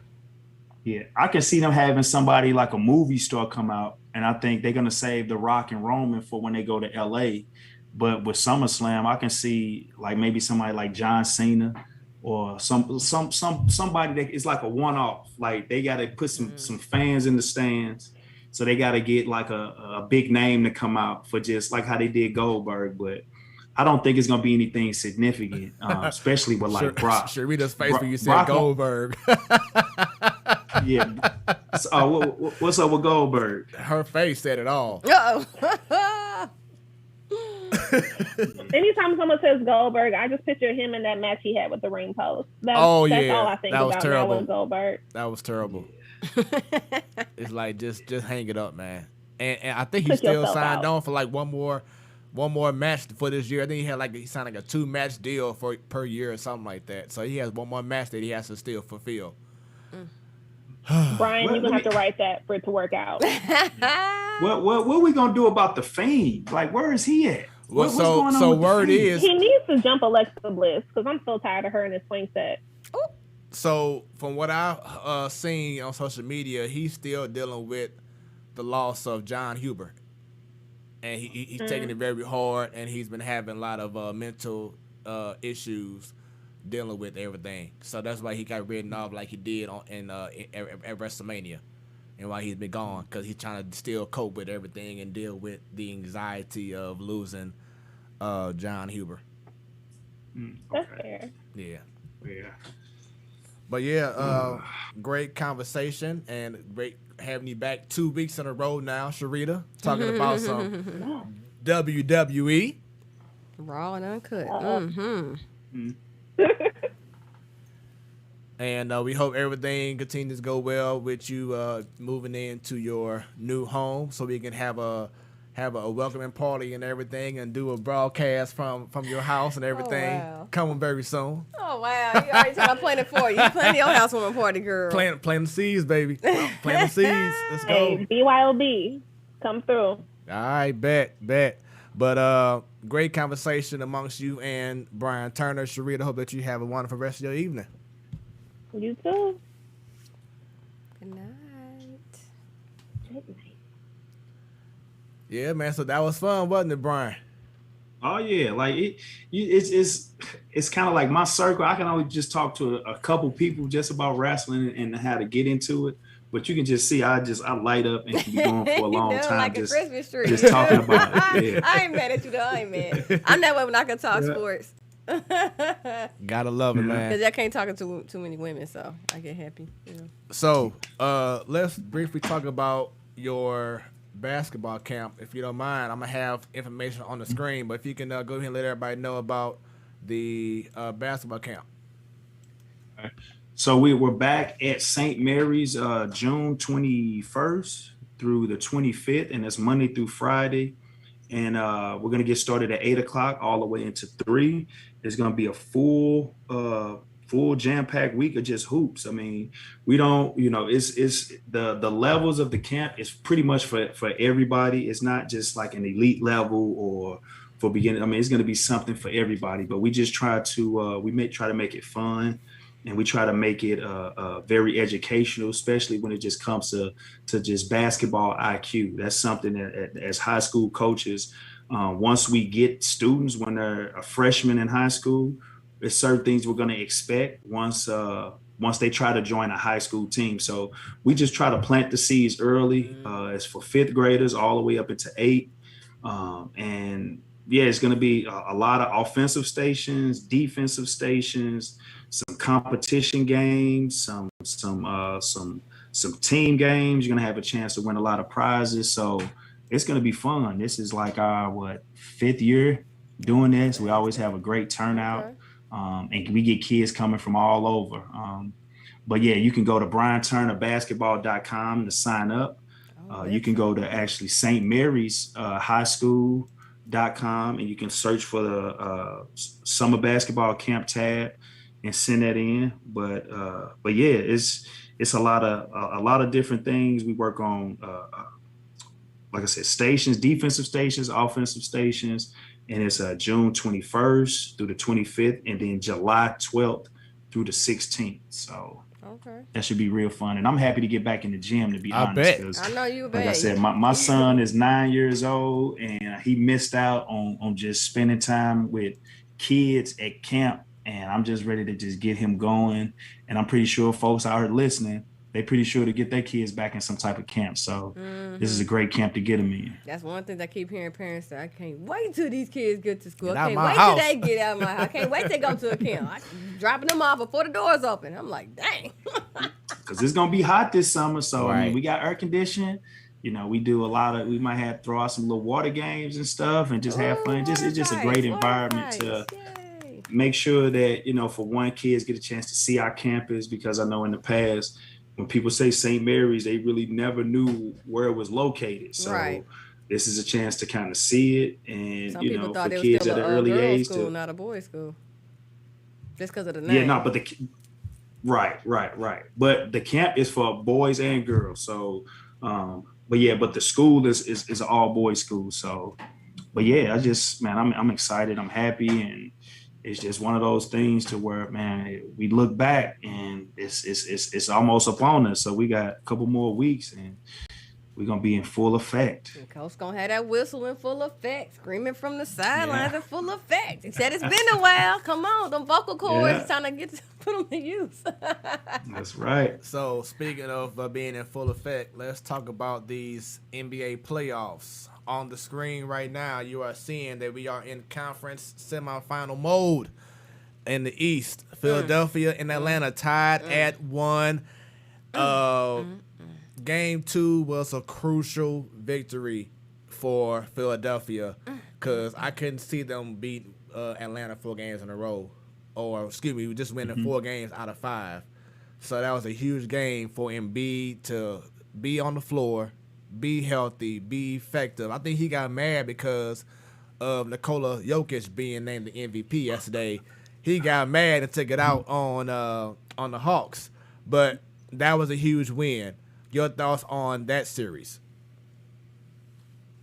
Yeah. I can see them having somebody like a movie star come out, and I think they're going to save The Rock and Roman for when they go to LA. But with SummerSlam, I can see like maybe somebody like John Cena or somebody that is like a one-off. Like they got to put some fans in the stands. So they got to get like a big name to come out for just like how they did Goldberg. But I don't think it's going to be anything significant, especially with like Brock. Sharita's face when you said Goldberg. Yeah. What's up with Goldberg? Her face said it all. Uh-oh. Anytime someone says Goldberg, I just picture him in that match he had with the ring post. That's all I think about now with Goldberg. That was terrible. It's like just hang it up, man. And I think he's still signed on for like one more match for this year. I think he signed like a 2-match deal per year or something like that. So he has one more match that he has to still fulfill. Bryan, you're gonna have to write that for it to work out. What are we gonna do about the Fiend? Like, where is he at? What's going on with word is he needs to jump Alexa Bliss, because I'm so tired of her in his swing set. So from what I've seen on social media, he's still dealing with the loss of John Huber, and he's taking it very hard, and he's been having a lot of mental issues dealing with everything. So that's why he got written off like he did at WrestleMania, and why he's been gone, because he's trying to still cope with everything and deal with the anxiety of losing John Huber. That's fair. Yeah. Yeah. But yeah, great conversation and great having you back 2 weeks in a row now, Sharita, talking about some WWE. Raw and uncut. And we hope everything continues to go well with you moving into your new home, so we can have a welcoming party and everything, and do a broadcast from your house and everything. Oh, wow. Coming very soon. Oh wow! You already trying to plan it for you. You plan your housewarming party, girl. Plant the seeds, baby. Plant the seeds. Let's go. Hey, BYOB, come through. All right, bet. But great conversation amongst you and Bryan Turner. Sharita, hope that you have a wonderful rest of your evening. You too. Good night. Yeah, man. So that was fun, wasn't it, Bryan? Oh yeah, like it's kind of like my circle. I can only just talk to a couple people just about wrestling and how to get into it. But you can just see I light up and can be going for a long time, like a Christmas tree. just talking about it. Yeah. I ain't mad at you though. I ain't mad. I'm that way when I can talk sports. Gotta love it, man. Because I can't talk to too many women, so I get happy. You know. So let's briefly talk about your basketball camp, if you don't mind. I'm gonna have information on the screen, but if you can go ahead and let everybody know about the basketball camp. So we're back at St. Mary's June 21st through the 25th, and that's Monday through Friday. And we're going to get started at 8 o'clock all the way into 3. It's going to be a full jam-packed week of just hoops. I mean, we don't, it's the levels of the camp is pretty much for everybody. It's not just like an elite level or for beginning. I mean, it's going to be something for everybody, but we just try to, try to make it fun. And we try to make it very educational, especially when it just comes to just basketball IQ. That's something that as high school coaches, once we get students when they're a freshman in high school, there's certain things we're going to expect once they try to join a high school team. So we just try to plant the seeds early. It's for 5th graders all the way up into 8. And yeah, it's going to be a lot of offensive stations, defensive stations, some competition games, some team games. You're going to have a chance to win a lot of prizes. So it's going to be fun. This is like our 5th year doing this. We always have a great turnout, and we get kids coming from all over. But yeah, you can go to BryanTurnerBasketball.com to sign up. You can go to actually St. Mary's High School.com, and you can search for the summer basketball camp tab and send that in. But yeah, it's a lot of different things we work on. Like I said, stations, defensive stations, offensive stations, and it's June 21st through the 25th, and then July 12th through the 16th. So that should be real fun. And I'm happy to get back in the gym, to be honest. Bet. I know you like I said, my son is 9 years old, and he missed out on just spending time with kids at camp. And I'm just ready to just get him going. And I'm pretty sure folks out here listening, they're pretty sure to get their kids back in some type of camp. So this is a great camp to get them in. That's one thing I keep hearing parents say, I can't wait till these kids get to school. I can't wait till they get out of my house. I can't wait to go to a camp. I'm dropping them off before the doors open. I'm like, dang. Because it's going to be hot this summer. So, I mean, we got air conditioning. You know, we do we might have throw out some little water games and stuff and just have fun. It's just a great environment to make sure that, you know, for one, kids get a chance to see our campus, because I know in the past, when people say St. Mary's, they really never knew where it was located. So this is a chance to kind of see it. And, some you know, for kids at an early age. School, not a boys' school. Just because of the name. Yeah, no, but right. But the camp is for boys and girls. So, but the school is an all boys school. So, but yeah, I'm excited. I'm happy. And it's just one of those things to where, man, we look back and it's almost upon us. So we got a couple more weeks and we're going to be in full effect. And Coach going to have that whistle in full effect, screaming from the sidelines in full effect. He said it's been a while. Come on, them vocal cords, it's time to put them to use. That's right. So speaking of being in full effect, let's talk about these NBA playoffs. On the screen right now, you are seeing that we are in conference semifinal mode in the East. Philadelphia and Atlanta tied at 1. Game 2 was a crucial victory for Philadelphia because I couldn't see them beat Atlanta 4 games in a row. Or, excuse me, just winning 4 games out of 5. So that was a huge game for Embiid to be on the floor, be healthy, be effective. I think he got mad because of Nikola Jokic being named the MVP yesterday. He got mad and took it out on the Hawks. But that was a huge win. Your thoughts on that series?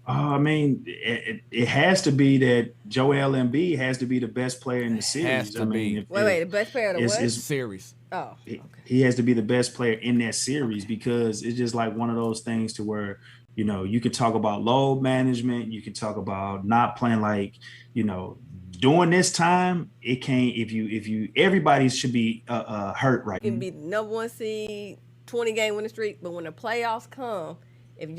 I mean, it has to be that Joel Embiid has to be the best player in the series. Wait, the best player of the what? Series. Oh, okay. He has to be the best player in that series because it's just like one of those things to where, you know, you can talk about load management, you can talk about not playing like, you know, during this time, it can't, if you everybody should be hurt right now. You can be number 1 seed, 20-game winning streak, but when the playoffs come, if your